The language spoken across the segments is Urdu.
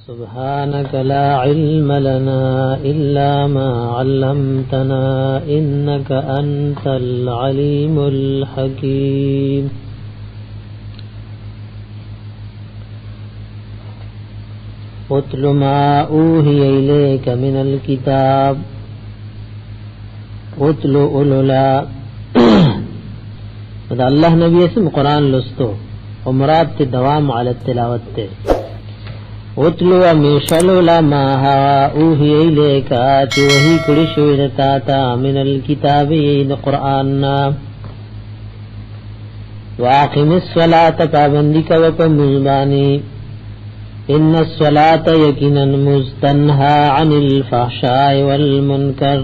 سبحانك لا علم لنا إلا ما علمتنا إنك أنت العليم الحكيم اتل ما أوحي إليك من الكتاب اتل أولولا دا اللہ نبی اسم قرآن لستو ومراد تی دوام علی التلاوت تے اتلو امیشلو لما ہوا اوہی ایلیکا چی وحی کڑشو دتاتا من الكتابین قرآننا واقم الصلاة پابندی کا وپا مزبانی ان الصلاة یکنا مستنہا عن الفحشاء والمنکر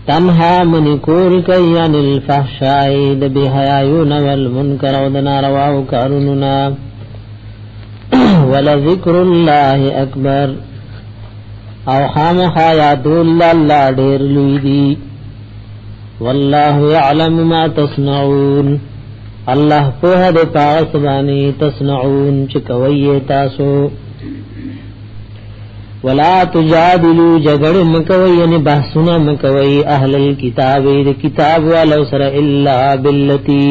تنہا منکول کئی عن الفحشاء دبی حیایون والمنکر ودنا رواو کارننا ولذکر اللہ اکبر او خامخا یادول اللہ دیر لویدی واللہ یعلم ما تصنعون اللہ پوہ دے پاسبانی تصنعون چکوئی تاسو ولا تجادلوا جگڑ مکوئی یعنی بحثنا مکوئی اہل الكتاب دے کتاب والو سر الا باللتی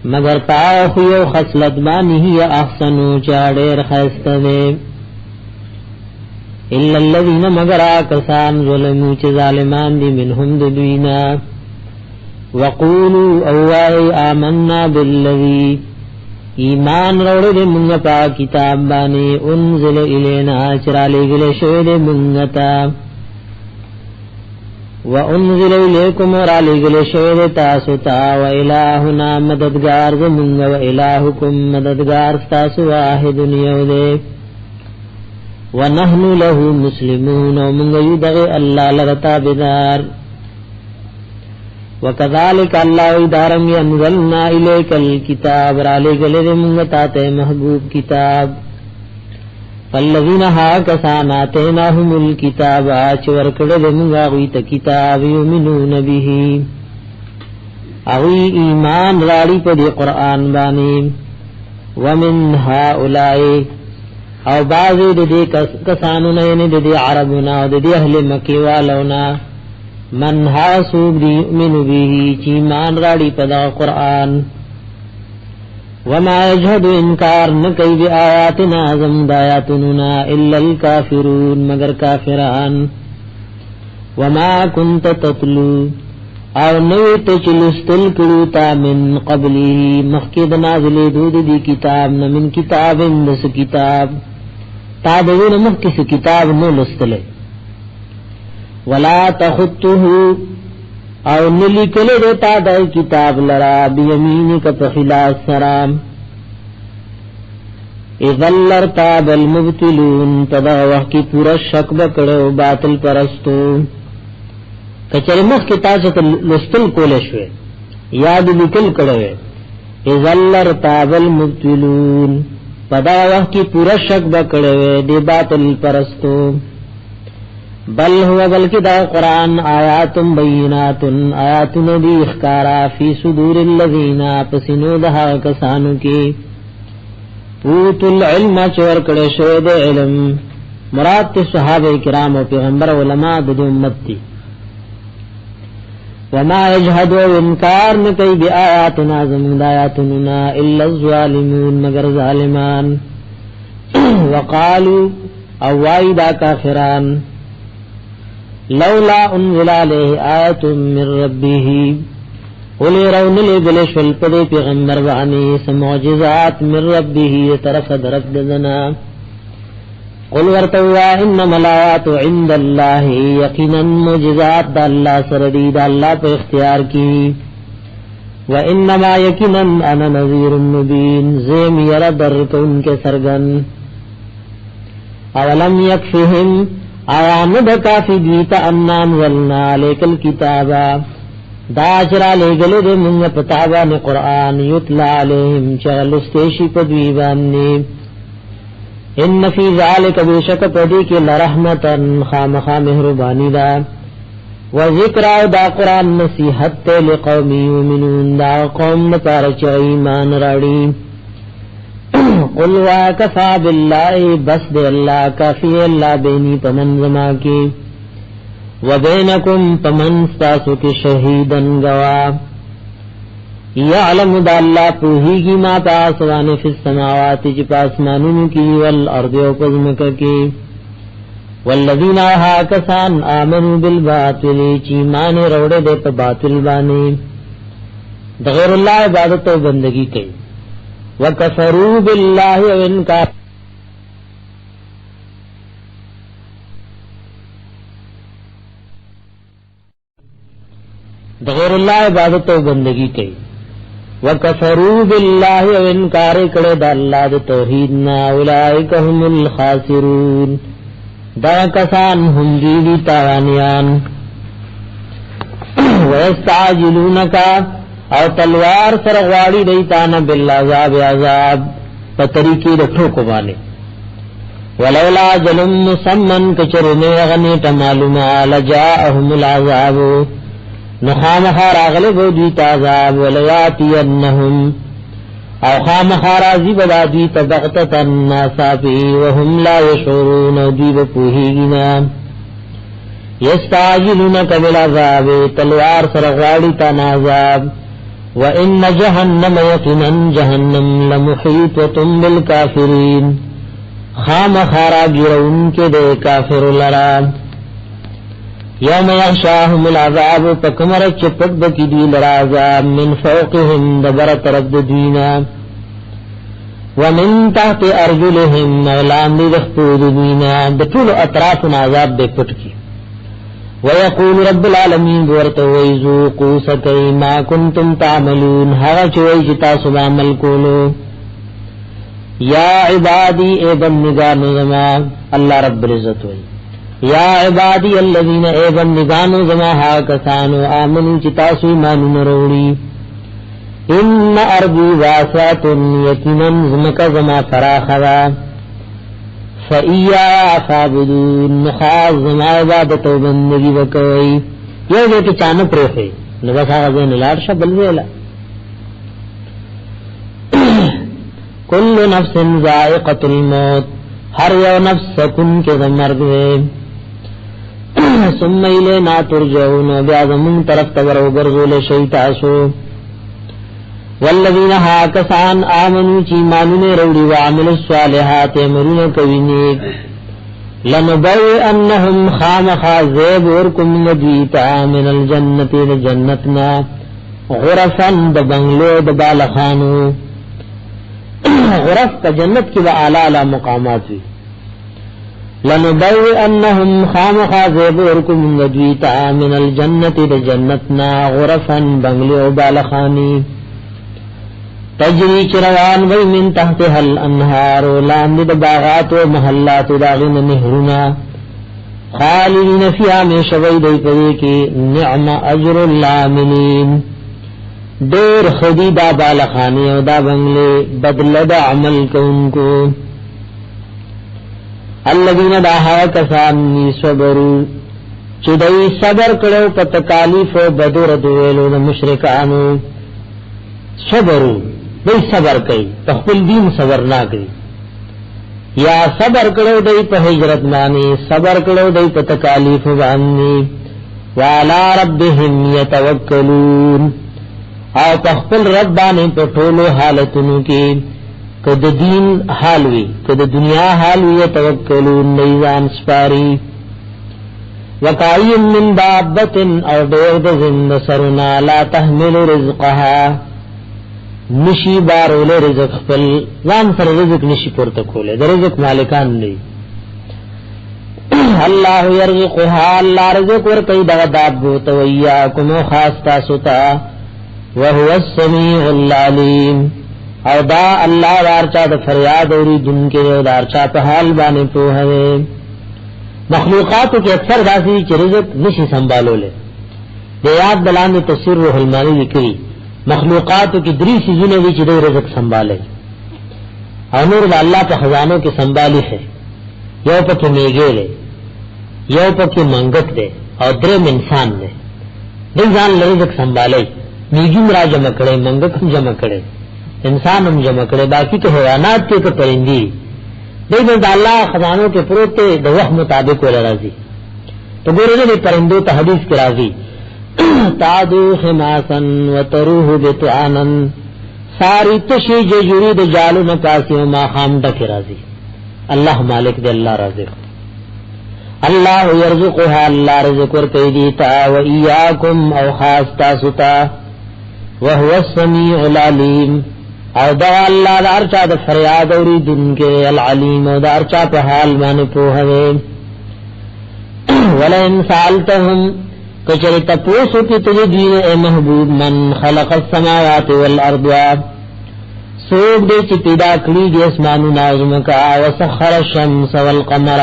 مگر پاو یو خصلت بانی ہی احسنو چاڑیر خیستا دے الا الذین مگر آکسان ظلمو چی ظالمان دی منہم دوینا وقولوا اوائی آمنا باللذی ایمان روڑ دے منگا پا کتاب بانی انزل الینا چرالی گلے شوید منگتا وَأُنزِلَ إِلَيْكُمْ وَرَالِغْلِ شَوْدَ تَاسُتَا وَإِلَٰهُنَا مَدَدْگار زمُنْگَ وَإِلَٰهُكُمْ مَدَدْگار تَاسُ وَاحِدٌ يَوْدَ وَنَحْنُ لَهُ مُسْلِمُونَ وَمُنْگَ يُدَغِ اللَّهَ لَرَتَا بِدَار وَكَذَلِكَ اللَّهُ إِدَارَمْ يَنْزَلْنَا إِلَيْكَ الْكِتَابَ رَالِغْلِ دِمُنْگَ تَاتَ محبوب کتاب فالذین حاکسان آتیناهم الكتاب آچور کڑل منگا غیت کتاب یومنون بیہی اغی ایمان راڑی پا دی قرآن بانی ومن هؤلائی او بعضی دی کسانونا یعنی دی عربونا و دی اہل مکی والونا من حاسوب دی یؤمن بیہی چی ایمان راڑی پا دا قرآن وما يجهد انکار نکی بی آیاتنا زمد آیاتننا الا الكافرون مگر کافران وما كنت تتلو او نویت چلستل کروتا من قبلی مخید نازل دود دی کتاب من کتاب اندس کتاب تابعون مخکس کتاب نو لستل ولا تخطه او نلکل دیتا دای کتاب لرا بیمینک پخلاص سرام اذن لرتاب المبتلون تدا وحکی پورا شک بکڑو باطل پرستو کچر مخ کتاب سے لستل کولشوے یاد لکل کڑوے اذن لرتاب المبتلون تدا وحکی پورا شک بکڑوے دی باطل پرستو بل هو بلکہ دا قرآن آیات بینات آیات ندی اخکارا فی صدور الذین پسنو دہا کسانو کی پوت العلم چور کڑے شود علم مراد تی صحابہ کرام و پیغمبر علماء دو امت تی وما یجہد و انکار نکی بی آیاتنا زمد آیاتنا الا الظالمون مگر ظالمان وقالو اوائی دا کافران لولا انزل علیہ آیت من ربه قلی رون لگلش والپدی پیغمبر وعنی سمعجزات من ربه طرف درب ددنا قل ورتوا انما الآیات عند اللہ یقینا معجزات دا اللہ سردی دا اللہ پہ اختیار کی وانما یقینا انا نذیر مبین زیم یردر کن کے سرگن اولم یکفہم آیا ند کافی دیتا انان ولنا لیکل کتابا دا اجرا لے گلے دے منگ پتابان قرآن یتلا علیہم چغلستیشی پدویبانی ان فی ذالک بیشک پدی کے لرحمتا خامخا مہربانی دا و ذکر دا قرآن نصیحت لقوم یومنون دا قوم نپارچ ایمان راڑی قل وکفا بالله بس دے اللہ کافی اللہ بینی پمن زما کی وبینکم پمن ستاسو کی شہیدن گواہ یعلم دا اللہ پوہیگی ما پاسوان فی السماوات چی پاسمانون کی والارض و قزمک کی والذین آہا کسان آمنوا بالباطل چی مانے روڑے دے پا باطل بانے دغیر اللہ عبادت و بندگی کئی وکفروا باللہ و انکار دغیر اللہ عبادت و بندگی کئی وکفروا باللہ و انکار کڑے دا اللہ دا توحیدنا اولئک هم الخاسرون دا کسان هم دیدی تاوانیان ویستعجلونکا او تلوار سر غواړي دیتانا بالعذاب عذاب پتریکی رټو کو باندې ولولا جلم مسمن کچرنه غنی تمالما لجاءهم العذاب نخام خراغله بودی تعذاب ولياتينهم او خام خرازی بلادی تبغتت الناسابی وهم لا يشعرون دی بپوهینا یستعجلونک بالعذاب تلوار سر غواړي تانا عذاب وَإِنَّ جَهَنَّمَ يَقِنًا جَهَنَّمَ لَمُحِيطَةٌ بِالْكَافِرِينَ خام خارا گرون کے دے کافر لرا یوم یغشاهم العذاب پکمر چپک بکی دی لرا عذاب من فوقهم دبر طرف دینا ومن تحت ارجلهم اولام دی دخپود دینا دطول اطراف عذاب دے پٹ کی ويقول رب العالمين ورتوي ذوقوا سكي ما كنتم تعملون هغه چوي جتا سب عمل کولو یا عبادي اے بندگانو زما الله رب العزت وي یا عبادي الذين اے بندگانو زما ها کسانو امنوا جتا سو ایمان وروړي ان ارضي واسعه يقينا زمک زما فراخوا فَإِيَّا فَعْبُدُونَ نخاص زما عبادت و بندگی وکوئی یو دیتی چانو پروخی نبس آغا زین لارشا بلویلا کل نفس ذائقت الموت ہر یو نفس سکن کے زمرد وے ثم الینا ترجعون بیازمون طرف تورو گرزول شیطاسو والذین ها کسان آمنوا چی مانون روڑی وعملوا الصالحات امرون کوینیک لنبوی انہم خامخا زیب ورکم ندویتا من الجنت جنتنا غرفا دبنگلو دبالخانو غرف کا جنت کی وعلا مقامات وی لنبوی انہم خامخا زیب ورکم ندویتا من الجنت جنتنا غرفا بنگلو بالخانی تجری چروان وی من تحتها الانہار لاندد باغات و محلات داغن نہرنا خالدین فی آمیش وی دی پدی کی نعم اجر العاملین دیر خودی دا بالخانی و دا بنگلے بدل دا عمل کونکو الذین دا ہوا کسانی صبرو چدئی صبر کرو پا تکالیف و بدر دویلو دا مشرکانو صبرو دی صبر کئی تخپل دین صبر نہ کئی یا صبر کرو دی پا ہجرت مانی صبر کرو دی پا تکالیف بانی وعلا ربهم یتوکلون او تخپل رب بانی پا طولو حالتنو کی کد دین حالوی کد دنیا حالوی یتوکلون نیزان سپاری وقائم من دابت او دیر دزند سرنا لا تحمل رزقها نشی بارول رزق خپل ځان سره رزق نشی پورته کوله د رزق مالکان نه الله يرزقها الله رزق ور کوي دا دابو توياكم خاص تاسو ته وهو السميع العليم او دا الله ورچا د فریاد اوري دن کې او دارچا په حال باندې په هوي مخلوقات کې اکثر داسي چې رزق نشي سنبالوله د یاد بلان تفسیر روح المانی لیکي مخلوقات کی دری چیزیں بھی چدے رزق سنبھالے اور نور اللہ کے خزانوں کے سنبھالی ہے یو پک میگے لے یو پک منگت دے اور درم انسان دے دل جان رزق سنبھالے میگم را جمع کرے منگت جمع کرے انسان هم جمع کړي باقی ته حیوانات کې ته پرندي دې د الله خزانو کې پروت د وخت مطابق ول راځي تو ګورې دې پرندو ته حدیث کې راځي تعدو خماسن وتروه بتعانن ساری تشی جوړي د جالو نه پاسي ما خام ډکه راځي الله مالک دې الله رازق الله يرزقها الله رزق ور کوي دي تا و اياكم او خاص تاسو ته وهو السميع العليم او دا الله دار چا د فریاد اوریدونکو العلیم او دار چا په حال باندې پوهه ولئن سالتهم کچری تپوسو کی تجھے دین اے محبوب من خلق السماوات والارض سوک دے چی پیدا کری دی اسمانو نازمکا وسخر الشمس والقمر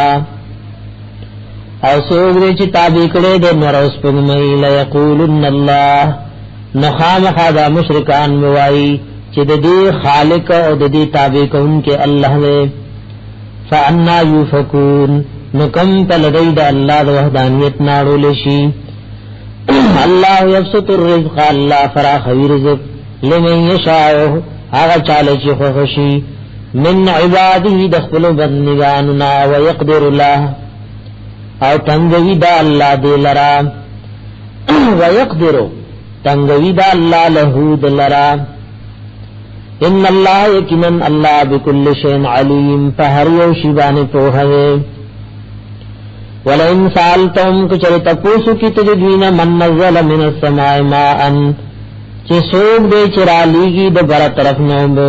او سوک دے چی تابع کرے دے نروس پگمئی لیقولن اللہ نخام خادا مشرکان موائی چی دی خالق او دی تابع کن کے اللہ دے فانا یوفکون نکم پلدی دا اللہ دا وحدانیت نارو لشی اللہ یبسط الرزق اللہ فراخ رزق لمن یشاؤ آغا چالے چی خوشی من عبادی دخل بندگاننا ویقدر اللہ او تنگوی دا اللہ دے لرا ویقدر تنگوی دا اللہ لہود لرا ان اللہ یکنن اللہ بکل شین علیم فہر یو شیبان پوہوے ولئن سالتم کچر تپوسو کی تجدوین من نزل من السماء ماءن چی سوک دے چرا لیگی دے برا طرف نوب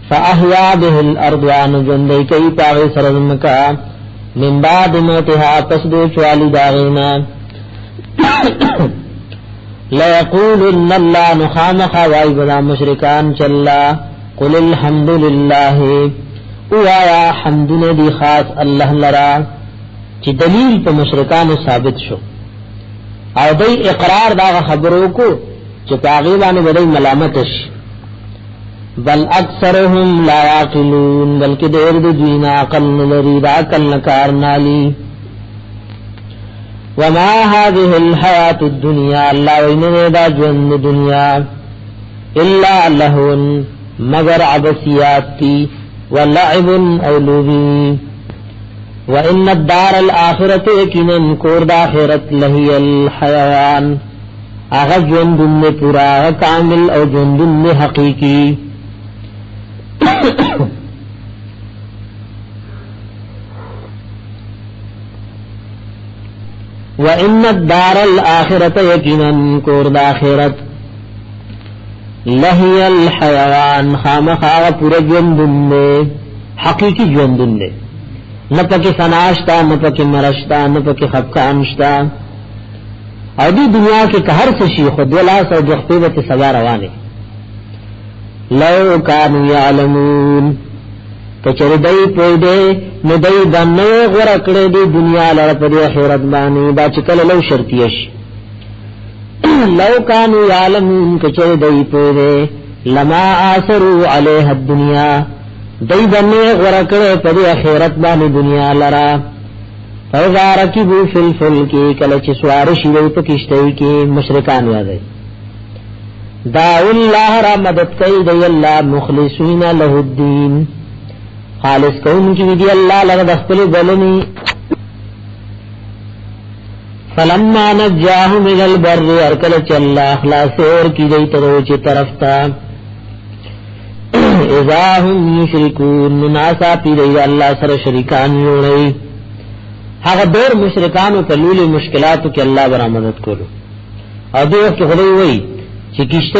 فاحیا به الارض وان جندے کئی پاغی سرزمکا من بعد موتها پس دو چوالی داغینا لیقولن اللہ نخامخا وائی بدا مشرکان چلا قل الحمدللہ او آیا حمدن دی خاص اللہ لرا چې دلیل په مشرکانو ثابت شو او دای اقرار دا خبرو کو چې پاغي باندې بدای ملامت شي بل اکثرهم لا یعقلون بلکې ډېر د دوینا عقل لري دا عقل نکار نالي وما هذه الحیات الدنیا الله وینه دا ژوند دنیا الا لهون مگر عبثیات ولعب او لوبی وَإِنَّ الدَّارَ الْآخِرَةَ يَقِينًا کور د آخرت لهي الحيوان هغه ژوند پورا کامل او ژوند حقيقي وَإِنَّ الدَّارَ الْآخِرَةَ يَقِينًا کور د آخرت لهي الحيوان خامخا پورا ژوند حقيقي ژوند نہ پکې فناشتا نہ پکې مرشتا نہ پکې خفقانشتا او دې دنیا کې که هر څه شي خود ولا سو د خپلت سزا روانه لو كانوا يعلمون کچره دای په دې نو دای باندې غره کړې دې دنیا لپاره په آخرت باندې دا چې کله لو شرطیش لو كانوا يعلمون کچره دای په دې لما اثروا عليها الدنيا دای باندې غره کړې په آخرت باندې دنیا لرا فاذا ركبوا في الفلك کله چې سوار شي په کشته کې مشرکان یادای دا الله را مدد کوي دی الله مخلصین له الدين خالص کون کی دی الله لغه خپل بلنی فلما نجاهم من البر ارکل چې الله اخلاص اور کی دی تر چې طرف تا اذا هم یشرکون ناسا پی دی الله سره شریکان جوړي هغه ډېر مشرکانو په لولي مشکلاتو کې الله برا مدد کولو او دوی وخت خدای وای چې کیشته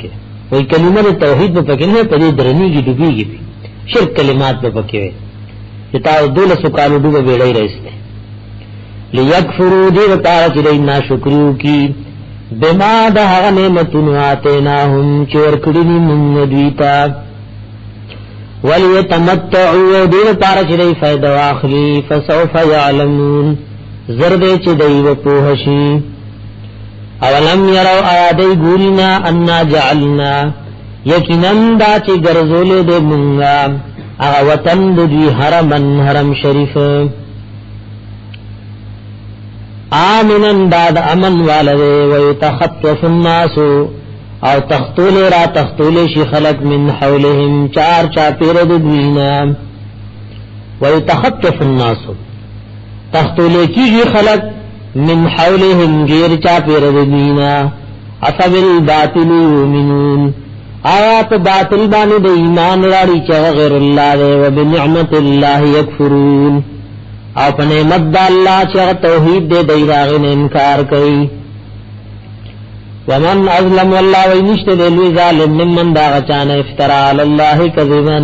کې وای کلمه توحید په پکې نه پدې درنیږي ډوبېږي شرک کلمات په پکې وي چې تا 1200 کالو ډوبه ویلای راځي لیکفروا دی وتعالى چې نه شکریو کی بما ده هغه نعمتونه اتیناهم چې ورکړي موږ دویتا وليتمتعوا دین پار چې دی فائدہ واخلي فسوف يعلمون زرد چې دی په شي اولم يروا ايادي ګورینا ان جعلنا یقینا دا چې ګرځولې د مونږه هغه وطن د دوی حرم شریف آمنن داد امن والده ويتخطف الناس او تختول را تختول شي خلق من حولهم چار چاپیر دوینا ويتخطف الناس تختول کی خلق من حولهم غیر چاپیر دوینا اصب الباطل یؤمنون آیات باطل باندې د ایمان راړي چې غیر الله دی او بنعمت الله یکفرون او په نعمت د الله چې توحید دې دی راغې انکار کوي ومن ازلم والله وینشت دې ظالم ممن دا غچانه افترا علی الله کذبا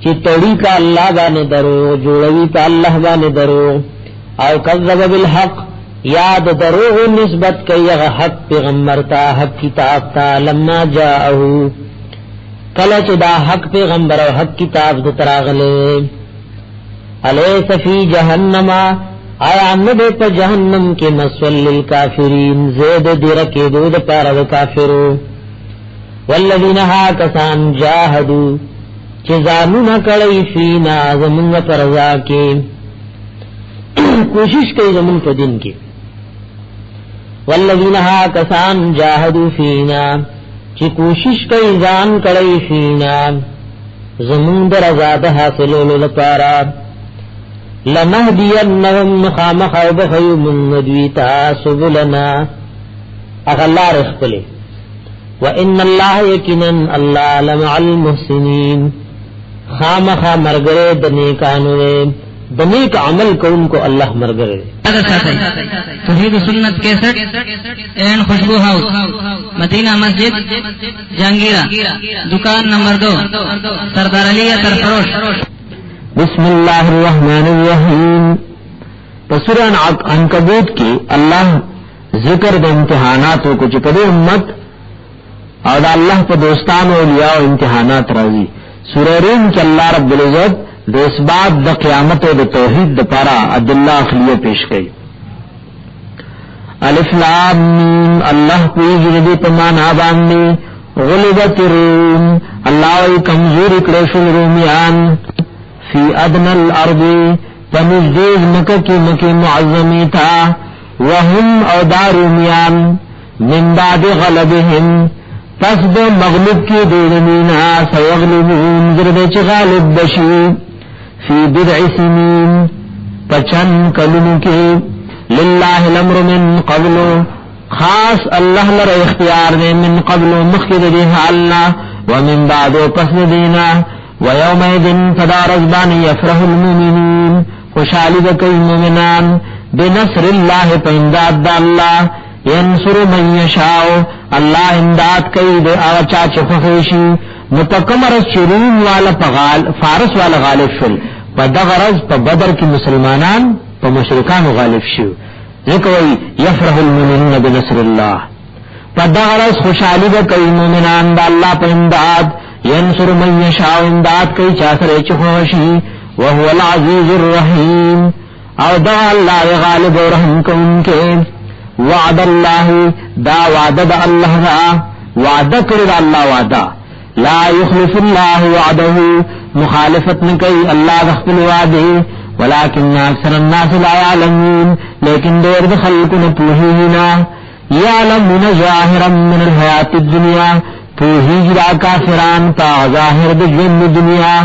چې توړي کا الله باندې درو جوړوي په الله باندې درو او کذب بالحق یاد دروغ نسبت کوي حق پیغمبر تا حق کتاب تا لما جاءه کله چې دا حق پیغمبر او حق کتاب د تراغله الیس فی جهنم آیا ان په جهنم کې مسول للکافرین زید درکه دود پار د کافرو والذین ها کسان جاهدوا چې ځانونه کړی فینا زمونږ پرزا کې کوشش کوي زمون په دین کې والذین ها کسان جاهدوا فینا چې کوشش کوي ځان کړی فینا زمون در آزاد حاصلولو لپاره لنهدینهم خامخ او بخیو من ندویتا سبلنا اغلا رخبلی وان الله یقینا الله لمع المحسنین خامخ مرګره د نیکانو د نیک عمل کوونکو الله مرګره توحید سنت 61 اینڈ خوشبو ہاؤس مدینہ مسجد جہانگیرہ دکان نمبر 2 سردار علی سرفروش بسم اللہ الرحمن الرحیم سورہ عنکبوت کی اللہ ذکر د امتحاناتوں کو چپڑے امت اور اللہ په دوستانو اولیاء او امتحانات راځي سورہ روم کې الله رب العزت د اسباب د قیامت او د توحید د پارا ادله اخلیه پیش کړي الف لام میم الله پیږي دې په معنا باندې غلبت الروم الله ای کمزور کړي شو رومیان فی ادنى الارض فنزدیز مکه کی مکه معظمی تھا وهم او دارومیان من بعد غلبهم پس د مغلوب کی دینا سیغلبون زرد چ غالب بشی فی بضع سنین پچن کلمو کی للہ الامر من قبل خاص اللہ لر اختیار دے من قبل مخید دی حالنا ومن بعد پس دینا ویومئذن فدا رزبان یفرح المؤمنین خوشحالی بکی مومنان بنصر اللہ پا امداد دا اللہ ینصر من یشاؤ اللہ امداد کئی دے آوچا چخوشی متکمرس چرون والا فارس والا غالب شل پا دغرز پا بدر کی مسلمانان پا مشرکان غالب شو ذکوئی یفرح المؤمنین بنصر اللہ پا دغرز خوشحالی بکی مومنان دا اللہ پا امداد ینصر من یشاؤ امداد کئی چاسر چخوشی وهو العزیز الرحیم او دا اللہ غالب و رحم کن کے وعد اللہ دا وعد دا اللہ دا وعد کرد اللہ وعدہ لا يخلف اللہ وعده مخالفت نکی اللہ دخل وعدے ولیکن اکثر الناس لا يعلمون لیکن دیر دخلق نپوہینا یعلمون ظاہرا من الحیات الدنیا توحید را کافران تا ظاہر دجون دنیا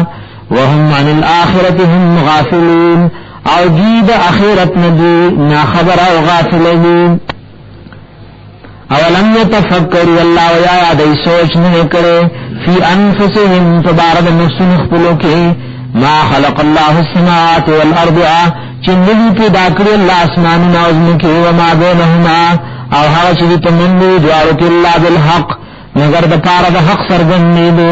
وهم عن الآخرت هم غافلون او جید اخیرت ندی ناخبر او غافلین اولم یتفکروا اللہ ویا دی سوچ نہیں کرے فی انفسهم تبارد نفسن اخبلو کے ما خلق اللہ السماوات والارض چندگی پیدا کری اللہ اسمان نازم کے وما بینہما او حوچ دی تمنی دوارو کی اللہ بالحق مگر دپارا دا حق سرگنی دو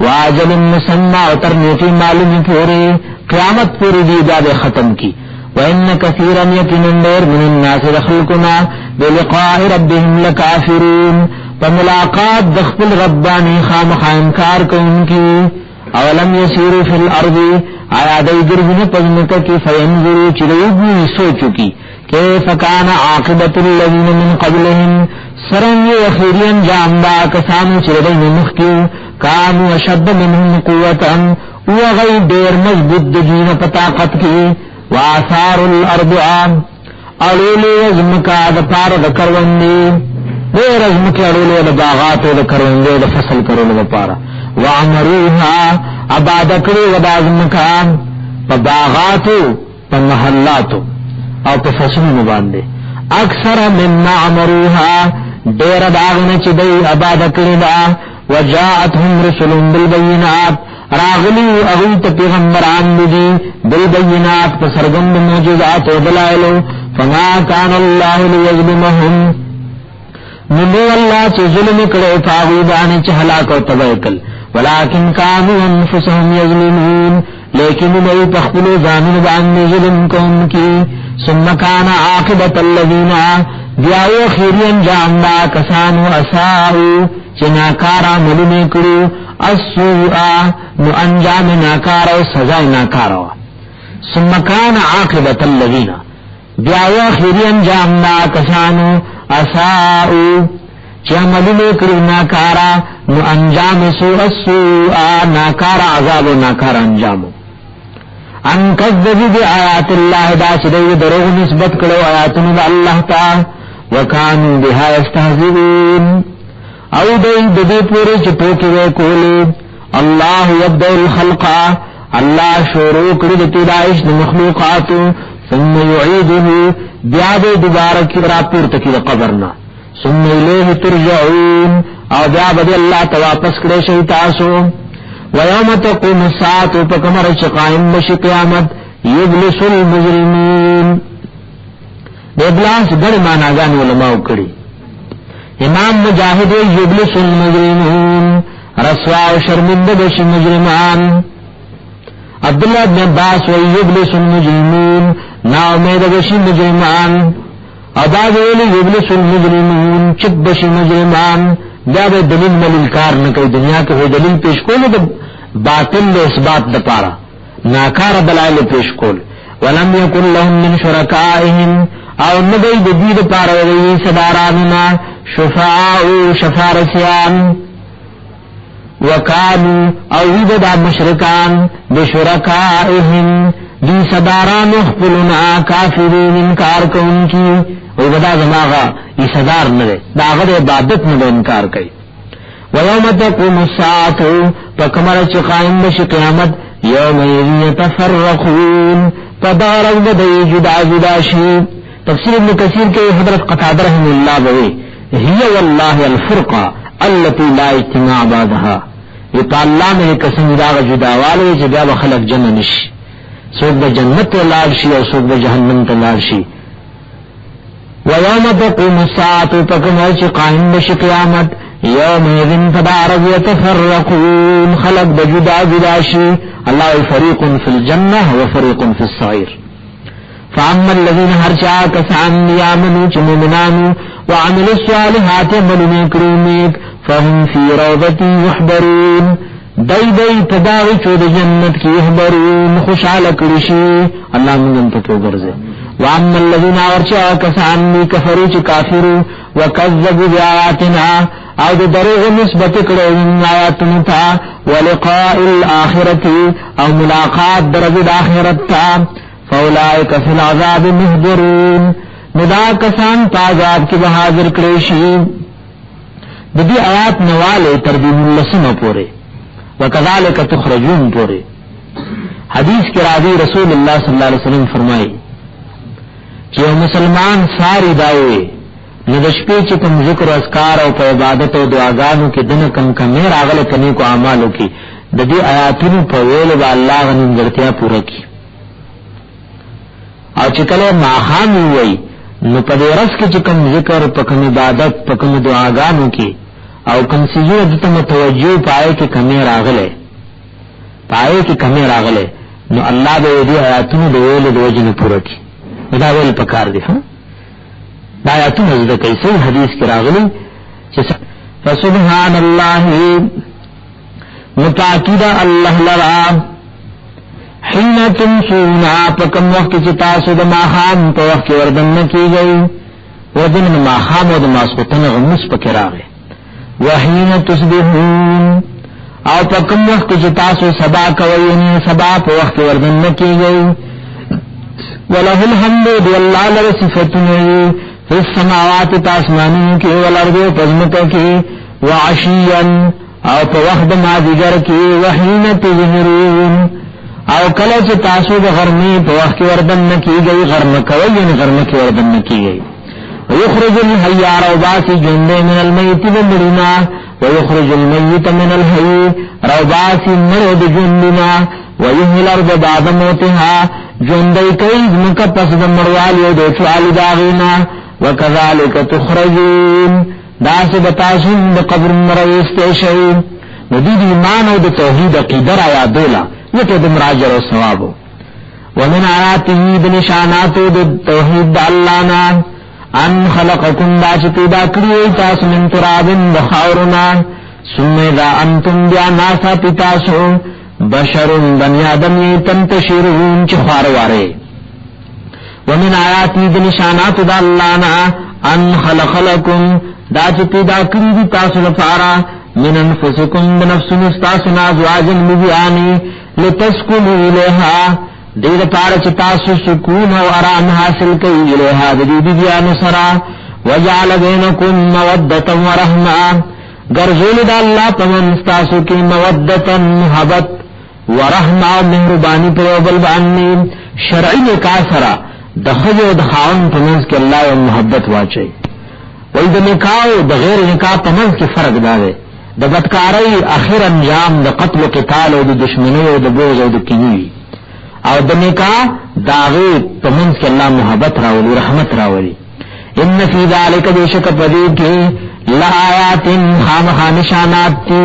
واجل مسمع و ترنیتی معلوم پوری قیامت پوری دی داد ختم کی وَإِنَّ كَثِيرًا يَكِنُ دَيْرٌ مِنَ النَّاسِ دَخْلُكُنَا بِلِقَاءِ رَبِّهِمْ لَكَافِرُونَ فملاقات دخل ربانی خامخا انکار کو ان کی اولم يسيروا في الارض آیا دای گرځنه پزمکه کې فینظروا چریږي سوچو کی کیف کان عاقبت الذين من قبلهم سرن اخیرین جامدا کسانو چې دای مخکیو کانوا اشد منهم قوتا وغی ډیر مضبوط دین په طاقت کې واثار الارض علول یزمکا د پار د کروندې دیر ازمکی اڑولو دا باغاتو دا کروندو دا فصل کرولو دا پارا وعمروها عبادکری و دا ازمکان پا باغاتو پا محلاتو او پا فصلو باندے اکثر مما عمروها دیر داغنا چی دی عبادکری دا وجاءتهم رسل بالبینات راغلی اغیت پیغمبران دی بالبینات پسرگند موجزات و دلائلو فما کان اللہ لیظلمهم نمو اللہ چی ظلم کرے فاغیبانی چی حلاک و تبیکل ولیکن کانو انفسهم یظلمون لیکن نئی تخبلو زامن باندی ظلم کون کی ثم کان عاقبت الذین بیاو خیری انجام دا کسانو اساؤ چی ناکارا ملنے کرو السوء نو انجام ناکارا و سزای ناکارا ثم کان عاقبت الذین بیاو خیری انجام دا کسانو اساؤ چی عملنے کرو ناکارا نو انجام سوء السوء ناکارا عذاب و ناکارا انجامو ان کذبوا بآیات اللہ دا چدئی دروغ نسبت کرو آیاتن دا اللہ تا وکانو بها استہزئون او دئی ددی پوری چپوکی وے کولی اللہ یبدأ الخلق اللہ شروع کرد پیدائش دا مخلوقاتو ثم یعیده بیاد دوبارہ کی راپورتکی دا قبرنا ثم الیہ ترجعون او بیاد دی اللہ تواپس کرے شیطاسو وَيَوْمَ تَقُومُ السَّاعَةُ فَكَمَرَ قائم بشی قیامت یبلس المجرمین دے ابلاس گڑ معناگان علماء کری امام مجاہد یبلس المجرمین رسوا و شرمند بشی مجرمان عبداللہ بن عباس و یبلس المجرمین ناامید بشی مجرمان اداد ویلی یبلس المجرمین چپ بشی مجرمان دا بے دلیل ملیل کار نکئی دنیا کے ہوئی دلیل پیش کول دا باطل دا اثبات دا پارا ناکار دلائل پیش کول ولم یکن لهم من شرکائهم او نبی دا دید پارا وی صداراننا شفاعو شفارسیان وکانو او وید دا مشرکان بشرکائهم دی صداران اخفلنا کافرین انکار کون کی او بدا زماغا ای صدار نرے دا غد عبادت نرے انکار کئی ویوم تقوم الساعتو پکمر چی قائم بشی قیامت یوم یتفرقون پدارک بدئی جدا جدا شی تفسیر ابن کثیر کے حضرت قتادہ رحم اللہ بوے ہی واللہ الفرقہ اللتی لا اجتماع بعدها یہ پا اللہ میں قسم داغ جدا والے جدا بخلق جننش سوک با جنت لال شی اور سوک با جہنم تلال شی وَيَوْمَ تَقُومُ السَّاعَةُ پکمر چی قائم بشی قیامت یوم یذن فدارک یتفرقون خلق بجدا جداشی اللہ فریق فی الجنہ وفریق فی السعیر فَأَمَّا الَّذِينَ هَرْچَا کسان یامنو چی مومنانو وعملوا الصالحات ملنے کرومیک فَهُمْ فِي رَوْضَةٍ يُحْبَرُونَ دئی تداوی چود جنت کی يحبرون خوشحال کرشی اللہ من تکو گرزے وَأَمَّا الَّذِينَ وَرْچَا كَسَانِ كَفَرُوا چِ كَافِرُوا وَكَذَّبُوا بِآيَاتِنَا او دروغ نسبت کرو آیاتنا تا ولقاء الآخرة او ملاقات درج الآخرت تا فَأُولَئِكَ فِي الْعَذَابِ مُحْضَرُونَ ندا کسان تازاب کی بحاضر کریشی دی آیات نوالے تربیم اللسم پورے وَكَذَلِكَ تُخْرَجُونَ پورے حدیث کے راضی رسول اللہ صلی اللہ علیہ وسلم فرمائی کہ مسلمان ساری دائے ندشپی چی کم ذکر و اذکار او پا عبادت و دعاگانو کی دن کم کمیر آغل کنی کو اعمالو کی ددی آیاتونو پا ویلو با اللہ غنیم گرتیا پورا کی او چکلے ماخامی وی نو پا دے رس کی چی کم ذکر پا کم عبادت پا کم دعاگانو کی او کم سیزو دتا متوجہ پائے کی کمیر آغلے نو اللہ دے دی آیاتونو دے ویلو دو جن پورا کی دا ویل پکار دی دا آیاتون ازدہ کیسے حدیث کی راغلی فسبحان اللہ متاکید اللہ لرا حین تمسونا پکم وقت چتاسو دا ماخام پا وقت وردن نکی گئی وردن ماخام و دا ماسخوتن غمس پکی راغے وحین تصبحون او پکم وقت چتاسو سبا کوئی سبا پا وقت وردن نکی گئی وَلَهُ الْحَمْدُ دِ اللَّهِ لَرَ صِفَتُنَهِ فی السماوات تاسمانوں کی والارض پزمک کی وعشیاً او په وخت مازیګر کې وحین تظهرون او کله چې تاسو د غرمې په وخت کې وردن کیږي غرمه کوي یعنی غرمه کې وردن کیږي ويخرج الحي روباسي جند من الميت بمرنا ويخرج الميت من الحي روباسي مرد جندنا ويحيي الارض بعد موتها جندي کوي مکه پس د مروالي او د چوالي داغینا وكذلك تخرجون داس بتاسم د قبر مرويسته شي ندی ایمان او د توحید عقیده را یادولا یته د مراجع او ثواب ومن آیاته بنشانات د توحید الله نا ان خلقکم دا چې پیدا کړی تاسو من تراب بخاورنا ثم اذا انتم بیا ناسا تاسو بشر بنی آدم تنتشرون چې خارواره ومن آیاته بنشانات د الله نا ان خلق لكم دا چې پیدا کړی تاسو لپاره من انفسکم بنفس استاسنا ازواجا لبیانی لتسکنوا الیها دې لپاره چې تاسو سکون او آرام حاصل کړئ الیها د دې بیان سره وجعل بینکم مودة ورحمة ګرځول د الله په منځ تاسو کې مودة محبت ورحمة او مهرباني په بل باندې شرعي نکاح سره د خځو د خاوند په منځ کې الله او محبت واچي وای د نکاح او د غیر نکاح په منځ کې فرق دی د بدکارۍ اخر انجام د قتل او قتال او د دشمنی او د بغض او د کینې او د نکاح داغه په منځ کې الله محبت راولي رحمت راولي ان فی ذلک بیشک پدې کې لآیات خامخا نشانات دي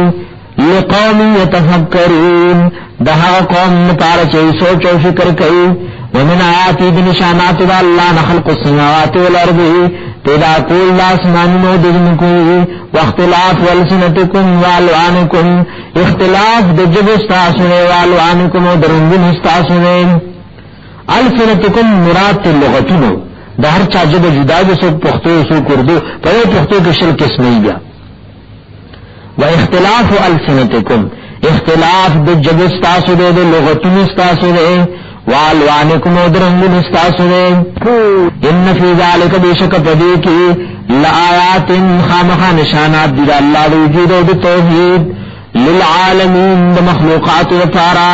لقوم یتفکرون دها قوم لپاره چې سوچ او فکر کوي ومن آیات بنشانات الله خلق السماوات والارض پیدا کول آسمانونو دزمکو واختلاف والسنتکم والوانکم اختلاف د جبو استاسو والوانکم درنګون استاسو السنتکم مراد لغتونو د هر چا جبه جدا د سو پښتو سو اردو په پښتو کې شل قسمه بیا و اختلاف السنتکم اختلاف د جبو استاسو د لغتونو استاسو والوانکم درنګون استاسو ان فی ذلک بیشک پدې کې لآیات خامخا نشانات دی الله د وجود او د توحید للعالمین د مخلوقات لپاره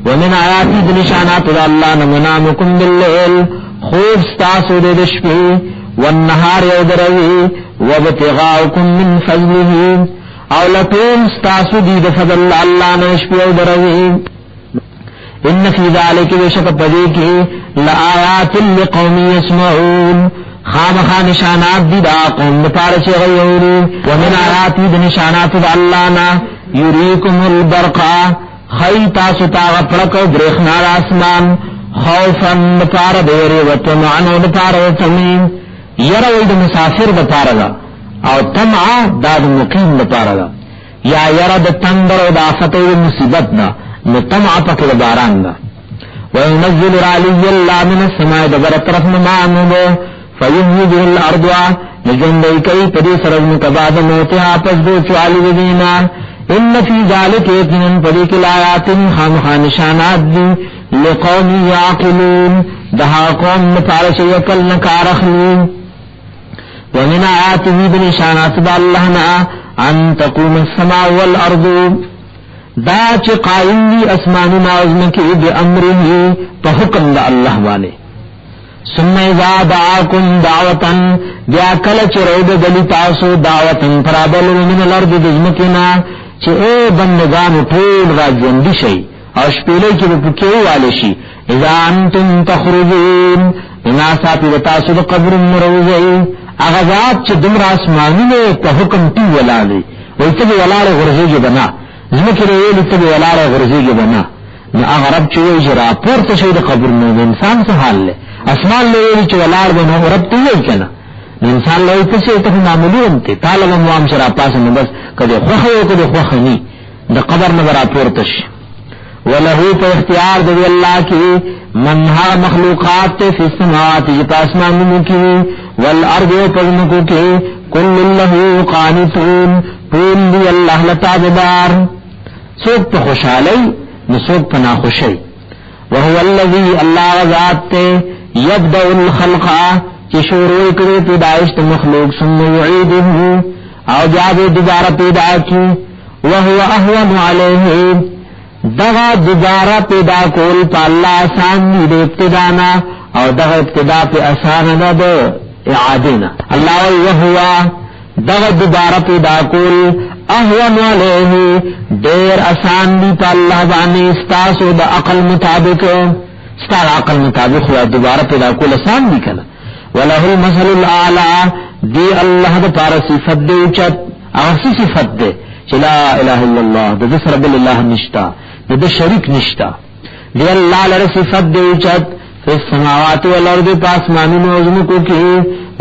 ومن آیات نشانات الله منامکم باللیل خوب استاسو د شپې والنهار او دروي وابتغاءکم من فضله او لټون استاسو د فضل الله نه شپې او دروي ان فی ذلک بیشک پدې کې لآیات لقوم یسمعون خامخا نشانات دی دا قوم لپاره چې غووري ومن آیات د نشانات د الله نا یریکم البرقا خیتا ستا غفلک برخنا اسمان خوفا لپاره دیره وطمعن لپاره تمین یره د مسافر لپاره او طمع د مقیم لپاره یا یره د تندر او د آفت او مصیبت نه نطمع پک باران دا وينزل علی اللہ من السماء دبر طرف مانو فیحیی به الارض نجندی کئی پدی سرزم کباد موتها پس دو چوالی دینا ان فی ذالک یقیناً پدی کل آیات خامخا نشانات دی لقوم یعقلون دہا قوم نپارش یکل نکار اخلی ومن آیاته بنشانات با اللہنا ان تقوم السماء والارض دا چې قائم دی اسمان نازم کې به امره په حکم د الله باندې ثم اذا دعاكم دعوتا بیا کله چې رود دلی تاسو دعوتن پرابل من الارض دزمکنا چې اے بندگان ټول راځندي شي او شپېلې کې په کې والي شي اذا انتم تخرجون ناسا په تاسو د قبر مروزي هغه ذات چې دمر اسمانونه په حکم تی ولالي وایي ته ولاله ورځي بنا زمکه ویل ته ولاله ورځيږي بنا نو هغه رب چې وی جرا پورته شي د قبر نو انسان څه حال له اسمان له ویل چې ولاله بنو رب ته وی کنه انسان له څه ته معمولی انته طالب موام شرا پاس نو بس کله خوخه او کله خوخه ني د قبر نه را پورته شي وله په اختیار دی الله کې منها مخلوقات فی السماوات په اسمانونو کې والارض پزمکو کې کل له قانتون طول دی الله لتابدار سوک پا خوشحالی نسوک پا ناخوشی وهو الذي الله ذات یبدأ الخلق چې شروع کړي پیدائش د مخلوق ثم يعيده او بیا به دوباره پیدا کی وهو اهون علیه دغه دوباره پیدا کول په الله آسان دی د ابتدانا او دغه ابتدا په آسان نه ده اعادنا الله وهو دغه دوباره پیدا کول اهون علیه ډیر آسان دی په الله باندې استاسو د عقل مطابق ستار عقل مطابق هو دوباره پیدا کول آسان دی کنه وله المثل الاعلى دی الله د پاره صفت دی اوچت او صفت دی چې لا اله الا الله د ذکر رب الله نشتا د شریک نشتا دی الله لره صفت دی اوچت په سماوات او الارض پاسمانونو او زمکو کې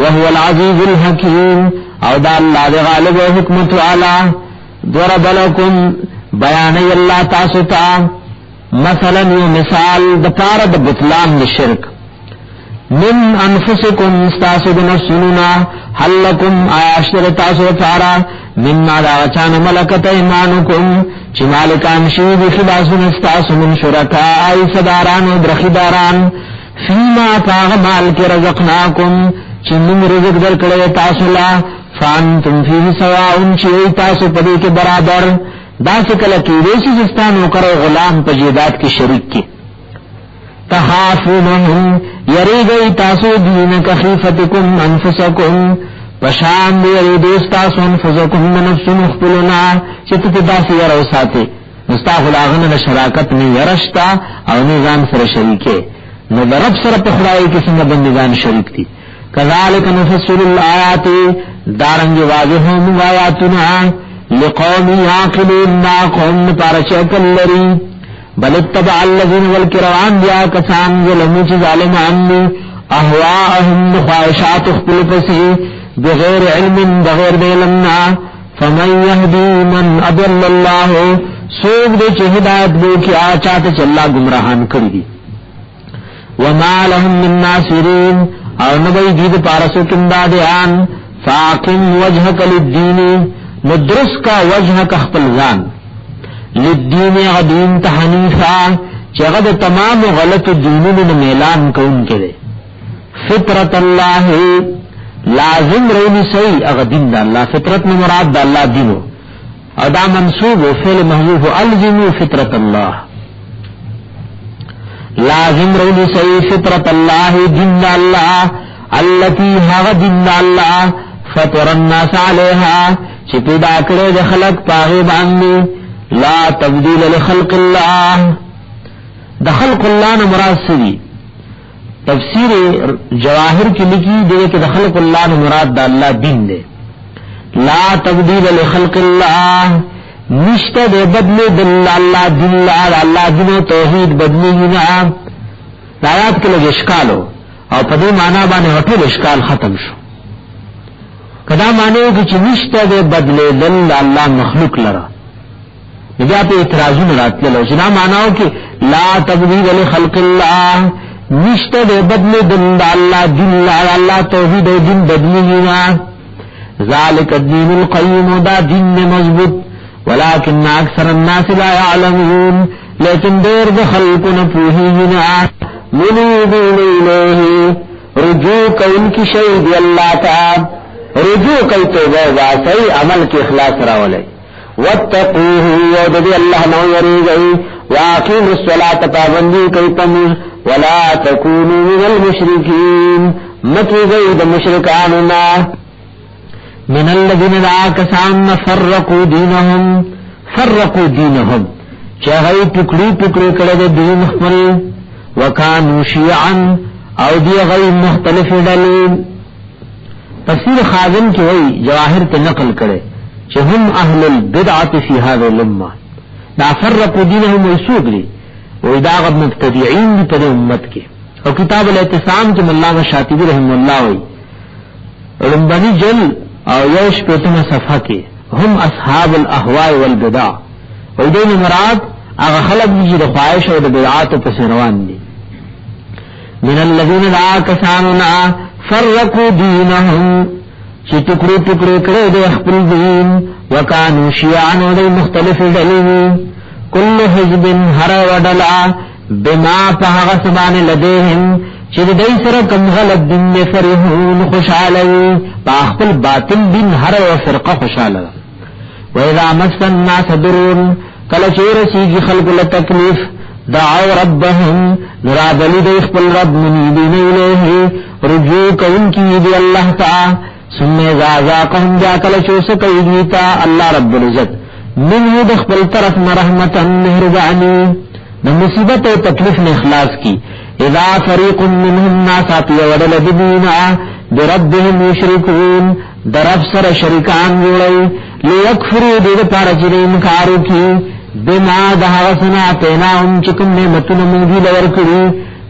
وهو العزيز الحكيم او دا الله د غالب او حکمت والا ضرب لكم بیان الله تاسو ته مثلا یو مثال د پاره د بطلان د شرک من انفسکم استاسو بنفسنا حل لکم آیاشتر تاسو فارا من عداوچان ملکت ایمانکم چی مالکان شید خلاسون استاسو من شرکائی صداران و برخداران فیما پاغ مال کی رزقناکم چی من رزق در کڑے تاسولا فانتم فیه سواؤن چی تاسو پدی کے برابر دا سکلکی ریسی زستانو کرو غلام پجیدات کی شریک کی تخافونهم یریگئی تاسو دین کخیفتکم انفسکم پشان دی یریدوس تاسو انفسکم نفس مخبلنا چت تداسی یرو ساتی مستاق الاغن شراکت نی یرشتا او نیزان سر شریکے نو درب سر پخلائی کسی بندگان شریک تی کذالک نفسر الآیات دارنگ واضحون آیاتنا لقوم یاقلون نا قوم پارچکل لری بل اتبع الذين والكروان دیا کسان ظلمو چی ظالمان دی احواءهم خواہشات اخبل پسی بغیر علم بغیر دیلمنا فمن یهدی من اضل اللہ سوک دے چی ہدایت بو کی آچات چلا گمراہان کردی وما لهم من ناصرین او نبی دید پارسو کمدادیان فاقم وجهک للدین ندرس کا وجهک اخبل للدین غدین تحنیفا چغد تمام غلط دینون میلان کون کرے فطرت اللہ لازم رونی سی اغدین دا اللہ فطرت میں مراد دا اللہ دینو ادا منصوب و فعل محذوف الزمو فطرت اللہ لازم رونی سی فطرت اللہ دین دا اللہ اللتی غدین دا اللہ فطر الناس علیہا چپیدا کرے دے خلق پاغی باندی لا تبدیل لخلق اللہ دا خلق اللہ نے مراد سری تفسیر جواہر کی لکھی دے کہ دا خلق اللہ نے مراد دا اللہ دین دے لا تبدیل لخلق اللہ نشتہ دے بدلے دل اللہ دین اللہ دین و توحید بدلی گنا آیات کے لگ اشکال ہو اور پدے مانا بانے وٹھل اشکال ختم شو کدا مانے ہو کہ نشتہ دے بدلے دل اللہ مخلوق لرا بیا پہ اعتراضون رات لو جنا ماناو کہ لا تبدیل لخلق اللہ نشتہ دے بدل دن اللہ دین اللہ توحید دین بدلی گنا ذالک الدین القیم دا دین مضبوط ولكن اکثر الناس لا يعلمون لیکن دیر خلق نپوہی گنا منیبون الیہ رجوع کن کی شہید اللہ تعالی رجوع کئی توبہ واسی عمل کی اخلاص راولے واتقوه ودی اللہ نو یریگئی واقیم الصلاة پابندی کئی پمز ولا تکونوا من المشرکین مکی گئی دا مشرکاننا من الذین دا کسان فرقوا دینهم چاہی ٹکڑی ٹکڑی کڑے دین اخمل وکانوا شیعا او دی غی مختلف دلین تفسیر خازن کی وئی جواہر تے نقل کرے هم اهل البدعه في هذا الامه دا فرقوا دينهم ويسوق لي واذا غب مبتدعين دي پر امت کے اور کتاب الاعتصام کے مولانا شاطبی رحمہ اللہ وی علمبنی جل او یوش پیتم صفحہ کے هم اصحاب الاهواء والبدع ودین مراد اغه خلق دي د خواہش او د بدعات پس روان دي من الذين لا كساننا فرقوا دينهم چی ٹکڑے ٹکڑے کرے دے اخبر دین وکانو شیعان و دے مختلف دلیوی کل حزب ہر وڈلا بما پہغسبان لدیہم چې دای سره کوم غلط دین فرحون خوشاله په خپل باطل دین هر یو فرقه خوشاله و اذا مس الناس ضرر کله چې رسیږي خلق له تکلیف دعوا ربهم نرابلی دی خپل رب منیبین الیه رجوع کون کی دی اللہ تعالی ثم ذاقهم جا کله چوس کوي دیتا الله رب العزت منه د خپل طرف رحمتا مهربانی د مصیبت او تکلیف نه اخلاص کی اذا فريق منهم ناسات يودل دينا بربهم يشركون درب سر شریکان جوړي ليكفروا دې لپاره چې انکار وکړي بما دهوسنا تناهم چکم نعمتونه موږ لور کړی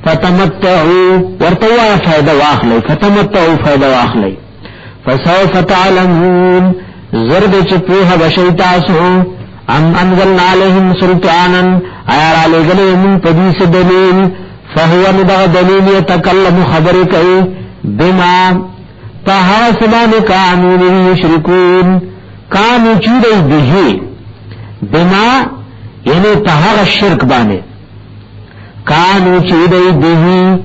فتمتعوا ورتوا فائدہ واخلې فتمتعوا فائدہ واخلې فسوف تعلمون زرد چپوه بشیتاسو ام انزلنا عليهم سلطانا ايار عليهم پدیس دلیل فهو ندغ دلیل يتکلم خبر کوي بما تحاسبان كانوا يشركون كانوا چودي به بما یعنی تهغ الشرک باندې کانو چودي به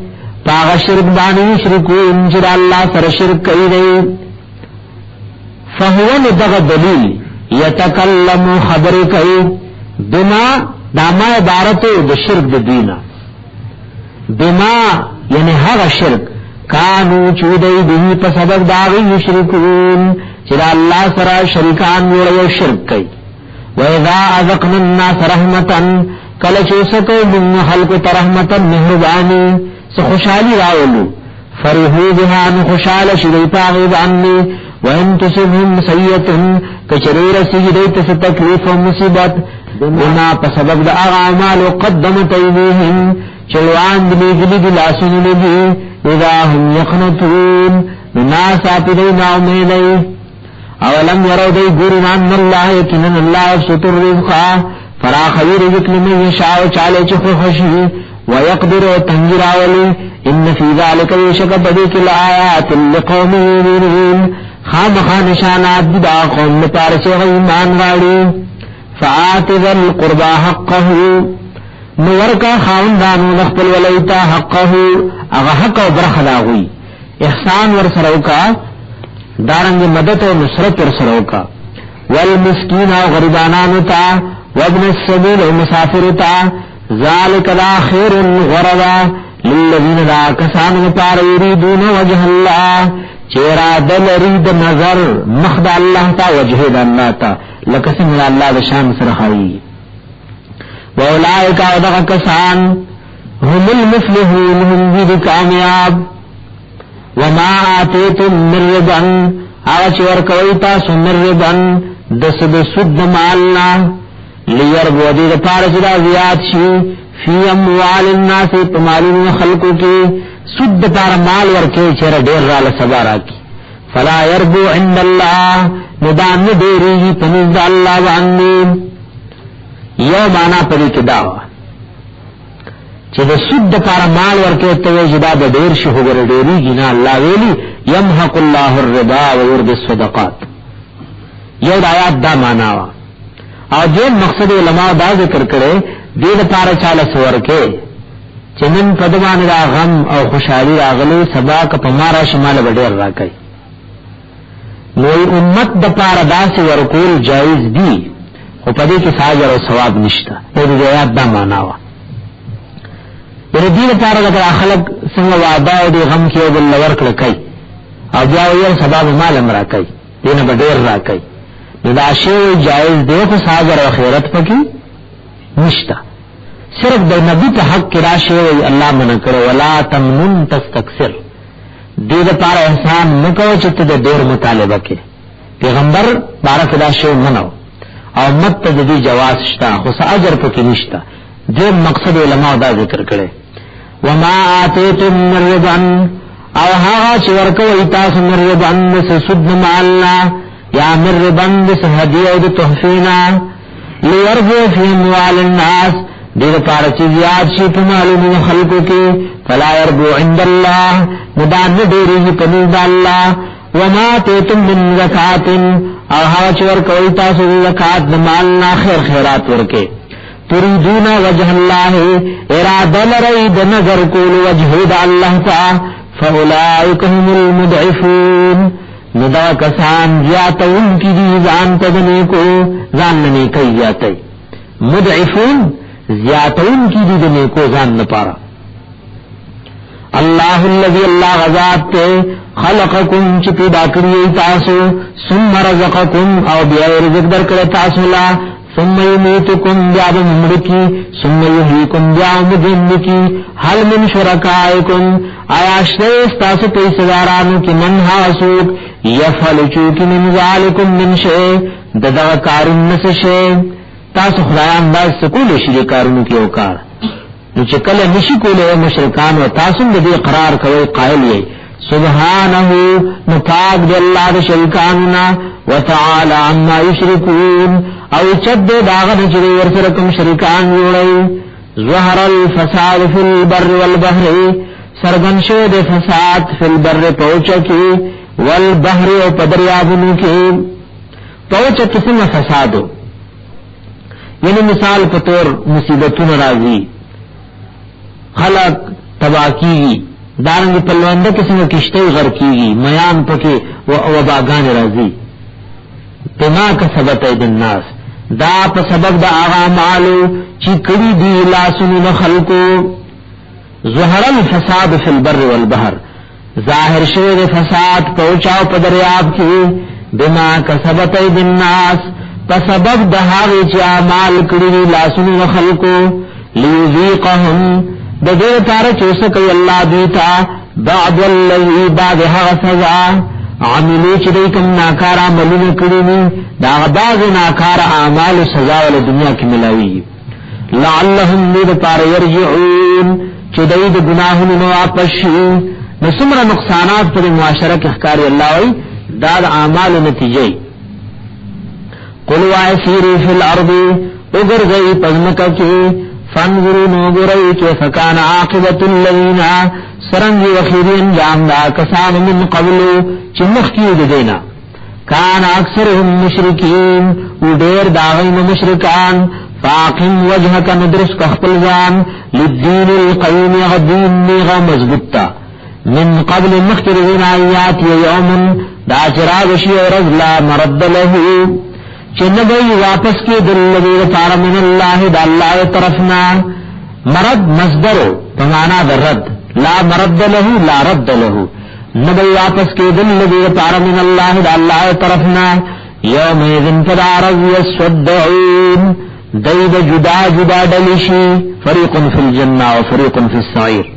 تهغ شرک باندې یشرکون چې الله سره شرک کوي دی فهو ندغ دلیل يتکلم خبر کوي بما دما عبارت د شرک د دینه بما یعنی هغه شرک کانو چودي به په سبب داغي یشرکون چې الله سره شریکان جوړي شرک کوي وَإِذَا أَذَقْنَا النَّاسَ رَحْمَةً کله چې سکو من خلق رحمتا مهربانی سخوشالی راولو فرحو بها خوشال شری پاغي باندې وان تصبهم سيئه کچریر سجدت ستکلیف او مصیبت بما په سبب د اعمال قدمت ايديهم چلوان دي لاسن لدي اذا هم يقنطون الناس اتدين اميدي اولم يروا دي ګورن ان الله يكن الله ستر رزقا فراخ رزق لمن يشاء چاله چخو خشي ويقدر تنجر اولي ان في ذلك يشك بديك الايات لقوم يؤمنون خامخا نشانات دا قوم لپاره ایمان واړي فآتذ القربى حقه نورکا خاوندانو خپل ولایتا حقه هغه حق او برخلا وي احسان ور سروکا دارنګ مدد او نصرت ور سروکا والمسکین او غریبانانو ته وابن السبيل او مسافر ته ذالک الاخر الغرضا للذین لا کسانو پار یریدون وجه الله چیرا دل رید نظر مخد الله تا وجه د الله تا لکه څنګه الله د شان سره هاي واولائک ادغ کسان هم المفلحون هم دي کامیاب وما اتیتم من ربا اچ ور کوي تاسو من ربا د سود مالنا ليربو دي پاره چې دا زیات شي فی اموال الناس تمالون خلقو کی سود پار مال ورکه چر ډیر راله سبا راکی فلا يربو عند الله ندان دیری پنځ الله باندې یو معنا پدې کې دا چې د سود پار مال ورکه ته جدا د ډیر شي وګړي ډیری جنا الله ویلي يمحق الله الربا ويربي الصدقات یو آیات دا معنا وا او دې مقصد علماء دا ذکر کړي دې لپاره چاله سورکه چنن پدوان را غم او خوشحالی راغلی سبا کا پمارا شمال وډیر راکای نو امت د پاره داسې ورکول جایز دی او پدې کې ساجر او ثواب نشته دې آیات دا معنا وا دې لپاره د خلک څنګه وعده او د غم کې بل ورکړه کوي او بیا یو سبب مال امر کوي دینه وډیر راکای دا شی جایز دی خو ساجر او خیرت پکې نشته صرف د نبی په حق کې راشه وي الله منع کړو ولا تمنن تستكثر دې لپاره احسان نکوه چې ته ډېر مطالبه کې پیغمبر بارک دا شی منو او مت ته دې جواز شته خو اجر پکې نشته دې مقصد علماء دا ذکر کړي وما اتیتم من ربا او هغه چې ورکوي تاسو من ربا سود مالنا یا من ربا هدیه او تحفینا ليربو في اموال الناس دیر پارا چیز یاد شی پمالون خلقو کی فلا يربو عند الله ندان دیری پنید اللہ وما تیتم من زکاة او حاچ ورکوی تاسو زکاة دمالنا خیر خیرات ورکے تريدون وجه الله اراده لري د نظر کول وجه د الله تعالی فاولئک هم المضعفون ندا کسان زیاتون کی دی ځان تدنی کو ځان نه کوي زیاتای مضعفون زیاتون کی دی دنی کو ځان نه پاره الله الذي الله غذات خلقكم چې پیدا کړی تاسو ثم رزقكم او بیا رزق درکړی تاسو لا ثم يميتكم بیا ممړکی ثم يحييكم بیا مدنکی هل من شرکائکم آیا شته تاسو په سوارانو کې من هاسوک يفعل چوک من ذالکم من شيء دغه کارون نشه تاسو خدایان باندې سکول شریکارونو کې وکړ نو چې کله نشي کولای مشرکان او تاسو دې اقرار کوي قائل یې سبحانه متعال الله د شریکاننا وتعالى عما يشركون او چد داغه چې ورسره کوم شریکان جوړي ظهر الفساد في البر والبحر سرغن شو د فساد فی البر پوچا کی والبحر او پدریابونو کی پوچا کسم فسادو یعنی مثال پتور مصیبتون راضی خلق تباکی دارنگی پلوندہ کسم کشتی غر کی میان پکی وباگان راضی بما کسبت اید الناس دا پا سبب دا آغا مالو چی کری دی لاسون خلقو ظهر الفساد فی البر والبحر ظاہر شوید فساد پوچاو پا دریاب کی بما کسبت اید الناس پا سبب دہاوی چی آمال کری لاسون خلقو لیذیقهم دا دیر تارا چوسکی اللہ دیتا بعد واللہی بعد حق سزا عملو چی دیکم ناکار عملون کرینی دا بعض ناکار اعمال سزا والا دنیا کی ملاوی لعلهم دید پار یرجعون چی دید گناہن نواپشی نسمر نقصانات پر معاشرہ کی احکاری اللہ وی داد اعمال نتیجی قلوا سیری فی الارض اگر گئی پزمکا کی فانظروا نوغرئی کیف کان عاقبت الذین سرنگی وخیرین جام دا کسان من قبلو چمخ کیو دینا کان اکثرهم مشرکین و دیر داغین مشرکان فاقم وجهک ندرس کخپلزان للدین القیم غدین نیغا مضبطا من قبل مخکر دین آیات یوم دا چراغشی ورز لا مرد لہو چنبئی واپس کے دل لگی پار من اللہ دا اللہ طرفنا مرد مصدرو پمانا دا رد لا مرد لہو لا رد لہو نبئی واپس کے دل لگی پار من اللہ دا اللہ طرفنا یوم ایذن فدارز یسودعون دید جدا جدا دلشی فریق فی الجنہ و فریق فی السعیر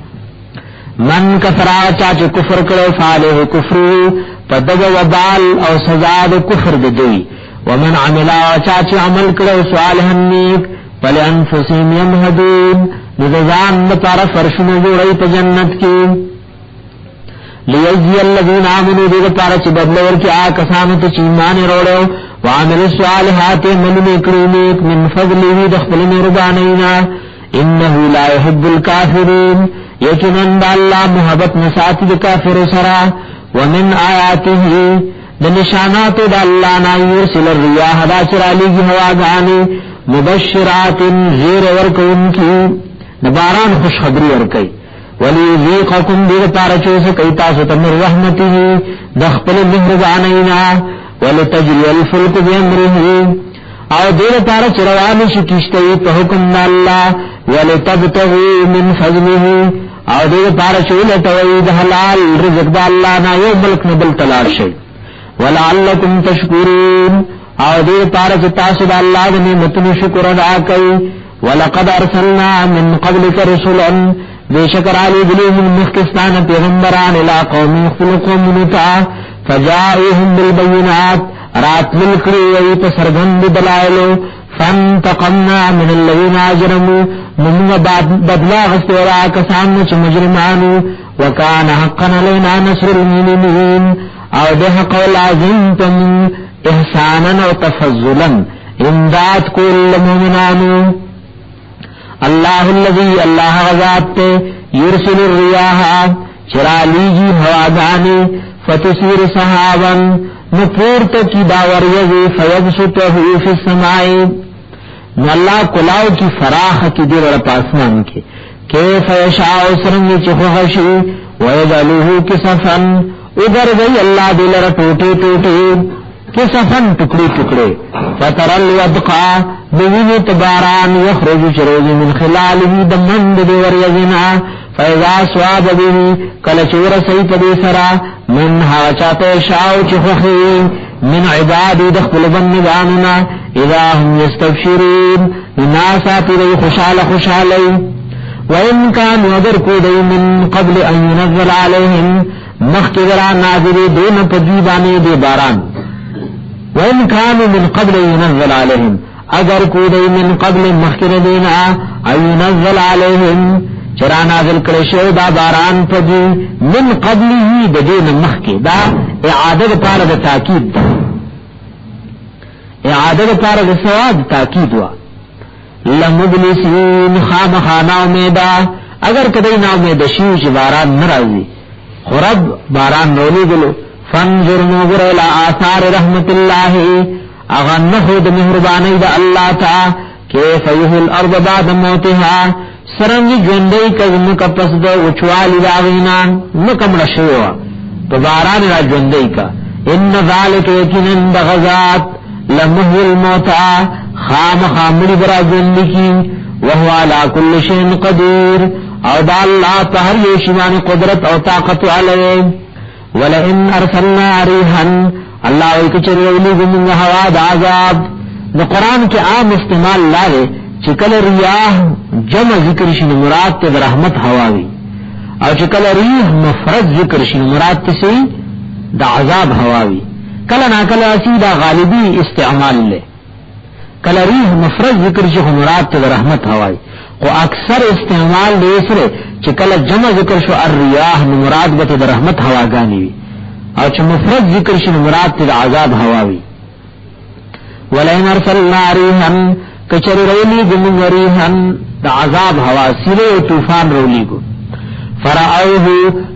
من کفرا چاچ کفر کرو فالح کفرو پدگ وبال او سزاد کفر دوی ومن عملا چاچ عمل کرو صالحا نیک فلانفسهم یمهدون نذان نپارا فرشن جوڑی پا جنت کی لیجزی الذین آمنوا دید پارا چی بدلور کی آکسانت چیمان روڑو وعمل الصالحات من نکرو نیک من فضله دخبل مربانینا انہو لا يحب الكافرین یکنن دا اللہ محبت نساتی دا کافر سرا ومن آیاته دا نشانات دا اللہ نا یرسل الریاح دا چرالی کی ہواگانی مبشرات زیر ورکون کی نباران خوشخبری ورکی ولیذیقکم دیر پارچو سکی تاسو تمر رحمتی دخپل مہربانینا ولتجری الفلک بیمرہی او دیر پارچ روانی شکشتی پا حکم دا اللہ ولتبتغی من فضلہی او دیر پارچو لتوید حلال رزق دا اللہ نا یو ملک نبل تلار شئی ولعلکم تشکرون او دیر پارچ تاسو دا اللہ دا نعمتن شکر ادا کئی ولقد ارسلنا من قبلک رسولا بے شکر علی دلی من مخکستان پیغمبران الى قوم اختلقوا منتا فجاؤهم بالبینات رات ملکری وی پسرگند دلائلو فانتقمنا من الذین اجرموا ممن بدلا غستورا کسان چ مجرمانو وکان حقا علینا نصر المؤمنین او ده حق لازم تم احسانا و تفضلا امداد کل مومنانو اللہ الذی اللہ غزات یرسل الریاح چرالیجی ہوادانی فتسیر صحابا نپورت کی داور یزی فیبسطه فی السمائی نو اللہ کلاو کی فراخ کی دیر اور پاسمان کے کیف یشاء سرنگی چخوشی ویجعلوه کسفن ادھر گئی اللہ دلر ٹوٹے ٹوٹے کسفن ٹکڑے ٹکڑے فتر الودقا بوینی تباران یخرج چروزی من خلاله دمند دیور یزنا فیضا سواب بیوی کلچور سیپ دی سرا من حاچات شاو چخوخی من عبادی دخل بندگاننا اذا هم یستبشرون ناسا پیدی خوشحال خوشحالی وَإِن كَانُوا وَدَرْكُوا مِن قَبْلِ أَن يُنَزَّلَ عَلَيْهِمْ مَخْتِبَرًا نَازِلِ دون پدیبانے دے باران وَإِن كَانُوا مِن قَبْلِ يُنَزَّلَ عَلَيْهِمْ اگر کودئی من قبل مخکر دینا أن يُنَزَّلَ عَلَيْهِمْ چرا نازل کرشو دا باران پدی من قبل ہی دین مخکی دا اعادت پارد تاکید دا اعادت پارد سواد تاکید وا لمبلسین خام خانا امیدا اگر کدی نا امید شیوش باران نرازی خرب باران رولی گلو فانظر نوگر الى آثار رحمت اللہ اغن خود مہربانی دا اللہ تا کیف یحیی الارض بعد موتها سرنگی جوندی کزمک پس دا وچوالی داغینا مکمڑ شیوا تو باران را جوندی کا ان ذالک یکنن بغزات لمحی الموتا خام خامڑی برا جوندی کی وہو علا کل شین قدیر او دا اللہ پہر یشیوان قدرت او طاقت علیہ ولئن ارسلنا ریحا اللہ ویکچر یولی گمنگ حواد عذاب نو قرآن کے عام استعمال لائے چکل ریاح جمع ذکر شن مراد تے رحمت ہواوی او چکل ریح مفرد ذکر شن مراد تے سی دا عذاب ہواوی کل ناکل اسی دا غالبی استعمال لے کل ریح مفرد ذکر شن مراد تے رحمت ہواوی و اکثر استعمال لے سرے چکل جمع ذکر شو الریاح مراد بتے دا رحمت ہوا گانی وی او چ مفرد ذکر شن مراد تے عذاب ہواوی ولئن ارسلنا ریحا کچر رولی گمنگ ریحا دا عذاب ہوا سرے طوفان رولی گو فرعوه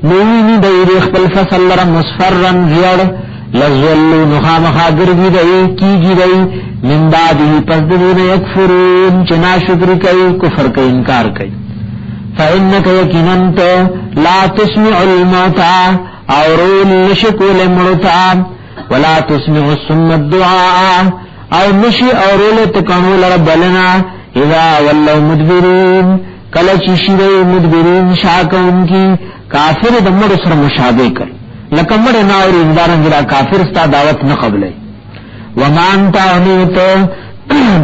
نوینی دیر اخبل فصل لرم مصفرن زیڑ لزولو نخام خاگر گی دئی کی گی دئی من بعدی پس دین یکفرون چنا شکر کئی کفر کئی انکار کئی فإنک یقینن تو لا تسمع الموتا اورول نشکول مرتا ولا تسمع السم الدعاء او نشی اورول تکنو لرب لنا اذا ولو مدبرین کلچ شیرے مدبرین شاک ان کی کافر دمر سر مشابہ کر لکمر ناوری اندارن جلا کافر ستا دعوت نہ قبلے ومانتا انیتو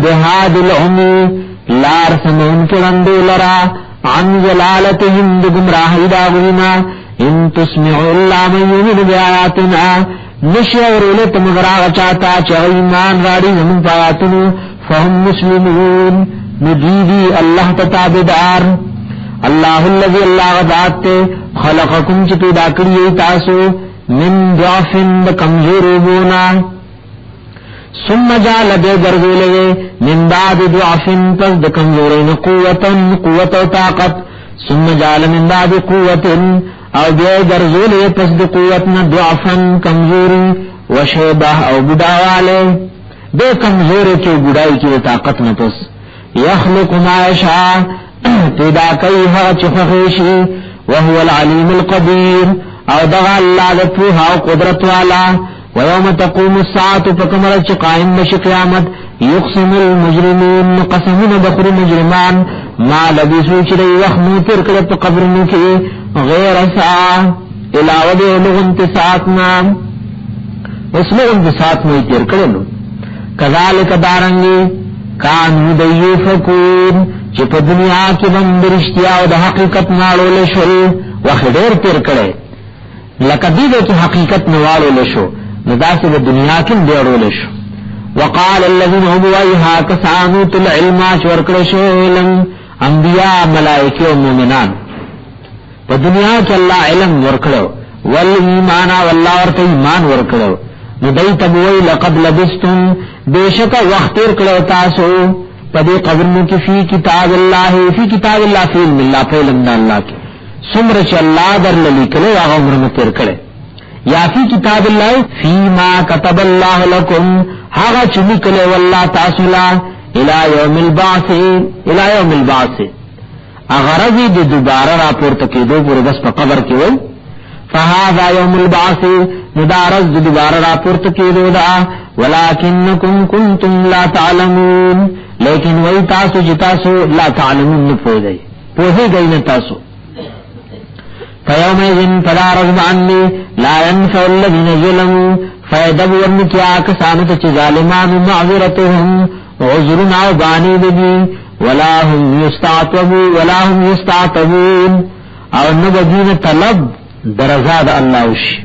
بہاد العمی لار سمون کے رندو لرا عن جلالتهم بگمراہی داغینا ان تسمعوا اللہ من یمن بیآیاتنا نشعرولت مغراغ چاہتا چاہی ایمان راڑی زمن پایاتنو فهم مسلمون ندیدی اللہ تتابدار اللہ اللذی اللہ غذات خلقکم چتو داکری تاسو من ضعف کمزور بونا ثم جعل بے گرزولے من بعد ضعف پس دکمزورین قوت و طاقت ثم جعل من بعد قوت او بے گرزولے پس دقوتنا ضعفا کمزوری و شیبہ او بداوالے بے کمزورے کے گڑائی کی طاقت نہ پس یخلق ما یشاء پیدا کئیہا چخخیشی وهو العلیم القدیر او دغا اللہ لپوہا و قدرت والا ويوم تقوم الساعة فكمرت قائم بش قیامت يقسم المجرمون قسمون بخر مجرمان ما لبسوا چلی وخمو ترکلت قبرنو کی غیر ساعة علاوہ دے لغنت ساعتنا اس لغنت ساعتنا ترکلنو کذالک دارنگی کانو دیوفکون چپ دنیا کی بندرشتیا و دا حقیقت نالو لشل وخدیر ترکلے لکدیدے کی حقیقت نوالو لشو نداس د دنیا کم دیړول شو وقال الذين هم ويها كسانوت العلم ورکړ شو علم انبیاء ملائکه او مومنان په دنیا کې الله علم ورکړو ول ایمان والله ورته ایمان ورکړو نو دای تبوی لقد لبستم بیشک وخت ورکړو تاسو په دې قبرونو کې فی کتاب الله فی علم الله په علم الله کې سمره چې الله درل لیکلو هغه عمر متر کړي یا فی کتاب اللہ فی ما کتب اللہ لکم حاغا چلی کلے واللہ تاسولا الى یوم البعث اغرضی دی دوباره را پورته کېدو پورې بس په قبر کې وای فهذا یوم البعث ندارز دی دوباره را پورته کېدو دا ولکنکم کنتم لا تعلمون لیکن وای تاسو چې تاسو لا تعلمون نه پوهیږئ نه تاسو فیومئذ فلا رغب عنی لا ينفع الذین ظلموا فیدب ورنکیا کسانت چی ظالمان معذرتهم وعذرنا وبانی دی ولا هم یستعتبون او نبدین طلب درزاد اللہ وشی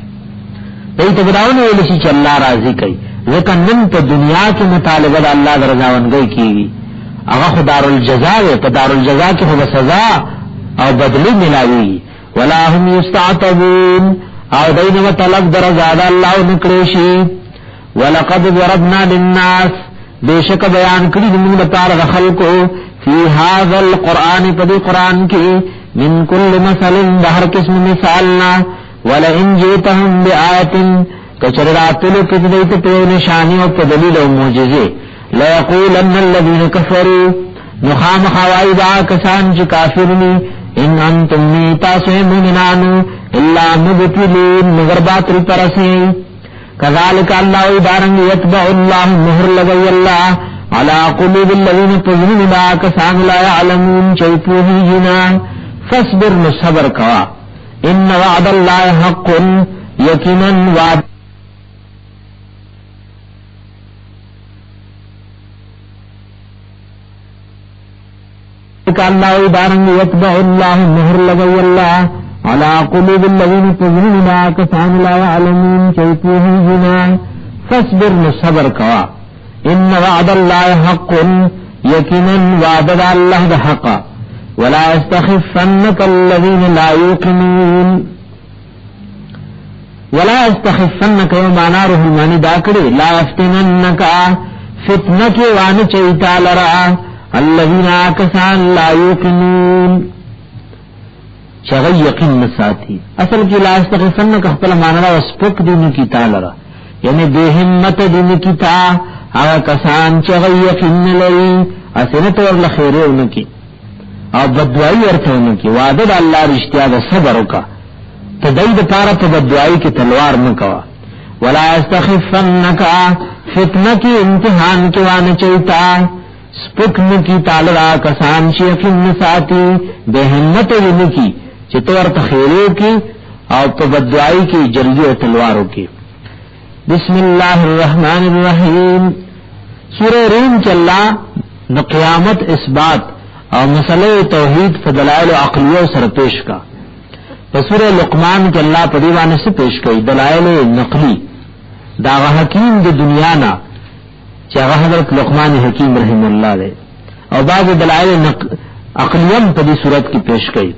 دیتا بداؤن ویلشی چی اللہ راضی کئی ذکر نم پا دنیا کی مطالبہ دا اللہ درزاونگئی کی اغا خود دار الجزا ہے پا دار الجزا کی خود سزا او بدلی ملاوی ولا هم یستعتبون او دین و طلب درزاد اللہ نکریشی ولقد ضربنا للناس بیشک بیان کری دمون پار خلقو فی هذا القرآن پدی قرآن کی من کل مثل بہر قسم مثالنا ولئن جیتهم بآیت کچر راتلو کتدیت پیو نشانی و پدلیل و موجزے لیقولن الذین کفروا نخام خوائدہ کسان چی کافرنی ان انتم نیتاسو مومنانو الا مبتلین مگر باطل پرسیں کذالک اللہ دارنگ یتبع اللہ مہر لگئی اللہ علی قلوب الذین تظلم لا کسان لا يعلمون چیپوہی جنا فاصبر صبر کوا ان وعد اللہ حق یقینا وعد اللہ دارنگ یتبع اللہ مہر لگئی اللہ علی قلوب الذین تظلم لا کسان لا يعلمون چیپوہی جنا فاصبر صبر کوا ان وعد اللہ حق یقینا وعد اللہ حق ولا يستخفنك الذين لا يوقنون ولا يستخفنك وما روح المانی داکڑی لا يفتننك فتنك وان چیتا لرا الذين کسان لا يوقنون چغی یقین نساتی اصل کی لا يستخفنك اخبر مانا وسپک دین کی تالرا یعنی بے ہمت دین کی تا آغا کسان چغی یقین لئی اسنت ورل خیره انکی او بدوائی ارته انکی وعدد اللہ رشتیا دا صبر کا تدید پارا پا بدوائی کی تلوار مکوا ولا استخفنکا فتنہ کی امتحان کی وان چیتا سپکن کی تالرا کسان چی یقین نساتی بے ہمت انکی چطور تخیره کی او پا بدوائی کی جلدی و تلواروں کی بسم اللہ الرحمن الرحیم سورہ روم چلا نو قیامت اثبات اور مسئلہ توحید فدلائل عقلیہ سر پیش کا سورہ لقمان کے اللہ پدیوانے سے پیش کی دلائل نقلی داغا حکیم دی دنیانا چاہا حضرت لقمان حکیم رحم اللہ دے اور بعض دلائل عقلیم پدی صورت کی پیش کی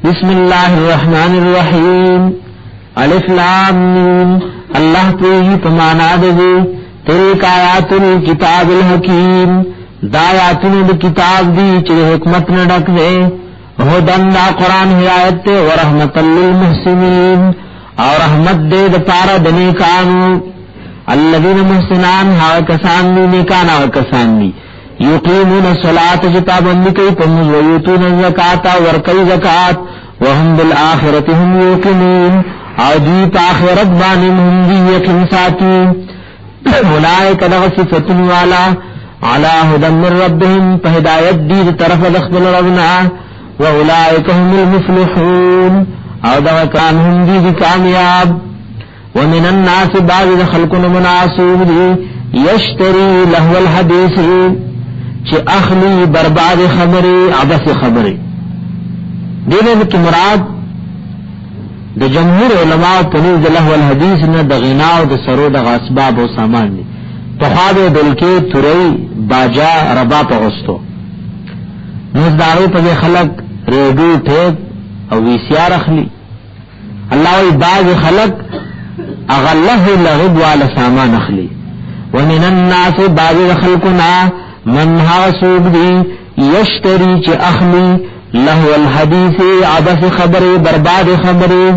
بسم اللہ الرحمن الرحیم الف لام میم اللہ پوہی پمانا دے تلک آیات الکتاب الحکیم دا آیاتن دا کتاب دی چلی حکمت نڈک دے ہدن دا قرآن ہدایت دے ورحمت للمحسنین اور رحمت دے دا پارا دنیکانو الذین محسنان ہاو کسان دی نیکان ہاو کسان دی یقیمون الصلاة جتابندی کئی پمز ویوتون الزکاة ورکی زکاة وهم بالآخرت هم یوقنون او دی پا آخرت بانم هم دی یقین ساتی اولائک دغ صفتن والا علی هدى من ربهم فهدایت دی طرف دخل ربنا واولائک هم المفلحون او دغ کان هم دی کامیاب ومن الناس بعض خلقن مناسوب دی یشتری لهو الحدیث چی اخلی برباد خبری عبس خبری دینے کی مراد د جمهور علماء پنیز د لهو الحدیث نه د غنا او د سرو د اسباب او سامان دي په خاطر دلکې توري باجا ربا په غستو مزدارو په خلق ریډیو ټیپ او وی سی آر اخلي الله ای باز خلق اغله لغب وعلى سامان اخلي ومن الناس باز خلقنا من حاسوب دي یشتری چ اخلي لهو الحدیث عبث خبری برباد خبری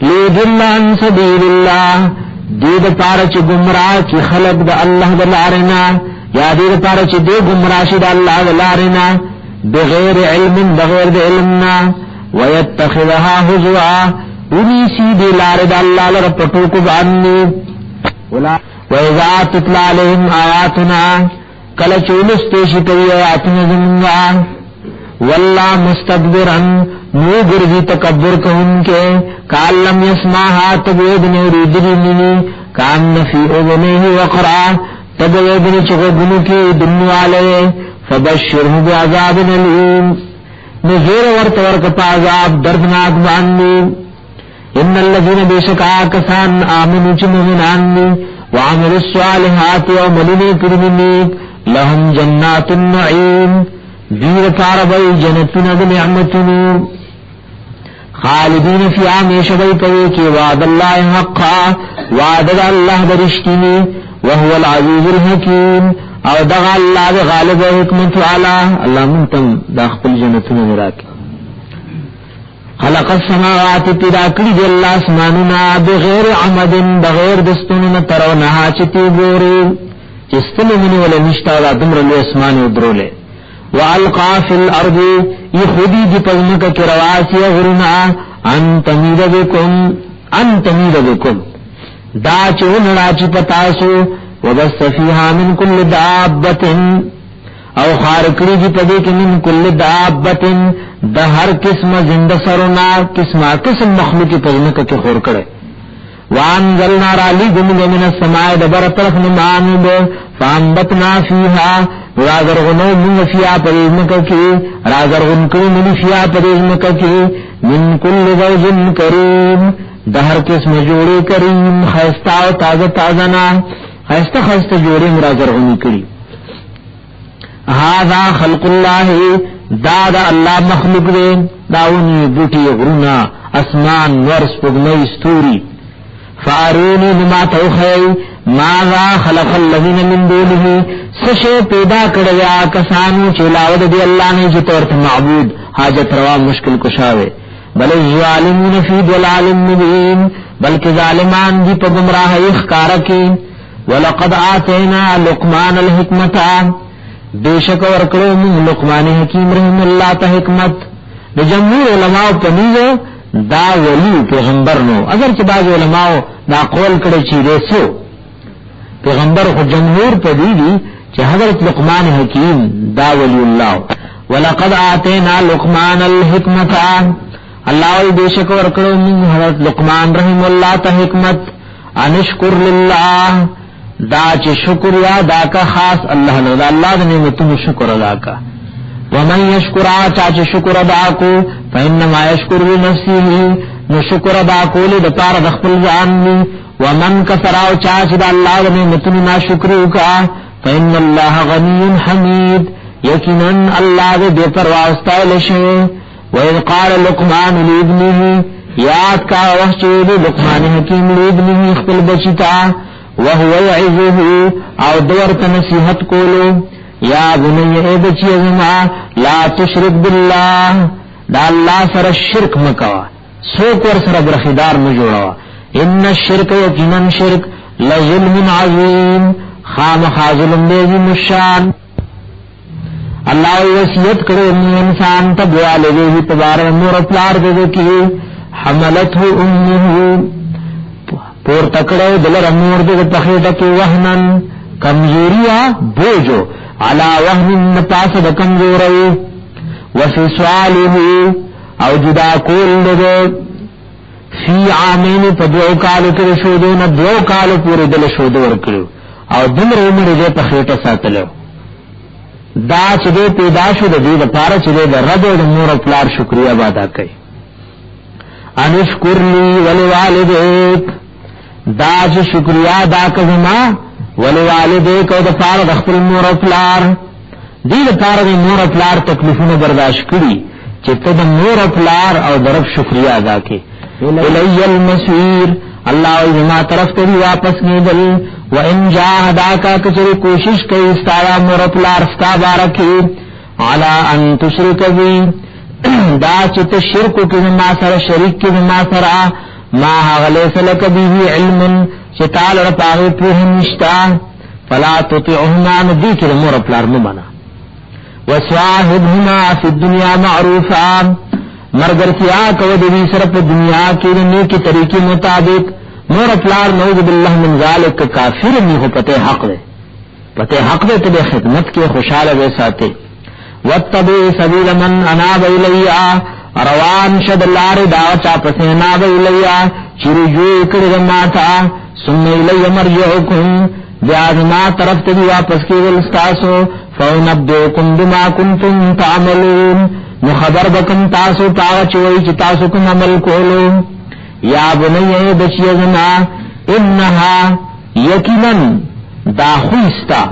لیدل عن سبیل اللہ دید پارچ گمراہ کی خلق دا اللہ دلارنا یا دې لپاره چې دې گمراشي د الله ولارنا بغیر علم بغیر د علمنا ويتخذها هزوا ونیسی دې لار د الله لپاره پټو کو باندې ولا وَإِذَا تُتْلَى عَلَيْهِمْ آيَاتُنَا کله چولسته شي کوي آیاتونه زمونږه والله مستكبرا نو ګرځي تکبر کوونکې قال لم يسمعها تبود نوريدني كان في اذنه وقرا تبود چغونو کې دنواله فبشره بعذاب اليم نذير ورک عذاب دردناک باندې ان الذين بشكا كسان امنوا جمنان وعملوا الصالحات وعملوا كرمني لهم جنات النعيم دیر پاربئی جنتنا دا نعمتنو خالدین فی آمیشبئی پوے کی وعد اللہ حقا وعد دا اللہ برشتنی وهو العزیز الحکیم او دغا اللہ دا غالب و حکمت علا اللہ منتم دا خپل جنتنا مراکی خلق السماوات پیدا کری دی اللہ اسماننا بغیر عمد بغیر دستننا ترونها چتی گوری چستنی منی ولی نشتا دا دمر لی اسمان ادرولے وَأَلْقَى فِي الْأَرْضِ يَخُدِي دِ پزمک کی رواسی غرنا ان تمید بكم دا چون راچی پتاسو وبس فیها من کل دابت او خارکڑی دی پدے کی من کل دابت دا ہر قسم زند سرنا قسم مخلوقی پزمک کی خور کرے وَأَنزَلْنَا رَالِي گمد من السماء دبر طرف نمانب فَأَنبَتْنَا فِيهَا رازرغنو من فیا پریزمکا کی رازرغن کرو من فیا پریزمکا کی من کل زوج کریم دہر قسم جوڑے کریم خیستا و تازنا خیستا جوڑے مرازرغنی کری هذا خلق اللہ دادا اللہ مخلوق دے داونی بوٹی غرونا اسمان ورس پگنی ستوری فارونی بما توخی ماذا خلق الذین من دونه سشے پیدا کڑیا کسانو چلاود دی اللہ نے جتورت معبود حاجت روا مشکل کشاوے بل ظالمون فی ضلال مبین بلکہ ظالمان دی پا گمراہ اخکارکی ولقد آتینا لقمان الحکمتا بیشک ورکڑو من لقمان حکیم رحم اللہ تا حکمت جمهور علماء پنیزو دا ولی پیغمبر نو اگر چی باز علماء دا قول کڑے چیدے سو پیغمبر خود جمهور پدیدی چی حضرت لقمان حکیم دا ولی اللہ ولقد آتینا لقمان الحکمتا اللہ وی بیشک ورکڑو من حضرت لقمان رحم اللہ تا حکمت انشکر للہ دا چی شکر یا دا کا خاص اللہ نو دا اللہ دا نعمتون شکر ادا کا ومن یشکرا چاچی شکر ادا کو فإنما یشکر لنفسه نو شکر ادا کو لی دا پار دخپل جاننی ومن کسراو چاچی دا اللہ دا نعمتون نا شکریو کا فإن اللہ غنی حمید یقیناً اللہ دا بے پرواستائل شے وَإِذْ قَالَ لُقْمَانُ لِابْنِهِ یاد کا وحچے لقمان حکیم لِابْنِهِ اخبر بچتا وَهُوَ يَعِظُهُ او دورت نصیحت کولو یا بنی اے بچی ازما لا تشرک باللہ دا اللہ سر شرک مکوا سوک ور سر برخدار مجوڑوا ان الشرک یقیناً شرک لظلم عظیم خام خازلم بیزی مشان اللہ وصیت کرو انسان تب والدے ہی تبار مور پلار دے کی حملته امه پور تکڑے دلر امور دے پخیٹا کی وحنن کمزوریا بوجو علا وحن نپاس دا کمزوری وفی سواله او جدا کول دے فی عامین پا دو کالو کرے شودو نا دو کالو پورے دل شودو ورکلو او دمر عمر دے پخیٹا ساتلو دا چدے پیدا شو دا دی دا پارا چدے دا رد و دا مور اپلار شکریہ بادا کئی انشکر لی ولی والدیک دا چ شکریہ دا کزما ولی والدیک او دا پارا دا خپل مور اپلار دی دا پارا دا مور اپلار تکلیفون برداشت کری چتا دا مور اپلار او دا رب شکریہ دا کے الی المسیر اللہ عزما طرف تری واپس نیدل وَإِن جَاهَدَاكَ کچری کوشش کئی استارا مرپلار ستا بارکی عَلَىٰ أَن تُشْرِكَ بِي دا چت شرکو کی زما سر شریک کی زما سر ما غلیس لک بیہی علم چتال رپاغی پوہ نشتا فلا تطعهما ندی کی مور پلار ممنا وصاحبهما فی الدنیا معروفا مرګرتیا کو د دې سره په دنیا کې نیکی طریقې مطابق مور پلار نعوذ بالله من ذلک کافر نه هو پته حق ده ته خدمت کې خوشاله وې ساتي واتبع سبیل من اناب الیا روان شد لار دا چا پسینا الیا چرجو کړه ماتا ثم الی مرجعکم بیازما طرف ته واپس کېول تاسو فنبئکم بما کنتم تعملون نو خبر بکم تاسو پاو چوي چې تاسو کوم عمل کولو یا بنی بچیزنا انها یقینا دا خوستا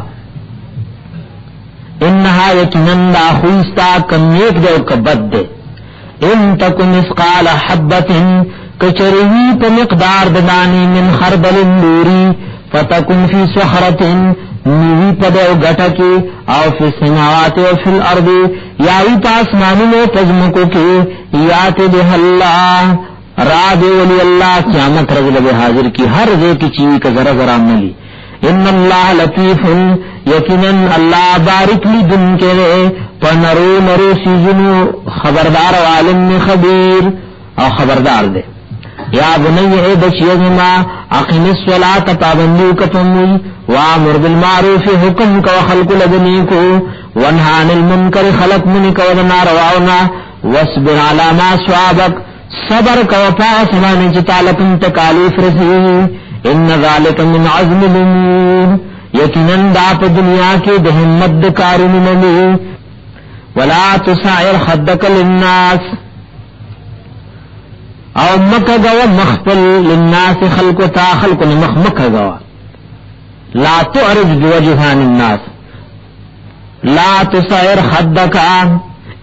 انها یقینا دا خوستا کم نیک دے او کبد دے ان تکن اسقال حبت کچروی پا مقدار ددانی من خردل دوری فتکن فی صخرت نیوی پا دے او گٹا کی او فی السماوات او فی الارض یاوی پاس مانو پزمکو کی یات بها اللہ را دے ولی اللہ قیامت رجل بے حاضر کی ہر دے کی چیوی کا ذرا ذرا ملی ان اللہ لطیف یقینا اللہ بارک لی دن کے پنرو سیزنو خبردار عالم خبیر او خبردار دے یا بنی اے بچیزما اقیم الصلاة پابندیو کتموی وامر بالمعروف حکم کو خلق لدنی کو ونہان المنکر خلق منی کو ودنا رواؤنا واسبر علی ما صوابک صبر کو پاس مانی چتالکم تکالیف رسی ان ذالک من عزم الامور یقینا دا په دنیا کې د همت د کارونو نه ولا تسعر خدک للناس او مکه غو مخفل للناس خلق تا خلق مخمکه غو لا تعرج بوجهان الناس لا تسعر خدک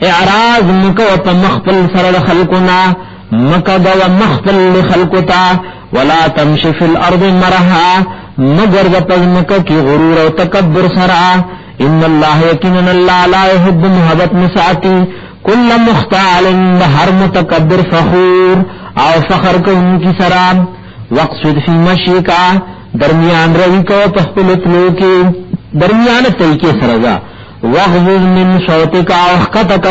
اعراض مکه په مخفل سره خلقنا مکه غو مخفل لخلقتا ولا تمشي في الارض مرحا مگر پزمکه کی غرور او تکبر سرا ان الله یقینا الله لا يحب محبت مساتی کل مختال هر متکبر فخور او فخر کو ان کی سرا وقصد فی مشیکا درمیان روی کو تخلطلو کی درمیان طریقے سرزا وغض من صوتک او خطک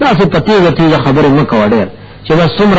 دا څه پتی وتی خبر مکو ډیر چې بس سمر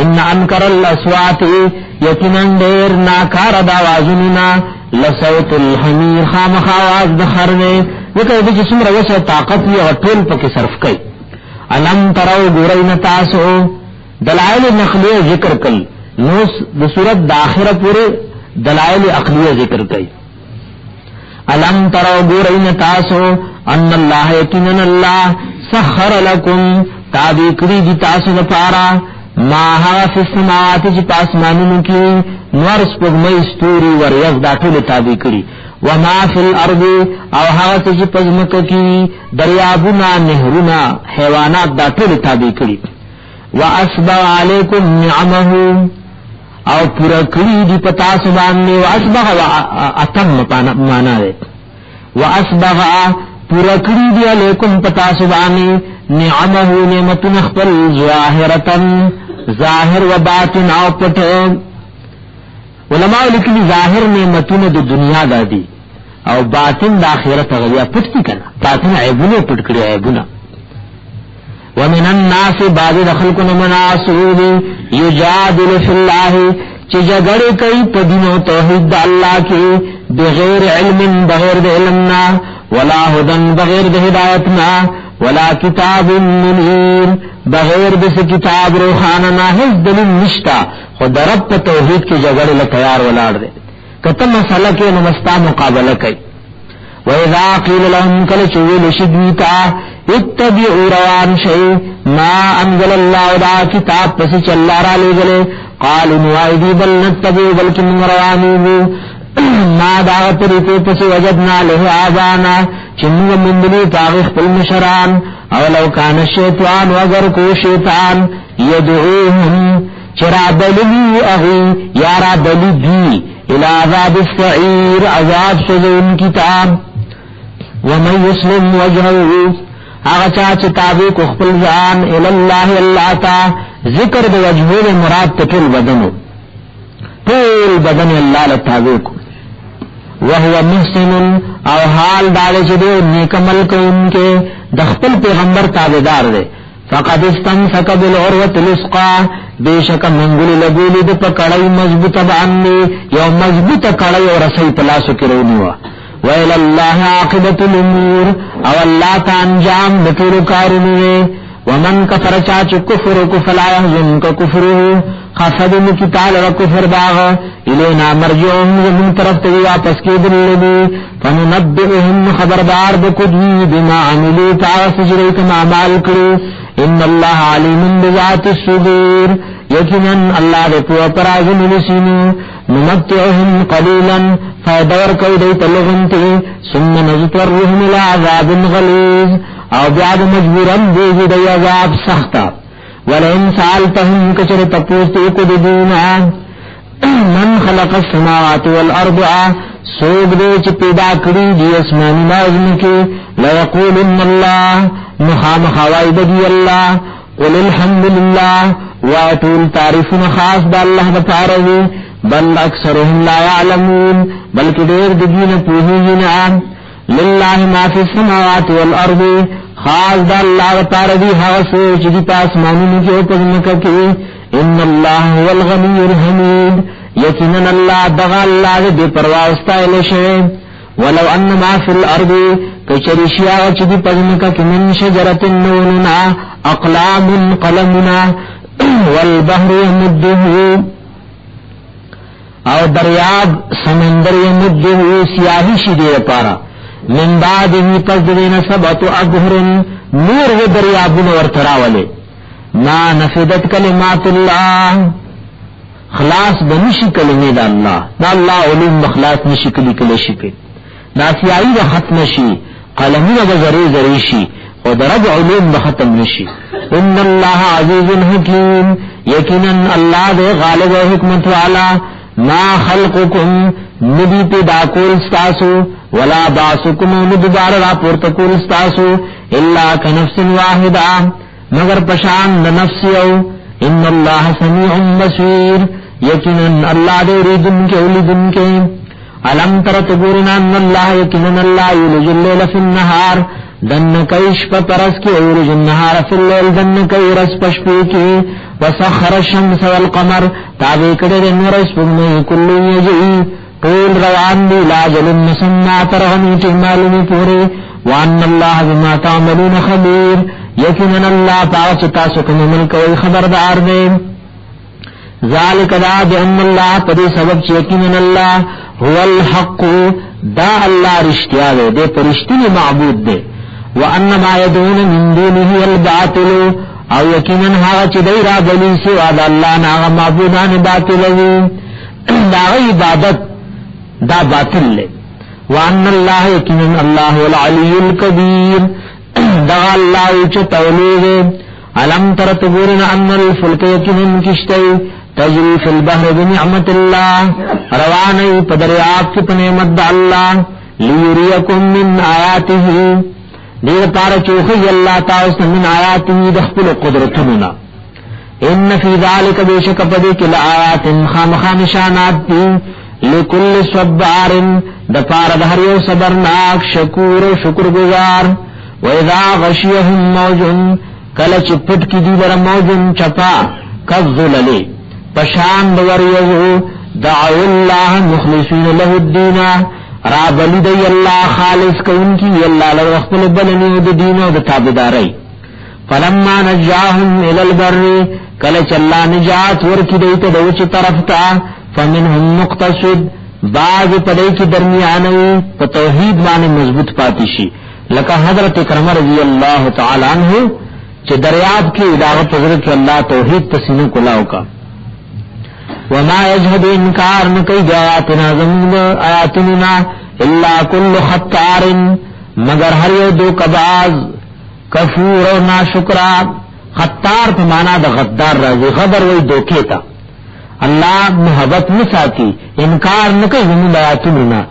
ان انکر الاصوات یقینا دیر ناکار دا آوازوننا لصوت الحمیر خامخ آواز دخر نے وکر دی جسم روش طاقت وی غطول پاکی صرف کئی علم ترو گورین تاسو دلائل نقلیه ذکر کل نوس د صورت داخره پورے دلائل عقلیه ذکر کئی علم ترو گورین تاسو ان اللہ یقینا اللہ سخر لکم تابع کری دی تاسو دپارا ما ها فی السماوات چې پاسمانونو کې نور سپوږمۍ ستوري وریځ دا ټول تابع کړي وما فی الارض او هغه چې پزمکه کې دریابونه نهرونه حیوانات دا ټول تابع کړي واسبغ علیکم نعمه او پورا کړي دی پتا سبحانه واسبغ اتم معنا ده واسبغ پورا کړي دی علیکم پتا سبحانه نعمه نعمت خپل ظاهرتن ظاهر و باطن او پټ علماء لیکلي ظاهر نعمتونه د دنیا دادي او باطن د آخرت غویا پټ کی کنه باطن عیبونه پټ کړی عیبونه ومن الناس بعض خلقنا مناسوب یجادل فی الله چې جګړه کوي په دین او توحید د الله کې بغیر علم بغیر د علمنا ولا هدن بغیر د هدایتنا ولا کتاب منیر بغیر دس کتاب روحانا ناہز دلیل نشتا خود رب پا توحید کی جگڑ لتیار ولار دے کتم مسئلہ کے نمستا مقابلہ کئی وَإِذَا قِيلَ لَهُمْ كَلَ چُوِلُ شِدْوِتَا اتَّبِعُوا روان شَيْء مَا أَنزَلَ اللَّهُ دا کتاب پسی چل را لے گلے قَالُوا نُوَائِدِي بَلْ نَتَّبِعُوا بَلْكِ مِنْ روانِهُ ما دا طریقے پسی وجدنا لہ آبانا چنو مندلی پاغخ پل مشران اولو کان الشیطان وگر کو شیطان یدعوهم چرا دلی اغی یارا دلی دی الى عذاب السعیر عذاب سزون کتاب ومن یسلم وجهه آغا چاچ تابع کو خپل ځان الاللہ اللہ تا ذکر دو وجهه مراد تکل بدنو طول بدن اللہ لتابیکو وهو محسن او حال دارے چدے نیک عمل کو ان کے دخپل پیغمبر تابدار دے فقد استمسک بالعروة الوثقی بے شک منگل لگولی دے پکڑائی مضبوط باندے یو مضبوط کڑائی اور رسی پلاسو کی رونیوا وَإِلَى اللَّهِ عَاقِبَةُ الْأُمُورِ او اللہ تا انجام بطول کارنوے ومن کفر چاچ کفر فلا يحزنك کفره خفدن کی تعالی و کفر باغ الینا مرجعهم زمین طرف تیوی واپس کی دلدی فننبئهم خبردار بکدوی بما عملو تعالی سجریکم اعمال کرو ان اللہ علیم بذات الصدور یقینا اللہ دے پو پرازن لسینو نمتعهم قلیلا فیدور کوئی تلغنتی ثم نزتورهم الى عذاب غلیظ او بیاد مجبورن دیگی دی عذاب سختا ولئن سالتهم کچر تپوستی کو دینا من خلق السماوات والارض سوگ دے چی پیدا کری دی اسمانی نازم کی لیقولن اللہ مخام خوائی بدی اللہ قل الحمدللہ واتول تعریفن خاص دا اللہ بطارضی بل اکثرهم لا يعلمون بلکہ دیر دگین پوہینا للہ ما فی السماوات والارض خاص دا اللہ وطاردی حوثو چی پاس مانونی کی اوپرنکا کی ان اللہ هو الغنی الحمید یقیناً اللہ دغا اللہ دے پرواستائل شئے ولو ان ما فی الارض کچری شیاغ چی پرنکا کی من شجرت نوننا اقلام قلمنا والبحر یمده او دریاب سمندر یمده سیاہی شدیر پارا من بعده پس دین سبت ابحر نور و دریابون ورتراولے ما نفدت کلمات اللہ خلاص بنشی کلمی دا اللہ علوم بخلاص نشی کلی کلشی پی دا سیاہی دا ختم شی قلمون بزری زری شی و درب علوم بختم نشی ان اللہ عزیز حکیم یقینا اللہ دے غالب و حکمت والا ما خلقکم ندی پیدا کول ستاسو ولا باسکم ندبار را پورتکول ستاسو الا کنفس واحدا مگر پشان نفس یو ان اللہ سمیع بصیر یقینا اللہ دے ریدن کے اولیدن کے علم ترت گورنا ان اللہ یقینا اللہ یولج اللیل فی النہار دن کئیش پرس کی اولج النہار فی اللیل دن کئی رس پشپی کی وسخر الشمس والقمر تابع کڑے نور اسپگمی کلو یجئی طول روان دی لاجل مسمع ترغنیت معلومی پورے وان اللہ بما تعملون خبیر یقینا اللہ پاوچ تاسکم عمل کوئی خبردار دے ذالک دا بان اللہ پدی سبب یقینا اللہ هو الحق دا اللہ رشتیا دے پرشتنی معبود دے وان ما يدعون من دونه الباطل او یقینا ہا چ دیرا بلی سوا دا اللہ نا معبودان باطل دا عبادت دا باطل لے وان اللہ یقینا اللہ العلی الکبیر دا اللہ چ تولید علم ترت گورن ان الفلک یقینا کشتی تجری فی البحر بنعمت اللہ روانی پدریاب کی نعمت دا اللہ لیریکم من آیاته دیر پار چوخی اللہ تعالی من آیاته دخل قدرتنا ان فی ذالک بیشک پدی کل آیات خامخانشانات دی لکل صبار دپار دہریو صبرناک شکور شکر گزار وَإِذَا غَشِيَهُمْ مَوْجٌ کلچ پٹ کی دیگر موجن چپا کالظلل پشان دوریو دعو اللہ مخلصین له الدین رابلی دی اللہ خالص کون کی اللہ لرخبل بلنی دین و تابداری فلما نجاهم الى البر کلچ اللہ نجات ورکی دیت دوچ طرف تا فمنهم مقتصد بعض پدے کی درمیانوی پا توحید مانے مضبوط پاتیشی لکا حضرت اکرم رضی اللہ تعالی عنہ چھ دریاب کی اداغت حضرت اللہ توحید تسینو کلاو کا وما یجہد انکار نکی آیاتنا زمین آیاتنا الا کل خطار مگر ہر یو دو کباز کفور و ناشکرا خطار پا مانا دا غدار رازی غدر وی دوکیتا اللہ محبت نساتی انکار نکی زمین آیاتنا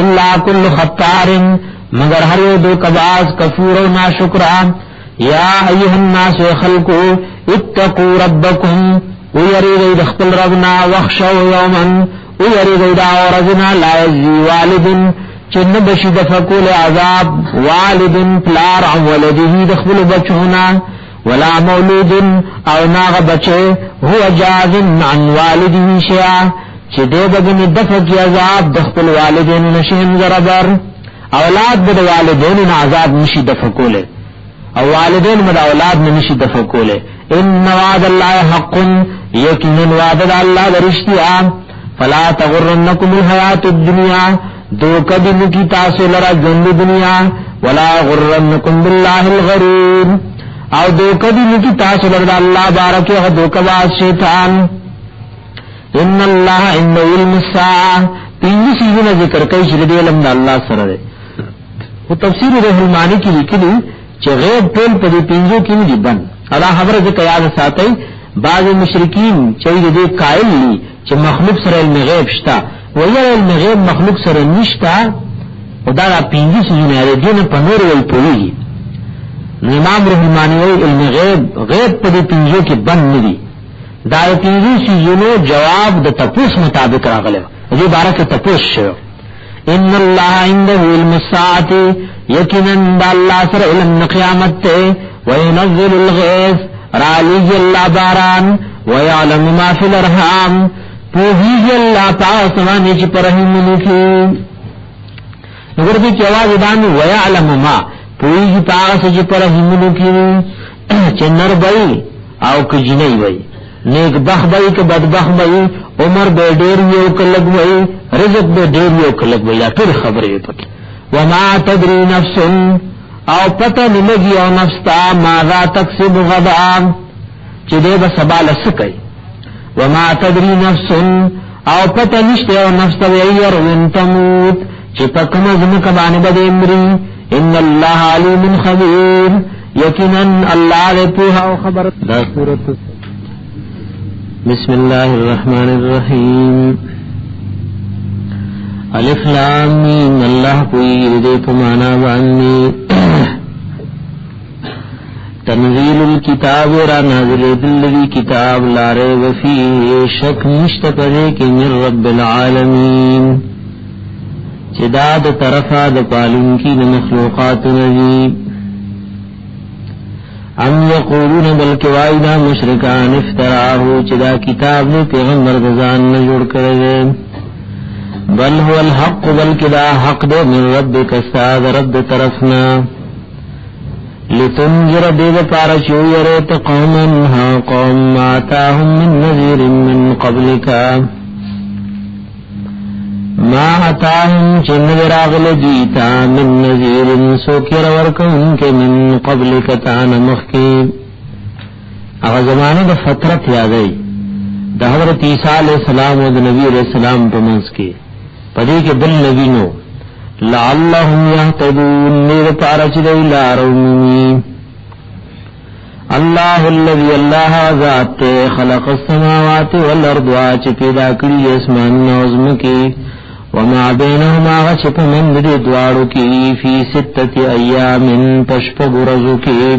الا کل خطار مگر ہر یو دو کباز کفور و ناشکرا یا ایها الناس خلقو اتقوا ربکم ويريد خپل ربنا وخشو یومن ويريد دا ورزنا لا يجزي والد چن بشد فکول عذاب والد پلار عن ولده دخل بچونا ولا مولود او ناغ بچه هو جاز عن والده شیعا چه دے بگن دفق عذاب دخل والدین نشیم زربر اولاد بد والدین عذاب نشی دفکولے او والدین مد اولاد نشی دفکولے ان وعد اللہ حق یقینا وعد اللہ درشتیا فلا تغرنکم الحیات الدنیا دو کدن کی تاسو لرا جند دنیا ولا غرنکم باللہ الغرور او دو کدن کی تاسو لرا اللہ بارک دو کباز شیطان ان اللہ ان علم الساعة تین سیزن ذکر کئی شردی علم دا اللہ سر دے وہ تفسیر روح المانی کی لکلی چه غیب ټول په دې پنځو کې نه دي بند ادا خبره ځکه یاد ساتئ بعض مشرکین چې دې قائل دي چې مخلوق سره علم غیب شته وایي علم غیب مخلوق سره نشته او دا پنځه سيزونه لري دې په نور وی پوي امام روح المانی وایي علم غیب په دې پنځو کې بند نه دي دا پنځه سيزونه جواب د تپوس مطابق راغله دې بارے کې تپوس شو ان اللہ عنده علم الساعة یقینا اللہ سر علم قیامت تے وینزل الغیث رالیج اللہ باران ویعلم ما فی الارحام پوہیج اللہ پاسمانی چی پرہیم ملکی نگر دی چواز دانی ویعلم ما پوہیج پاس چی پرہیم ملکی چنر بئی او کجنی بئی نیک بخ بئی که بدبخ بئی عمر بے ډیر یو کلک وئی رزق بے ډیر یو کلک وئی دا ټول خبرې پکې وما تدري نفس او پتہ نلګي او نفس تا ماذا تکسب غدا چې دې به سبا لسکي وما تدري نفس او پتہ نشته او نفس ته وير وینتموت چې پکمه زمکه باندې به امري ان الله عليم خبير یقینا الله له په خبر دا سورۃ بسم الله الرحمن الرحیم الف لام میم اللہ کوئی دے پمانا باندې تنزیل الكتاب را نازل دلوی کتاب لا ریب فیه شک نشت پدے کہ من رب العالمین چداد طرفا د پالن کی مخلوقات نزیب ام یقولون بلکہ وائدہ مشرکان افتراہو چدا کتاب نے پیغمبر دزان نے جوڑ کرے بل هو الحق بلکہ دا حق دے من ربک استاد رب طرفنا لتنذر دید پارا چویرت قوما ہا قوم آتاهم من نذیر من قبلکا ما آتاهم چند راغل دیتا من نذیر سوکر ورکن کے من قبلکتان مخی اغا زمانے دا فترت یادئی دا حضرت عیسیٰ علیہ السلام و دا نبی علیہ السلام پمنس کے پدے کے بل نبینو لعلہم یہتدون نیر پارچ دی لارونی اللہ الذی اللہ ذات خلق السماوات والارض واچ پیدا کری اسمان نوزم کی وما بینہما غچپ من دی دوارو کی فی ستت ایام پشپ گرزو کی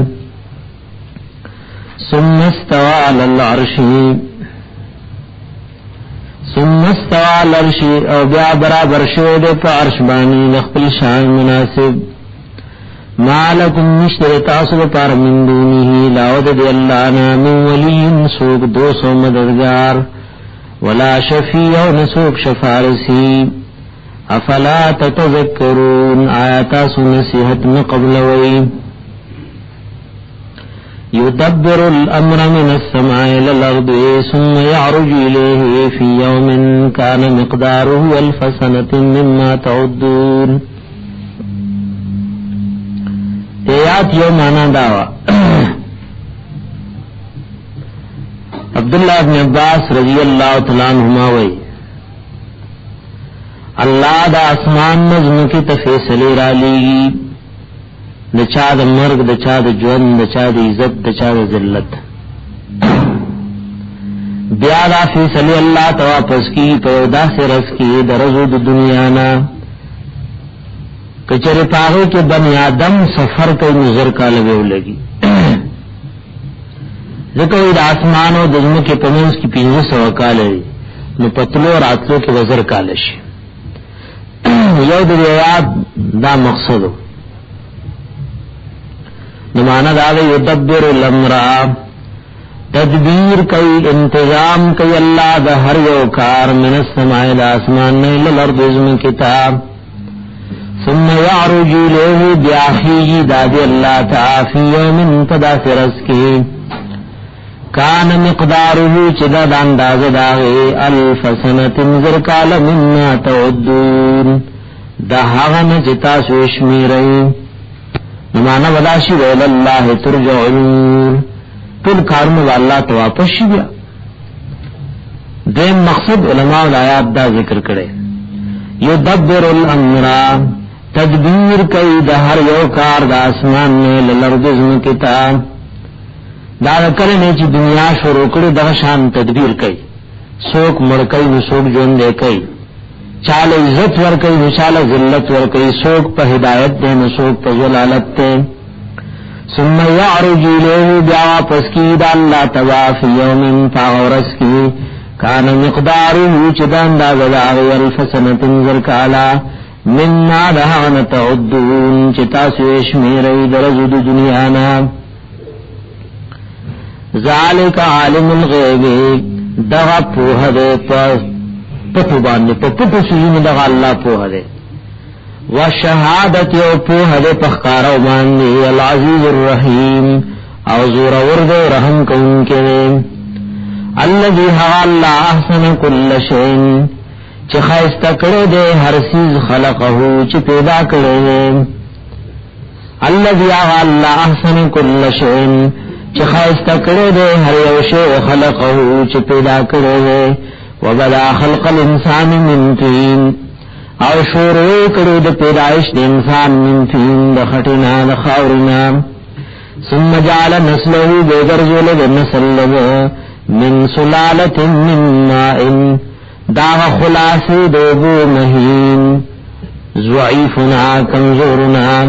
ثم استوى على العرش ثم استوى على العرش او بیا برابر شو دے پا عرش بانی نخبل شان مناسب مالکم نشتر تاسو پار من دونی لاود دی اللہ نامن ولی سوک دو سو مددگار ولا شفیع نسوک شفارسی افلا تتذکرون آیاتا سو نصیحت میں قبل وی يدبر الأمر من السماء إلى الأرض ثم يعرج إليه في يوم كان مقداره 1000 سنة مما تعدون آیات یوم آنا دعوی عبداللہ بن عباس رضی اللہ تعالیٰ عنہما وی اللہ دا اسمان نظم کی تفیصلی را لیگی د چا د مرګ د چا د ژوند د چا د عزت د چا د ذلت بیا دا فیصله الله تعالی واپس کی په داسې رس کې درزو د دنیا نا کچره پاغه کې بنی آدم سفر کوي نظر کاله ویو لګي ذکر د اسمان او د زمکه په منځ کې 1500 کال لري نو پتلو راتلو کې وزر کال شي یو د یاد دا مقصد نو معنا دا یدبر الامر تدبیر کوي انتظام کوي الله د هر یو کار من السماء د اسمان نه لرد زمکه کتاب ثم يعرج له بیاخیه داد الله تعالی فی یوم تدافرس کی کان مقداره چدا د انداز داغه الف سنه زر کال مما تعدون دا هغه نه جتا سوشمیرای معنا وداشی ویل الله ترجعون ټول کارونه الله ته واپس شي بیا دیم مقصد علماء آیات دا ذکر کړي یدبر الامر تدبیر کوي د هر یو کار د اسمان نه لرد زمکه کتاب دا کله نه چې دنیا شروع کړي د شان تدبیر کوي څوک مړ کوي نو څوک ژوند دی کوي چاله عزت ور کوي نو چاله ذلت ور کوي څوک په هدایت دی نو څوک په ضلالت دی ثم يعرج له بیا پس کی د الله تواف یوم فاورس کی کان مقداره چدان دا غلاغ الفسنه تنزر کالا مما دهان تعدون چتا سویش میری درج د دنیا نا ذالک عالم الغیب دغه په هده پتو باندې په پټو سيزونو دغه الله په هده وشهادت او په هده پخکارو باندې العزیز الرحیم او زور ورد رحم کوونکی الذي الله احسن كل شيء چې خاصه کړو دې هر چیز خلقه چې پیدا کړو الذي الله احسن كل شيء چې خاصه کړو دې هر یو شی خلقه چې پیدا کړو وبدا خلق الانسان من طين او شروع کړو د پیدائش د انسان من طين د خټینا د خاورینا ثم جعل نسله بغرزل النسل من سلالة من ماء داغ خلاصی دوبو مہین ضعیفنا کمزورنا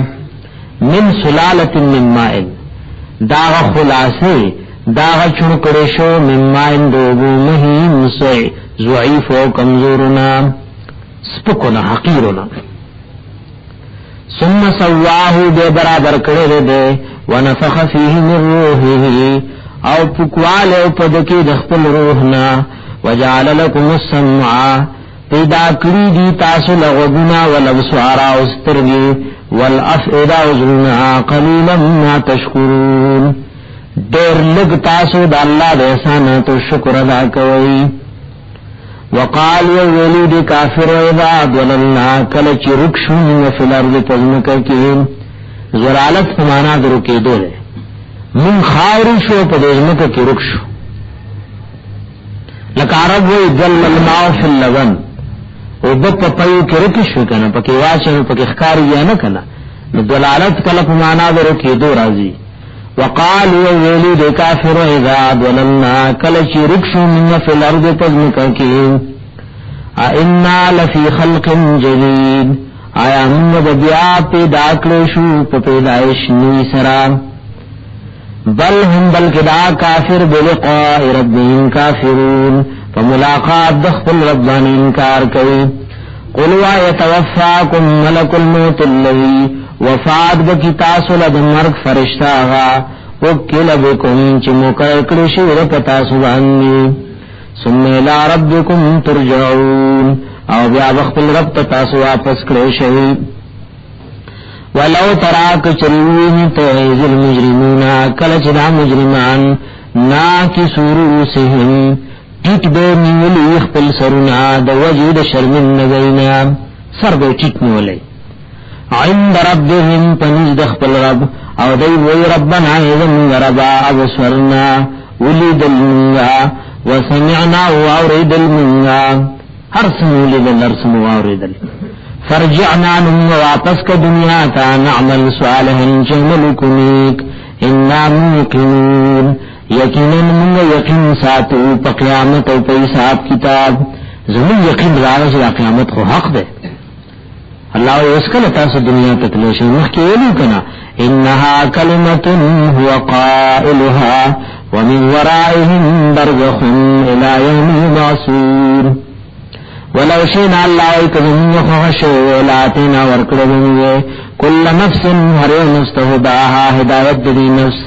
من سلالة من ماء داغ خلاصی داغ چنکڑشو من ماء دوبو مہین ضعیف و کمزورنا سپکنا حقیرنا ثم سواہو بے برابر کرے دے ونفخ فیه من روحه او پکوال او پدکی د خپل روحنا وجعل لكم السمع پیدا کړی دی تاسو لغونا والابصار او سترګي والافئده وزنا قليلا ما تشکرون ډېر لږ تاسو د الله د احساناتو شکر ادا کوئ وقال ولید کافر اذا ضللنا کل چې رکشون فی الارض پزمکه کې زلالت معنا درو کې دوه من خاور شو په دزمکه کې رک شو لکه عرب وی ذل الماء فی اللبن او په پيو کې رک شو کنه پکې واچو پکې ښکاری یا نه کنه نو دلالت کله په معنا درو کې دو راځي وقالوا ولید کافر اذا ضللنا کل چې رک شو من فی الارض پزمکه کې ائنا لفی خلق جدید آیا موږ بیا پیدا کړو شو په پیدائش نوې سره بل هم بلکہ دا کافر بلقاء ربهم کافرون فملاقات دخل ربان انکار کوي قلوا يتوفاكم ملك الموت الذي وفات بکی تاسو لد مرگ فرشتہ آغا وکل بکم چی مکرکل شیر پتاسو باننی ثم الى ربكم ترجعون او بیا وقت رب تاسو واپس کرو شہید ولو تراک چلوین تعیز المجرمون کلچدا مجرمان ناکی سروسهم ٹیٹ بے نیولی اخپل سرنا دا وجود شرمن نگینا سر بے ٹیٹ نیولی عند ربهم پنیز دخپل رب او دی وی ربنا ایزن ربا ابسورنا ولید المنگا وسمعنا وارد المنگا ہر سمولی دل ارسمو وارد المنگا فرجعنا نم واپس کا دنیا تا نعمل صالحا جملکمیک انا موقنون یقینا من یقین ساتو پا قیامت او پا حساب کتاب زمین یقین راغش دا قیامت خو حق دے اللہ ویسکل تاسو دنیا تتلوشی مخی ویلو کنا انہا کلمت هو قائلها ومن ورائهم برزخ الى يوم يبعثون ولو شئنا الله وکذن خشو ولاتنا ورکړو كل نفس هر نفس هداها هدایت دی نفس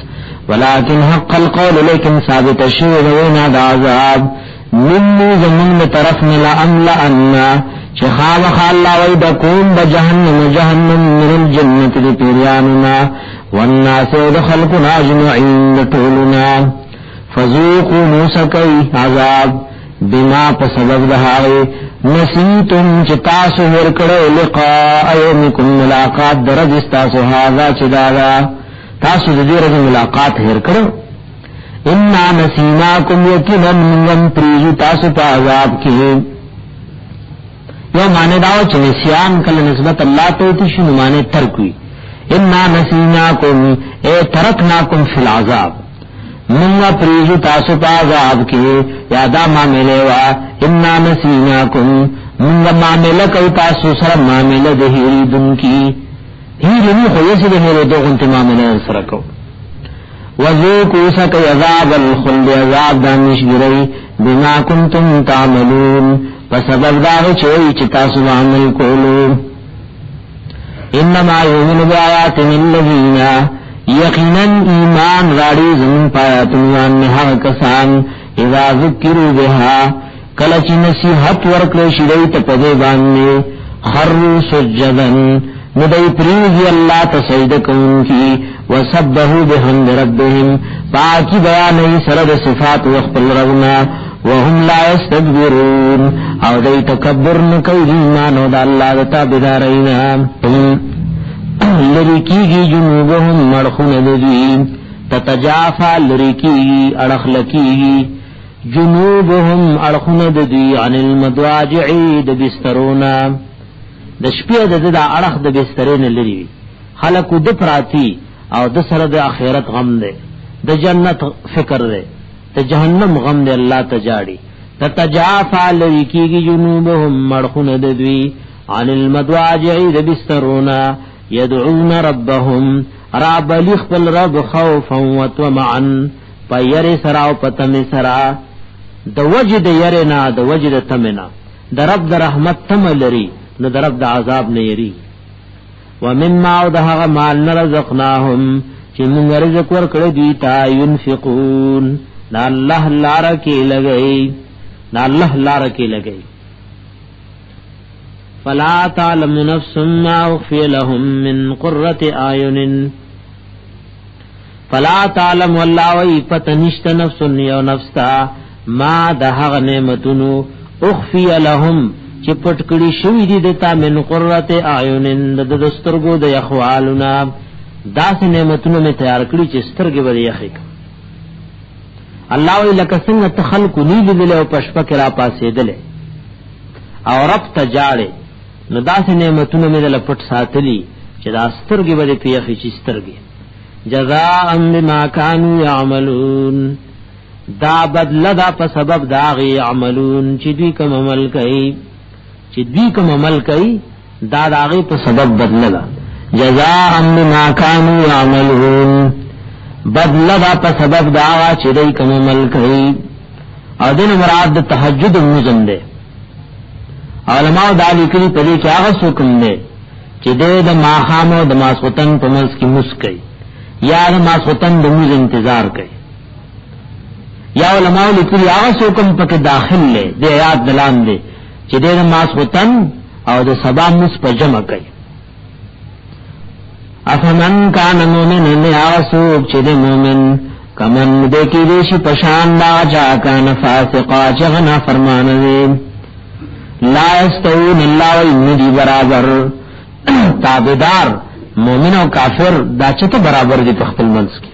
ولكن حق القول لیکن ثابت شو وینا د عذاب مني زمن طرفنا لأملأنا شخاب خالا ويدكون بجهنم من الجنة لپیراننا والناس ودخلقنا اجمعين لطولنا فذوقوا موسکی عذاب بما پسبب دهاوی نسیتم چتاسو ورکڑو لقاء یومکم ملاقات درد استاسو هذا چدادا تاسو دیر ملاقات ورکڑو انا نسیناکم یقینا من پریجو تاسو پا عذاب کی یو معنی داو چه نسیان کل نسبت اللہ توتی شنو معنی ترکوی انا نسیناکم اے ترکناکم فی العذاب منگا پریجو تاسو پا عذاب کی یادا معاملے وا انا نسیناکم منگا معاملہ کوي تاسو سره معاملہ د هیری دن کی هیری نو خو یې د هیری دوغه معاملہ سره کو وذوقوا سک عذاب الخلد عذاب دانش گری بما کنتم تعملون فسبب دا چې تاسو عمل کولو انما یؤمن بآیاتنا الذین یقینا ایمان راړي زمون پایاتونه نه کسان اذا ذکروا بها کله چې نصیحت ورکړي شي ته په دې باندې خروا سجدن ندای پریږي الله تسجد کوونکی وسبحوا بحمد ربهم پاکی بیانې سره د صفات خپل ربنا وهم لا يستكبرون او دې تکبر نه کوي ایمان او د الله د تابعدارینا لریکیږي جنوبهم مړخونه دي تتجافا لریکیږي اڑخلکیږي جنوبهم اڑخونه دي عن المضاجع د بسترونا د شپې د اڑخ د بسترین لري خلق د پراتی او د سره د اخرت غم ده د جنت فکر ده د جهنم غم ده الله تجاړي تتجافا لریکیږي جنوبهم مړخونه دي عن المضاجع د بسترونا يدعون ربهم رب لخبل رب خوفا وطمعا پیر سرا او پتم سرا د وجد يرنا د وجد تمنا د رب د رحمت تم لري نو د رب د عذاب نه يري ومما وذها مال رزقناهم چې موږ رزق ورکړ دي تا ينفقون دا الله لار کې لګي دا الله لار کې لګي فلا تعلم نفس ما اخفي لهم من قرة اعين فلا تعلم والله ويفتنشت نفس يو نفستا ما دهغ نعمتونو اخفي لهم چې پټکړي شوی دي دتا من قرة اعين د دسترګو د يخوالنا داس نعمتونو می تیار کړی چې سترګې به یخې الله وی لک څنګه تخلق نی دل او پشپک را پاسې دل او رب تجاړي نو داسې نعمتونو مې دل پټ ساتلی چې دا سترګې به پیخې چې سترګې جزاء بما كانوا يعملون دا بدل دا په سبب دا غي عملون چې دوی کوم عمل کوي دا داغه په سبب بدل دا جزاء بما كانوا يعملون بدل دا په سبب دا چې دوی کوم عمل کوي او دین مراد تهجد مزم ده علماء دا لیکلي په دې کې هغه حکم دی چې د ماخامو د ماسوتن په منځ کې مسکي یا د ماسوتن د موز انتظار کوي یا علماء لیکلي هغه حکم پکې داخل دی د آیات دلان دی چې د ماسوتن او د سبا مس په جمع کوي افمن کان مومن یا رسول چې د مومن کمن دې کې دې شي پشان دا جا کان فاسقا چغنا فرمان دی لا استوون اللہ و اندی برابر تابدار مومن و کافر دا چت برابر دی تخت المنس کی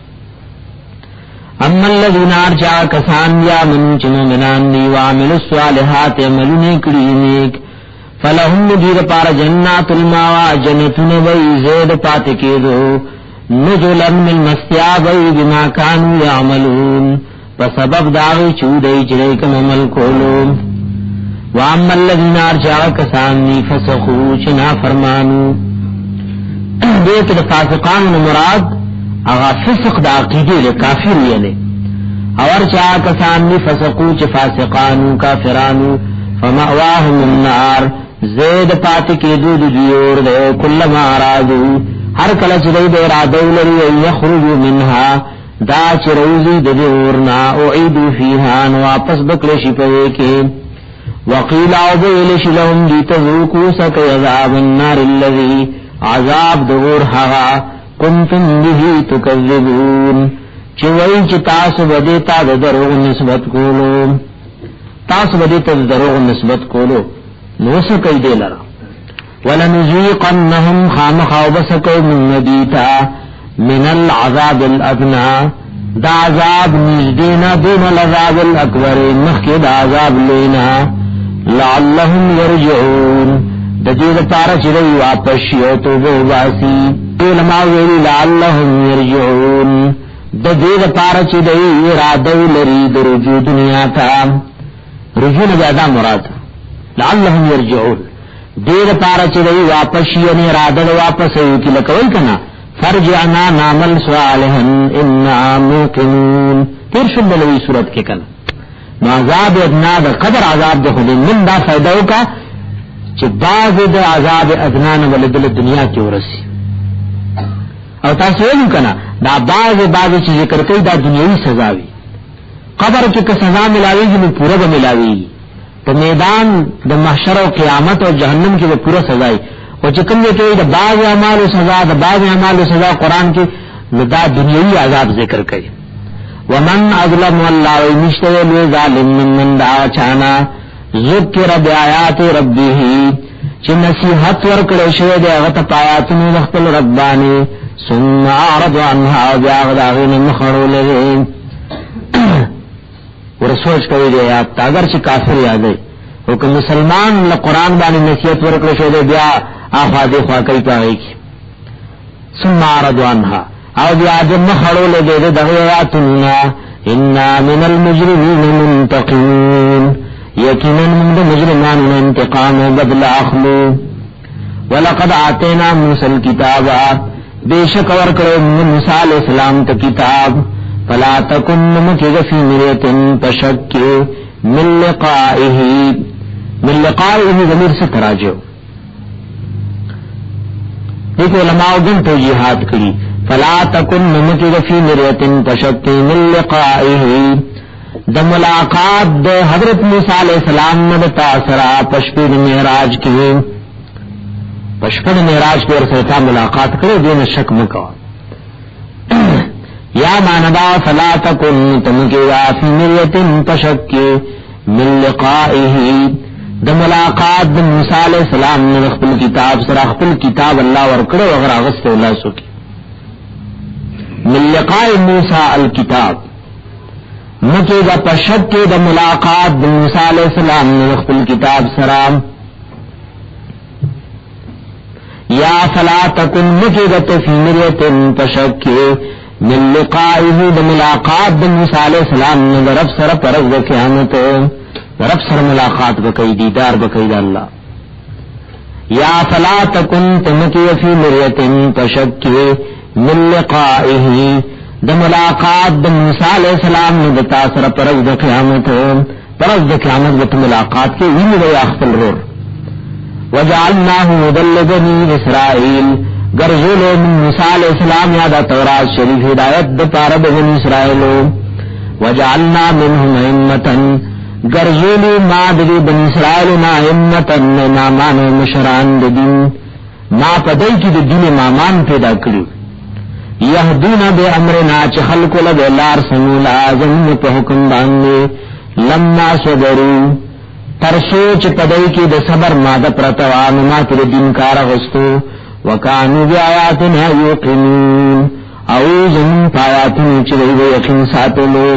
اما الذین ارجع کسان یا من چنو منان دی وعمل الصالحات عملون کری نیک فلهم دیر پار جنات الماوا جنتون وی زید پات کے دو نزلا من مستیابی بما کانو یعملون فسبب داغی چودئی چریکم عمل کولو واما الذين ارجعوا كساني فسخوا چنا فرمانو دې کې د فاسقان مراد هغه فسق د عقیده له کافر یې اور چا کسان دی فسقو چ فاسقانو کافرانو فمأواهم النار زید پات کی دود دیور دے کلما ارادو ہر کله چې دی ارادو لري یخرجوا منها دا چې روزي د دیورنا اعيدوا فيها نو واپس بکلی شي په کې وقيل اوبل شلهم دي تذوقوا سك عذاب النار الذي عذاب دور هغه كنتم به تكذبون چې وایي چې تاسو بده تا د دروغ نسبت کولو تاسو بده ته دروغ نسبت کولو نو څه کوي دلاره ولنذيقنهم خامخوبسكو من نديتا من العذاب الادنى دا عذاب نزدینا دون العذاب الاکبر مخی دا عذاب لینا لعلهم يرجعون دا دید پارا چلی واپس شیعتو بوباسی علماء ویلی لعلهم يرجعون دا دید پارا چلی ارادو لری دا رجوع دنیا تا رجوع نجادا مراد لعلهم يرجعون دید پارا چلی واپس شیعنی ارادو واپس ایوکی لکوئی کنا فرجعنا نعمل صالحا انا موقنون تیر شد لوی صورت کے کنا نو عذاب ادنا دا قدر عذاب دا خودی من دا فائدہو کا چھ باز دا عذاب ادنا نولدل دنیا کی ورسی او تاسویلو کنا دا باز چھ ذکر کئی دا دنیاوی سزاوی قبر کی سزا ملاوی گی نو پورا با ملاوی گی تو میدان دا محشر و قیامت و جہنم کی با پورا سزائی او چې کوم کې د بعض اعمالو سزا د بعض اعمالو سزا قران کې دا دنیوي عذاب ذکر کوي ومن اظلم والله مشتوي ظالم من دا چانا ذکر بیاات ربه چې نصیحت ورکړې شوی دی هغه ته آیاتونو د خپل ربانی ثم اعرض عنها بیاغداغین مخړولې ورسوچ کوي دی اگر چې کافر یادې او که مسلمان له قران باندې نصیحت ورکړې شوی دی بیا آخوا دیخوا کئی پاگئی کی ثم عرض عنها او بیا جن خڑو لگے دے دغیاتنا انا من المجرمین منتقمون یقینا من مجرمان انتقام بدل اخلو ولقد آتینا موسیٰ الكتابا بے شک ورکڑے من موسیٰ علیہ السلام تا کتاب فلا تکن مکگ فی مریت پشک من لقائه ضمیر سے تراجعو دیکھو علماء گن توجیحات کری فلا تکن ممکگ فی مریتن پشک من لقائه دا ملاقات دا حضرت موسیٰ علیہ السلام نے تاثرہ پشپید معراج کی پشپید معراج پر سرطا ملاقات کرے دین شک مکو یا ماندا فلا تکن تمکگ فی مریتن پشک من لقائه د ملاقات د موسی علیہ السلام نے خپل کتاب سره خپل کتاب الله ورکړو او غراغست الله سکی من لقاء موسی الکتاب مکه د پشک د ملاقات د موسی علیہ السلام نے خپل کتاب سره یا فلا تکن مکه د تفیمریت پشک من لقائه د ملاقات د موسی علیہ السلام نے رب سره پرز د قیامت رب سر ملاقات بکئی دیدار بکئی دا اللہ یا فلا تکن تمکی فی مریتن تشکی من لقائه دا ملاقات دا موسیٰ علیہ السلام نے دتا سر پرز دا قیامت بت ملاقات کے وین دا اخفل رور وجعلناہ مدل بنی اسرائیل گرزول من موسیٰ علیہ السلام یادا تورات شریف ہدایت دا پارد بنی اسرائیلو وجعلنا منہم امتن گرزولی ما دلی بن اسرائیل نا امتن نامان و مشران دین ما پدئی کی دین مامان پیدا کری یهدون بے امرنا چه خلق لب لار سمولا زمین پہ حکم باندے لما صبرو ترسوچ پدئی کی د صبر ماد پرتوان ما تر دین کار غستو وکانو بی آیاتنا یوقنون او زمین پایاتن چلی یقین ساتلو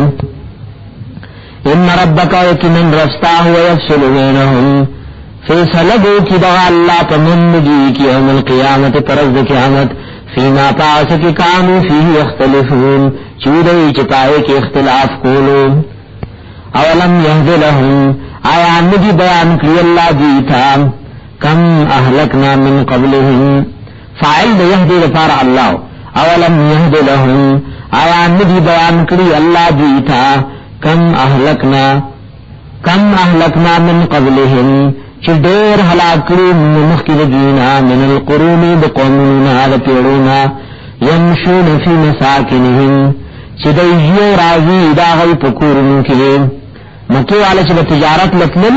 ان ربک یقینا رستا هو یفصل بینهم فیصلہ دو کی دغا اللہ پمندگی کی یوم القیامت پرز قیامت فیما پاس کی کانو فیہ اختلفون چودئی چپائے کے اختلاف کولو اولم یهد لهم آیا نجی بیان کری اللہ دیتا کم اہلکنا من قبلهم فاعل دا یهد لپار اللہ اولم یهد لهم آیا ندی بیان کړی الله دیتا کم اهلکنا من قبلهم چې ډېر هلاک کړي مخکې دینا من القرون بقومنا د پیړونا يمشون فی مساکنهم چې دایو راځي دا غي پکورن کې مکه والے چې تجارت لتل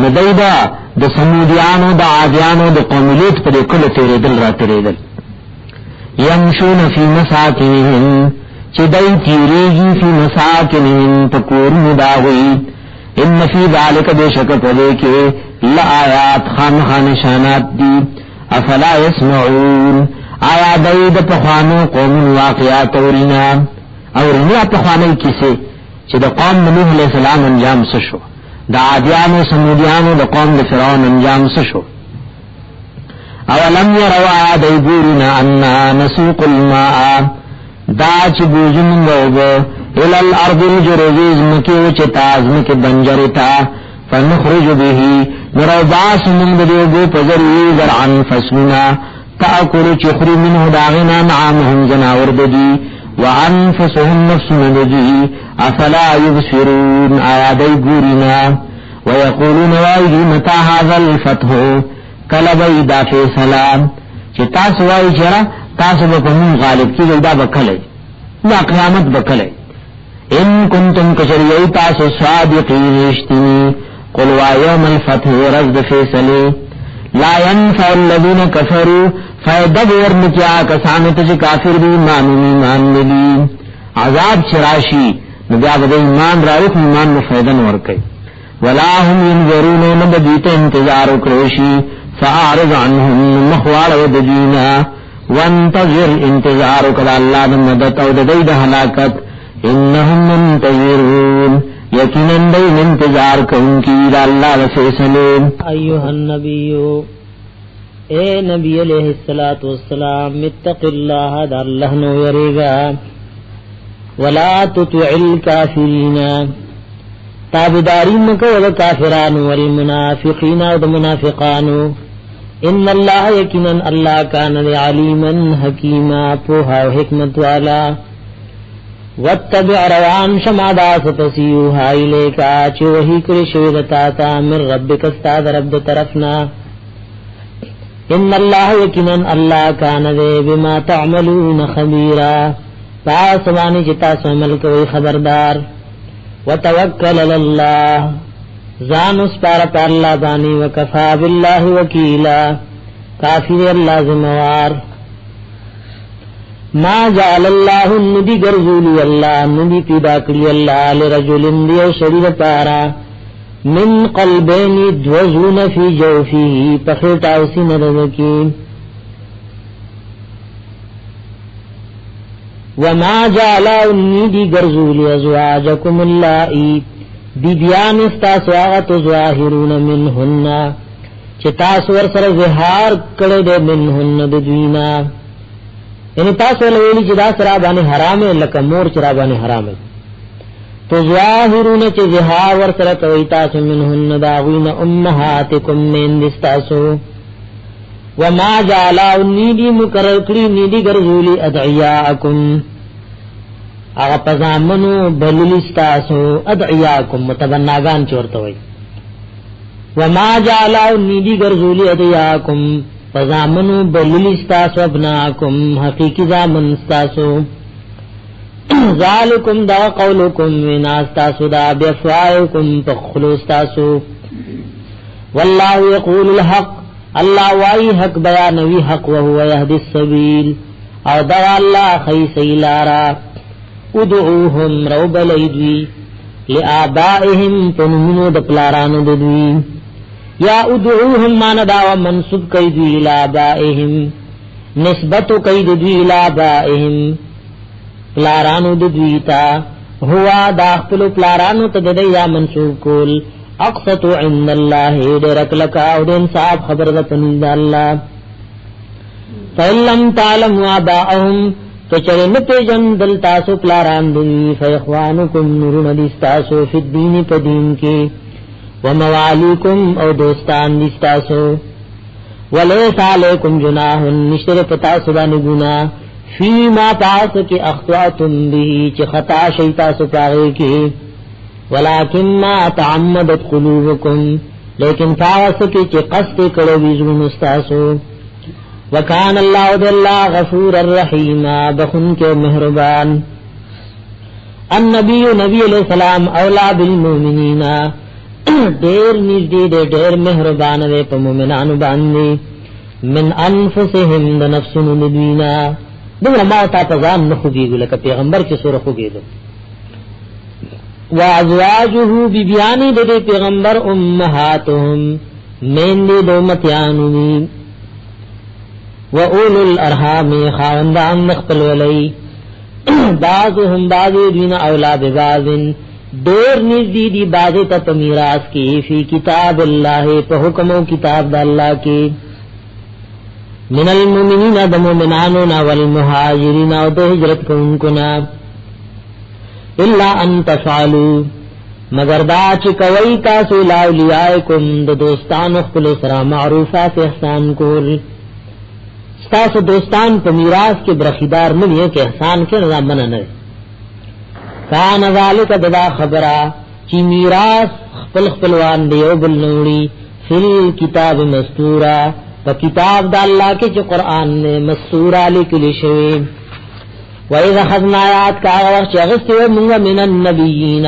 مدیدا د سمودیانو د عادیانو د قوم لوط په کله تیرېدل را تیرېدل يمشون فی مساکنهم چې دای تیریږي فی مساکنهم پکورن دا وي ان فی ذلک بشک پدې کې لآیات خامخا نشانات دی افلا يسمعون آیا دای د پخوانو قوم واقعات اورینا پخوانی کیسه چې د قوم نوح علیہ السلام انجام څه شو د عادیانو سمودیانو د قوم د فرعون انجام څه شو اولم يروا دایګورنا ان نسوق الماء دا چې بوجن غوبه الى الارض الجرزيز مکه چې تازم کې بنجرتا فنخرج به نرباس من دیوگو پزروی زرعن فسلنا تاکل چخری منه داغنا نعامهم جناور دی وانفسهم نفس ندی افلا یبصرون آیادی گورینا ویقولون وایدی متا هذا الفتح کلبی دا فیصلام چه تاسو وای چرا تاسو بکمون غالب کی دا بکلی دا قیامت بکلی ان کنتم کشریئی تاسو صادقین اشتنی قل وایوم الفتح رزد فیصلی لا ينفع الذين كفروا فیدبور نکیا کسانت چه کافر دی ایمان نبی عذاب چراشی نبیاب دی ایمان راوک ایمان مفیدن ورکی ولا هم ينظرون نبدیت انتظار کروشی فاعرض عنهم مخوار ودجینا وانتظر انتظار کد اللہ دمدت او دید حلاکت انهم منتظرون یقیناً دین انتظار کن کی دا اللہ فیصلے ایوہ النبیو اے نبی علیہ السلام اتق اللہ دا اللہ نو یریگا ولا تطع الكافرین تابداری مکو دا کافران والمنافقین دا منافقانو ان اللہ یقیناً اللہ کان دا علیما حکیما پوہا و حکمت والا واتبع روان شما دا ستسیوها الیکا چه وحی کری شویدتاتا من ربک استاد رب طرفنا ان اللہ یقیناً اللہ کان دے بما تعملون خبیرا پاسوانی جتا سومل کوئی خبردار وتوکل اللہ زان اس پارا پا اللہ بانی وکفا باللہ وکیلا کافی اللہ ذموار ما جعل اللہ ندی گرزولی اللہ ندی پیدا کری اللہ لرجل دیو شریر پارا من قلبین دوزون فی جوفی پخیتا اسی ندنکی وما جعل ندی گرزولی ازواجکم اللائی بیبیان استاسو آغت ظاہرون منہن چتاسور سر زہار کڑے منہن دوینا یعنی تاسو ویلی چې دا سره باندې حرام لکه مور چې را باندې حرام تو ظاهرون چې زها ور سره کوي تاسو منهن داوین امهاتکم من دستاسو وما جعل النیدی مقرر کړی نیدی ګرځولی ادعیاکم هغه پزامنو بللستاسو ادعیاکم متبناگان چورته وي وما جعل النیدی ګرځولی ادعیاکم فزامنو بللستاسو ابناکم حقیقی زامن ستاسو ذالکم دا قولکم ویناستاسو دا بیفوائکم پخلوستاسو واللہ یقول الحق اللہ وائی حق بیانوی حق وهو یهدی السبیل او دا اللہ خیسی لارا ادعوهم روب لیدوی لآبائهم پنمنو دپلارانو ددوی یا ادعوهم مانا داوا منصوب کئی دوی لآبائهم نسبتو کئی دوی لآبائهم پلارانو دویتا ہوا داخلو پلارانو تددی یا منصوب کول اقصتو عند اللہ درک لکا او دین صاحب خبر دپنید اللہ فَإِلَّمْ تَعْلَمُوا آبَاءَهُمْ فَچَرِنَ پِجَنْ دَلْتَاسُ پلاران دوی فَيَخْوَانُكُمْ نُرُنَ دِسْتَاسُ فِي الدِّينِ پَدِين کے وَمَوَالِكُمْ او دوستان دِسْتَاسُ وَلَيْسَ عَلَيْكُمْ جُنَاحٌ نِشْتَرِ پتاسُ بَانِ گُنَا فیما پاس کی اخطأتم به چی خطا شیطا سپاغی کی ولکن ما تعمدت قلوبکم لیکن پاس کی چی قصد کروی زرون استاسو وکان اللہ دلہ غفور الرحیم بخن کے مہربان النبی نبی علیہ السلام اولا بالمؤمنین دیر نزدی دے دیر مہربان دے پا مومنان باندے من انفسهم د نفسن ندوینا دغه ما تا پزان نه خوږیږي لکه پیغمبر چې سره خوږیدو وازواجه بیبیانی د پیغمبر امهاتهم من دې دومتیانو و اولو الارحام خاوندان خپل ولي بعضهم بعض دین اولاد بعضن دور نزدې دی بعض ته میراث کی فی کتاب الله په حکم او کتاب د الله کې من المؤمنین د مؤمنانو نا والمهاجرین او د هجرت کوونکو نا الا ان تفعلوا مگر دا چې کوي تاسو لاولیاءکم د دوستانو خپل سره معروفات احسان کول تاسو دوستان په میراث کې برخیدار نه وي کې احسان کې رضا منه نه کان ذالک ددا خبره چې میراث خپل خپلوان دیو بل نوړي فل کتاب مستورا په کتاب د الله کې چې قران نے مستورا لیکل شوی وَإِذَا خَذْنَا آیات کا وخت چې غستو موږ من النبیین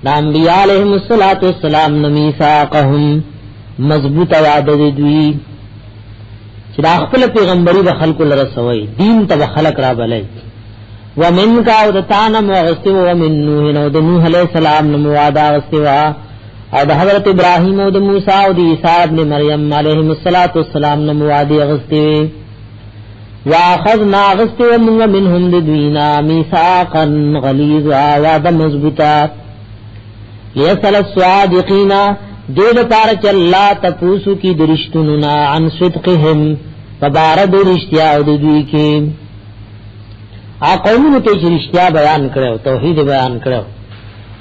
د انبیاء علیهم الصلاۃ والسلام میثاقهم مضبوط وعده دوی چې د خپل پیغمبري د خلکو لره سوی دین ته خلق را بلای ومن کا او د تانم غستو ومن نوح نو د نوح علیہ السلام نو وعده غستو او د حضرت ابراهیم او د موسی او د عیسی ابن مریم علیهم الصلاۃ والسلام نو وعده غستو واخذنا غستو منهم لدوینا میثاقا غلیظا وعده مضبوطه لیسل الصادقین دید پارچ اللہ تپوسو کی درشتننا عن صدقهم فبارد رشتیا او دوی کی قومونو ته رشتیا بیان کړو توحید بیان کړو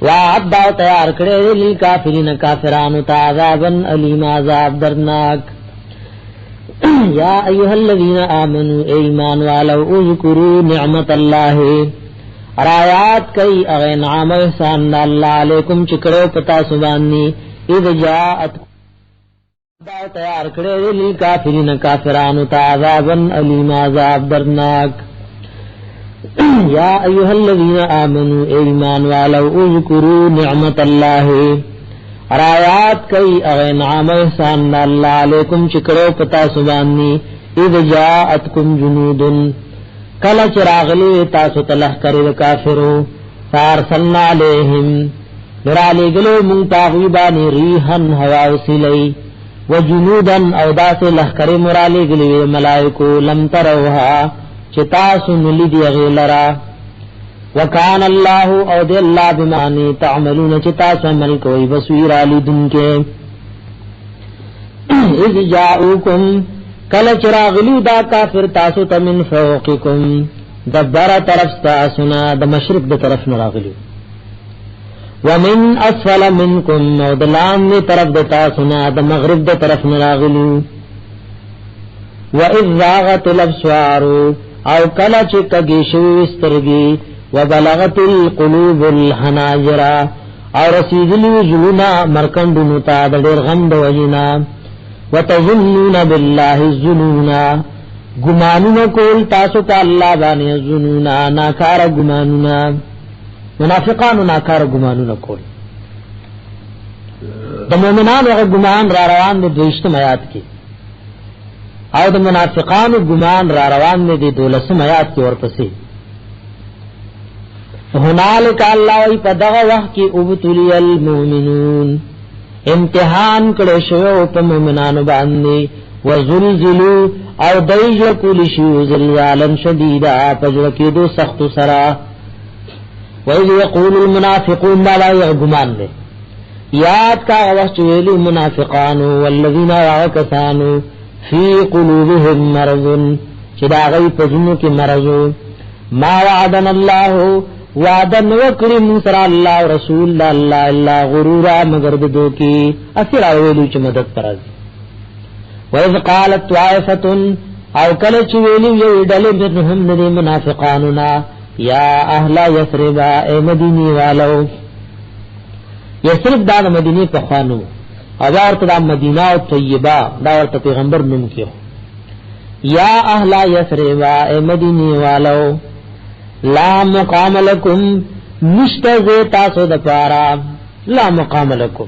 وعد او تیار کړو للکافرین کافرانو ته عذابا الیم عذاب درناک یا ایها الذین آمنوا ایمان والو اذکروا نعمت الله آیات کئی انعام احسان اللہ علیکم چکرو پتا سبانی اذ جاءت دا تیار کرے للکافرین کافرانو تا عذابا علیم عذاب درناک یا ایها الذین آمنوا ایمان والو اذکروا نعمت اللہ آیات کئی انعام احسان اللہ علیکم چکرو پتا سبانی اذ جاءتکم جنود کلا چراغلی تاسو تلح کری کافرو فارسلنا علیہم نرالی گلو منتاغیبانی ریحن ہوا وسیلی وجنودن او داس لحکری مرالی گلوی ملائکو لم تروها چتاسو نلی دی غیلرا وکان اللہ او دی اللہ بمانی تعملون چتاسو عمل کوئی بصویر آلی دن کے اذ جاؤکم کل چراغلو دا کافر تاسو تا من فوقکم دبر طرف تاسونا دا مشرق دا طرف نراغلو ومن اسفل منکم او دلان دی طرف دا تاسونا دا مغرب دا طرف نراغلو وَإِذْ زَاغَتِ الْأَبْصَارُ او کل چکگیشو استرگی وبلغت القلوب الحناجر او رسیدلی جلونا مرکندنو تا دا دیر غم دا وجنا وتظنون بالله الظنون گمانونه کول تاسو ته الله باندې ظنونا ناکار گمانونه منافقانو ناکار گمانونه کول د مؤمنانو هغه ګمان را روان دي 22 آیات کې او د منافقانو ګمان را روان دي 12 آیات کې ورپسې هنالک الله ای په دغه وخت کې ابتلی المؤمنون امتحان کړه شو په مؤمنانو باندې وزلزلوا او دایج کول شو زلزالا شدیدا پجو کې دو سخت سرا وَإِذْ يَقُولُ الْمُنَافِقُونَ لَا يَغْمَانُ یاد کا وقت ویلو منافقانو والذین یعکسانو فی قلوبهم مرض چدا غی پجنو کی مرض ما وعدنا الله وعدن وکرم سر الله رسول الله الا غرورا مگر دو کی اثر ویلو چ مدد پرز وَإِذْ قَالَتْ طَائِفَةٌ او کله چې ویلی یو ډلې منهم د منافقانو نا یا اهل یثرب ای مدینی والو یثرب دا مدینه په خوانو او ورته د مدینه او طیبه دا ورته پیغمبر نوم کیو یا اهل یثرب ای مدینی والو لا مقام لکم نشتز تاسو د پارا لا مقام لکم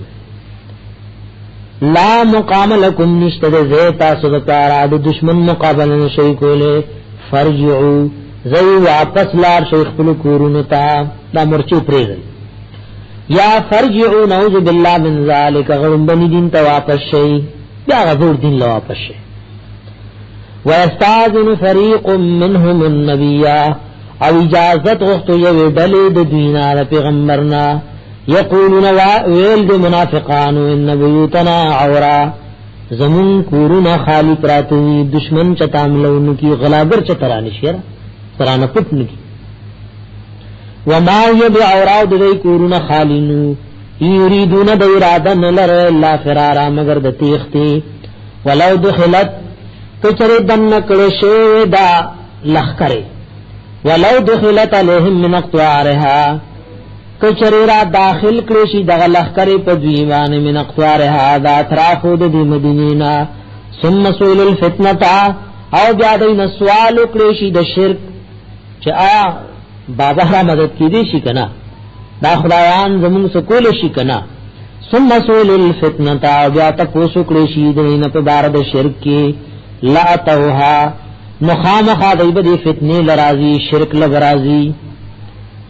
لا مقام لکم نشتز تاسو د پارا د دشمن مقابله نشي کوله فرجعوا زئی واپس لار شیخ پلو کورونو تا دا مرچو پریغل یا فرجعوا نعوذ باللہ من ذالک غرنبنی دین تا واپس شئی یا غزور دین لواپس شئی ویستاذن فریق منهم النبیہ او اجازت غختو یو ڈلی د دینا دا پیغمبرنا یقولون ویل د منافقانو ان بیوتنا عورا زمون کورنا خالی پراتوی دشمن چتاملونو کی غلاگر چترانشیر سرانه پټ نکی وما يبع اوراد دای کورونه خالینو یریدون د اراده نلر الا فرارا مگر د تیختی ولو دخلت کچری دن کړه شو دا لخکره ولو دخلت علیهم من اقطارها کچری را داخل کړي شي د لخکره په دیوان من اقطارها دا اطراف د مدینینا ثم سئل الفتنه او بیا د سوال کړي شي د شرک چې آیا بابا را مدد کی دی شي کنا دا خدایان زمون سکول شي کنا ثم سول الفتنه بیا تاسو کړی شي د نه په بار د شرک کې لا توها مخامخ د دې فتنه لرازي شرک لرازي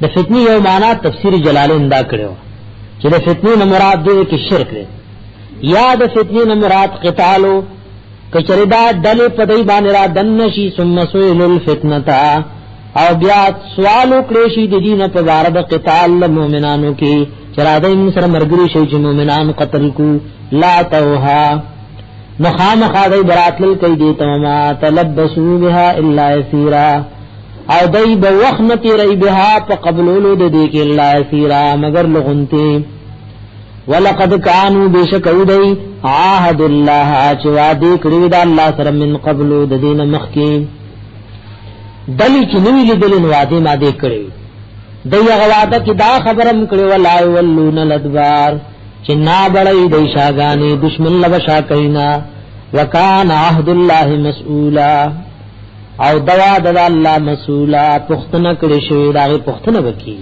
د فتنه یو معنا تفسیر جلالین دا کړو چې د فتنه مراد دې کې شرک دی یا د فتنه مراد قتالو کچریدا دل پدای باندې را دن شي ثم سول الفتنه او بیا سوال وکړي شي د دین په اړه د قتال مومنانو کې چرادای من سره مرګري شي چې مومنان قتل کو لا توها مخام خادای براتل کوي دي تمما تلبسوا بها الا يسيرا او دای به وخت ری بها په قبولولو د دې کې الا يسيرا مگر لغنته ولقد كانوا بشكودای عهد الله چې وعده کړی د الله سره من قبل د دین مخکې دلی چې نوی لیدل وعده ماده کړی دغه وعده کې دا خبرم کړی ولا ولون الادبار چې نا بړی د شاګانی دشمن لبشا کینا وکان عهد الله مسئولا او دوا د الله مسئولا پختنه کړی شوی دا پختنه وکي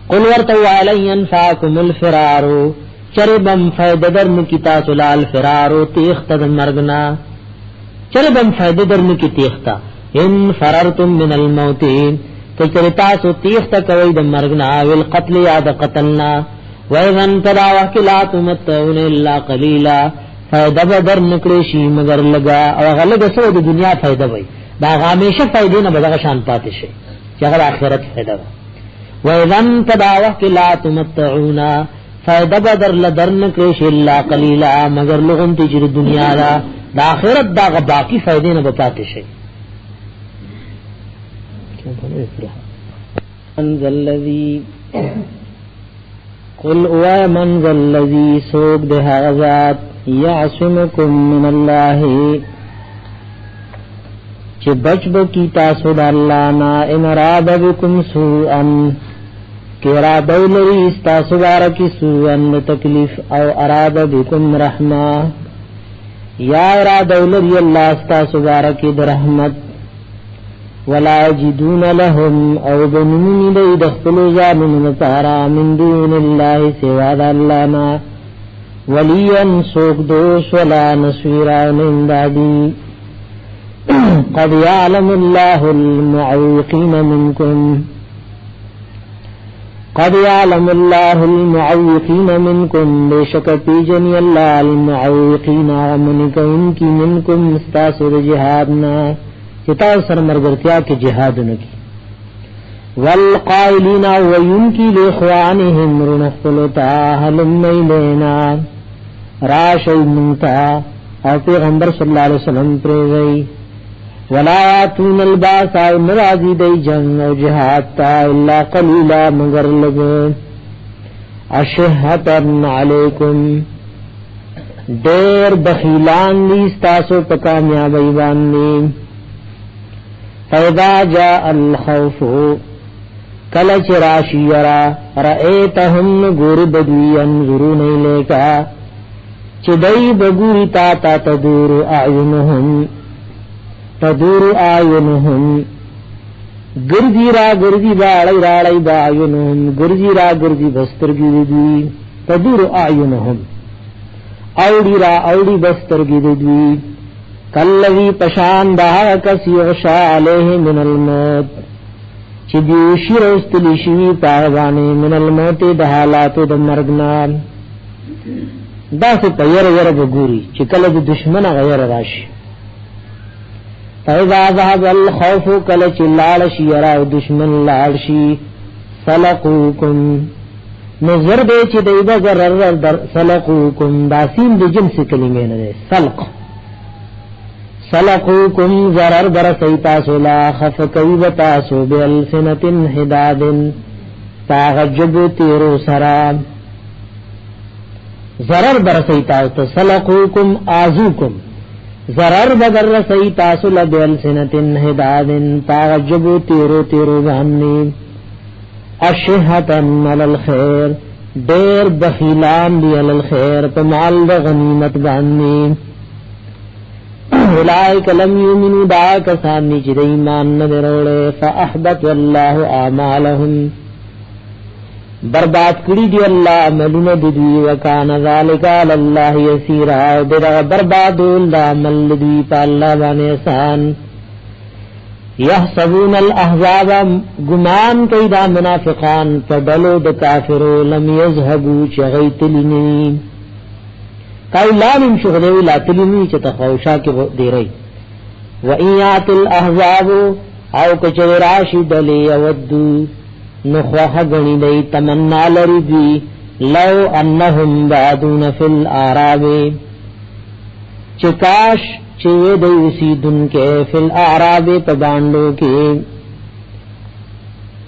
قل ورتو علی ينفعكم الفرار چربم فائدہ درن کی تاسو الفرار تیخت د مرغنا چربم فائدہ درن کی تیختا ان فررتم من الموت کچرتا سو تیخت کوي د مرغنا ول قتل یا د قتلنا وَإِذَنْ تَدَعْوَ كِلَاتُ مَتَّعُونَ إِلَّا قَلِيلًا فائدہ بدر نکړي شي مگر لگا او غلګ سو د دنیا فائدہ وای دا همیشه فائدې نه بدغه شان پاتې شي چې هغه آخرت فائدہ وای وَإِذَنْ تَدَعْوَ كِلَاتُ مَتَّعُونَ فائدہ بدر لدر نکړي شي الا قليلا مگر لغون ته چې دنیا دا د آخرت دا باقی فائدې نه پاتې شي انزل الذي قل او من ذا الذي سوق ده ذات يعصمكم من الله چې بچب کی تاسو د الله نه ان راد بكم سوءا کرا دولری تاسو بار کی سوءا تکلیف او اراد بكم رحمه یا را دولری الله تاسو بار کی رحمت ولا يجدون لهم او بنون دی دخلوا زامن نتارا من دون الله سوا الله ما وليا سوق دوش ولا نصيرا من دادي قد يعلم الله المعوقين منكم قد يعلم الله المعوقين منكم بشك پیجنی الله المعوقين ومنكم منكم مستاسر جهادنا چتا سر مرګرتیا کې جهادونه کی والقائلین وینکی لاخوانهم رنخلتا هلم الینا راشی منتا او پیغمبر صلی اللہ علیہ وسلم پریوی ولا یاتون الباس او نرازی دی جنگ او جهاد تا الا قلیلا مگر لگو اشهتن علیکم دیر بخیلان دی ستاسو پا کامیابی باندی فَإِذَا جَاءَ الْخَوْفُ کلچ راشی یرا رأیتهم نگور بدوی انظرون الیکا چدئی بگوری تا تدور اعینهم گرزی را گرزی باڑی راڑی با اعینهم گرزی را گرزی بسترگی دوی تدور اعینهم اوڑی را اوڑی بسترگی دوی کلوی پشان دہا کس یغشا علیہ من الموت چی دیوشی روستلی شوی پاہوانی من الموت دحالاتو دمرگنا دا سے پیر ور بگوری چی کل دی دشمن غیر راشی فَإِذَا ذَهَبَ الْخَوْفُ کل چی لالشی یراو دشمن لالشی سَلَقُوكُمْ نظر دے چی دیبا ضرر در سَلَقُوكُمْ داسین دی جنس کلمین دے سلقوکم ضرر برسی تاسو لا خفقوی بتاسو بالسنت حداد تاغجب تیرو سرام ضرر برسی تاسو سلقوکم آزوکم ضرر برسی تاسو لا بالسنت حداد تاغجب تیرو بہنی اشہتن علی الخیر دیر بخیلان دی علی الخیر پمال غنیمت بہنی اولئک لم یؤمنوا دا کسان چې د ایمان نه وروړي فاحبط الله اعمالهم برباد کړی دی الله عملونه د دوی وکانه ذالک علی الله یسیر او دا بربادول د عمل دی په الله باندې آسان یحسبون الاحزاب گمان کوي دا منافقان په ډلو د کافرو لم یذهبوا چغیتلنی قائلان شغلو لا تلمی چه تخوشا کی دی رئی و ایات الاحزاب او کچوراشی دلی ودو نخوح گنی دی تمنا لری دی لو انہم بعدون فی الاعراب چکاش چوے دی وسیدن کے فی الاعراب پبانڈو کے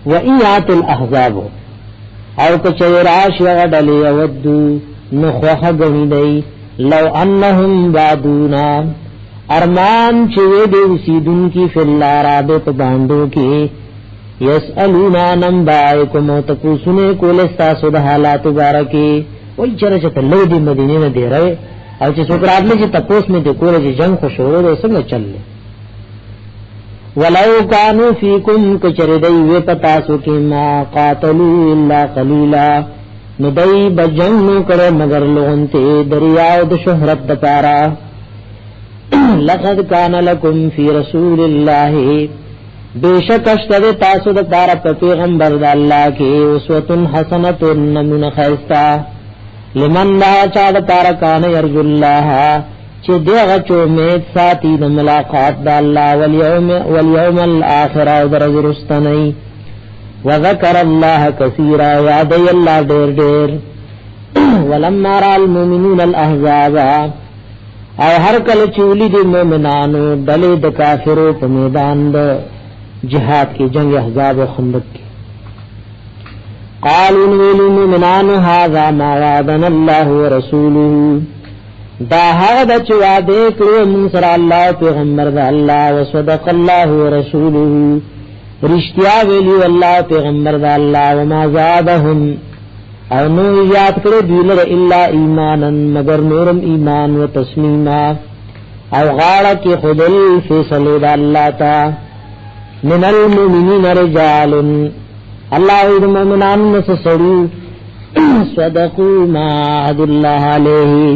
و ایات الاحزاب او کچوراشی دلی ودو نخوح گنی دی لو انہم بعدونا ارمان چوے دے وسیدن کی فی اللہ رابط باندو کی یسألونا نمبائکم و تپوسنے کولستا سود حالات بارکی وی چرا چا تلو دی مدینے نا دے رہے او چا سکرات لے چا تپوس میں دے کولے چا جنگ خوشورو دے سنگ چل لے ولو کانو فیکم کچر دی وی پتاسو کی ما قاتلو اللہ قلیلا ندئی بجنگ نو کرے مگر لغنتے دریاو د شہرت دپارا لقد کان لکم فی رسول اللہ بیشک اشتد تاسو دپارا پا پیغمبر دا اللہ کی اسوتن حسنت نمون خیستا لمن دا چا دپارا کان یرجو اللہ چی دیغ چومید ساتی دا ملاقات دا اللہ والیوم الآخر او درج رستنی وذکر اللہ کثیرا یادی اللہ دیر دیر ولما را المومنون الاحزاب او ہر کل چولی دی مومنانو دلی د کافرو پا میدان دا جہاد کی جنگ احزاب و خندق کی قالوا ویلو مومنانو هذا ما وعدنا اللہ ورسولہ دا حق دا چوادے کرو منصر اللہ پیغمبر دا اللہ وصدق اللہ ورسولہ رشتیا ویلی اللہ پیغمبر دا اللہ وما زادهم او نو یاد کرو دیلر الا ایمانا مگر نورم ایمان و تسلیما او غاڑا کی خودل فیصلو دا اللہ تا من المؤمنین رجال اللہ عید مومنان نسسرو صدقو ما عهد اللہ علیہ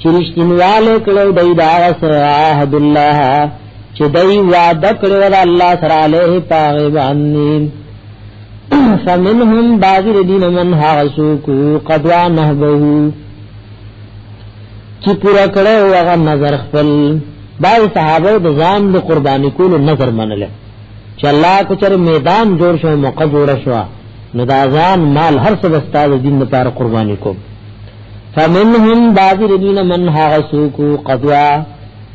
چرشتن والے کرو دید آغس عهد اللہ چه دای وعده کړو د الله سره علیه پاغبانی فمنهم بعض الذين من حاسوکو قدوا نهبه چې پورا کړو هغه نظر خپل بعض صحابه د ځان د قربانی کولو نظر منل چې الله کو چر میدان جوړ شو موقع جوړ شو نو دا ځان مال هر څه استاد دین لپاره قربانی کو فمنهم بعض الذين من حاسوکو قدوا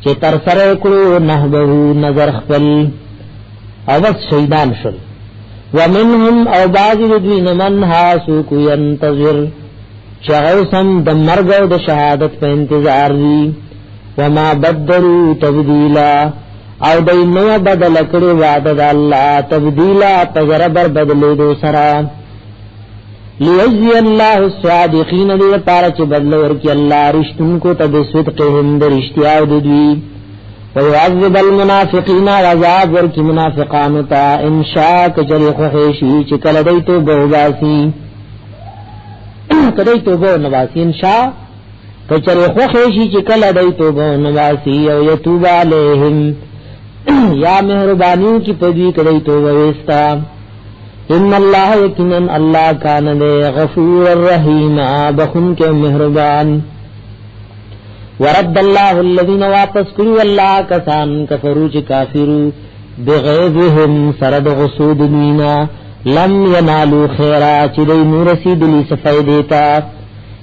چه تر سره کړو نهبه نظر خپل او شهیدان شول ومنهم او بعض دوی من حاسو کو ينتظر چغوسم د مرګ او د شهادت په انتظار دي وما بدلوا تبديلا او دای نو بدل کړي وعده د الله تبديلا پزر بر بدلې دو سرا ليجزي الله الصادقين دې لپاره چې بدل ورکړي الله رښتونکو ته د صدقهم د رښتیا د دوی ويعذب المنافقين عذاب ورکړي منافقانو ته ان شاء کجری خوشي چې کله دوی ته بوباسي کله توبه نواسی ان شاء کچره خوشي چې کله دوی توبه نواسی او یتوب علیهم یا مهربانی کی پدوی کله توبه وستا ان الله یقینا الله کان غفور الرحیم بخون کے مہربان ورد الله الذين واپس کړي الله کسان کفروا چې کافرو بغیظهم سرد غسود دینا لم ینالو خیرا چې دوی نور رسیدلی صفای دیتا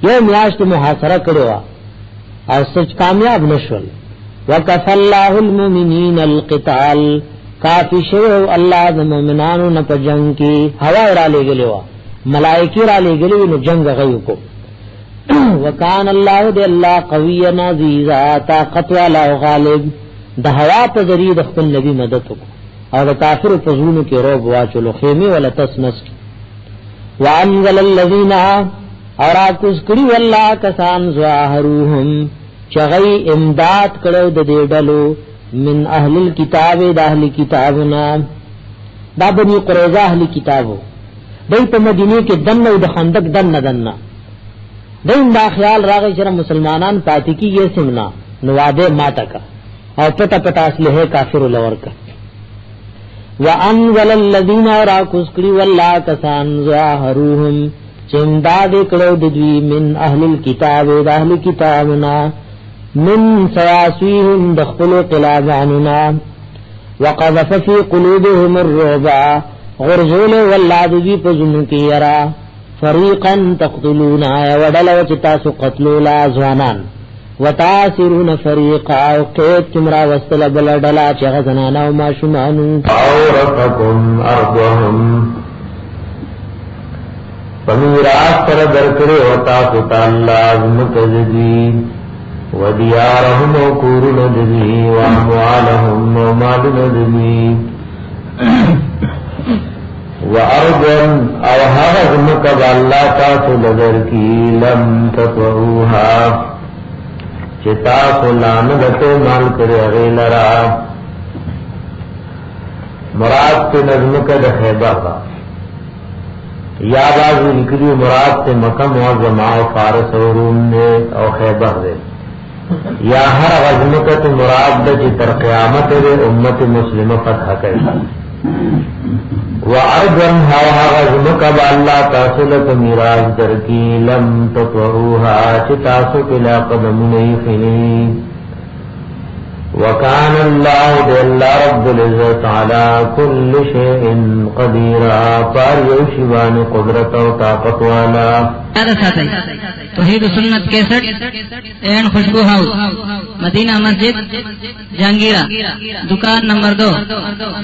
یو میاشت محاصره کړو او سچ کامیاب نشول وکف الله المؤمنین القتال کافی شو الله د مؤمنانو نه په جنگ کې هوا را لګلو ملائکی را لګلو نو جنگ غيو کو وکان الله د الله قوی عزیز طاقت والا او غالب د هوا په ذریعہ د خپل نبی مدد وکړو او د کافر په زونو کې روب واچلو خیمه ولا تسنس وانزل الذين اور اكس کړي والله کسان ظاهروهم چغی امداد کړو د دې ډلو من اهل الكتاب د اهل کتابنا دا بني قریظه اهل کتابو دای په مدینه کې دنه او د خندق دنه دین دا خیال راغی چې مسلمانان پاتې کیږي سمنا نواده ماټکا او پټه پټه اصله کافر لورکا وانزل الذين راكس کړي والله کسان ظاهروهم چنداد کړو د دوی من اهل الكتاب د اهل کتابنا من سواسيهم دخل قلاباننا وقذف في قلوبهم الرعب غرزول والله دوی په زمو کې یرا فريقا تقتلون ودل وتاسو قتلوا ازوانان وتاسرون فريقا او قید کمرا وستل بلدلا چې غزنانا او ماشومانو اورتکم ارضهم فمیراث پر درکړي وتا کو تعالی متذدی وديارهم وقورن ذی واموالهم ومالن ذی وارضا او هغه مکب الله تاسو لدر کی لم تطوها چتا سولان دته مال کړي غیلرا مراد ته نظم کده خیبر یا باز ذکری مراد ته مکه معظمه او فارس او روم نے او خیبر دے یا ہر غزمت مراد د تر قیامت دے امت مسلمه فتح کړي وارضن هوا غزمک بالله تاسو له میراث درکی لم تطوها چې تاسو کلا قدم نه خلی وکان الله جل رب العزت على كل شيء قدير پر یوشوان قدرت او طاقت والا توحید سنت 61 اینڈ خوشبو ہاؤس مدینہ مسجد جہانگیرہ دکان نمبر 2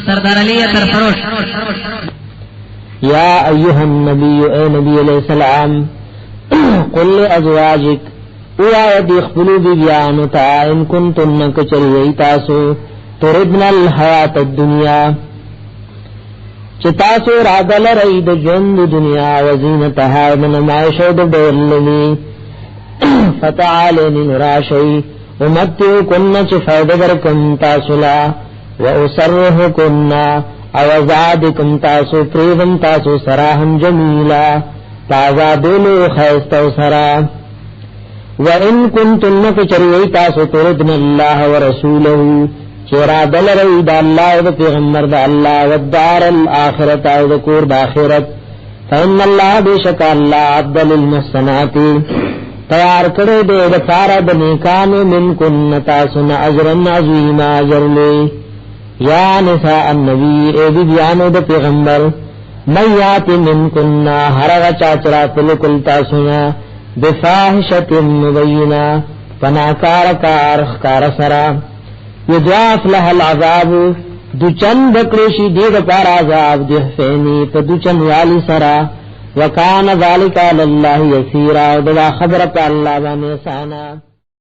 سردار علی سرفروش یا ایها النبی اے نبی علیہ السلام قل لازواجک او آیت اخبلو بیانو تا ان کنتن کچریئی تاسو تردن الحیات الدنیا چتاسو رادل رئی د جند دنیا وزینتها من معیشو د ډولنی فتعالین راشی امتیو کن چ فائدہ درکم تاسو لا واسرحکن او ازادکم تاسو پریدم تاسو سراحن جمیلا تازادولو خیستو سرا وَإِن كُنتُنَّ فَچَرِوَيْ تَاسُ تُرِدْنَ اللَّهَ وَرَسُولَهُ چرا دل رئی دا اللہ و پیغمبر دا اللہ والدار الآخرت او دا کور دا آخرت فإن اللہ بشک اللہ عبدال المحسنات تیار کرے دے دا پارا دا نیکانو من کن تاسن اجرن عظیم اجر لے یا نساء النبی اے بیانو دا پیغمبر میات من کن ہرغ چاچرا تلکل تاسنا بفاحشت مبینہ پناکار کار سرا یضاعف لها العذاب دو چند بکرشی دید پار عذاب دحفینی پا دو چند والی سرا وکان ذالک علی الله یسیرا، دا خبر په الله باندې آسانا.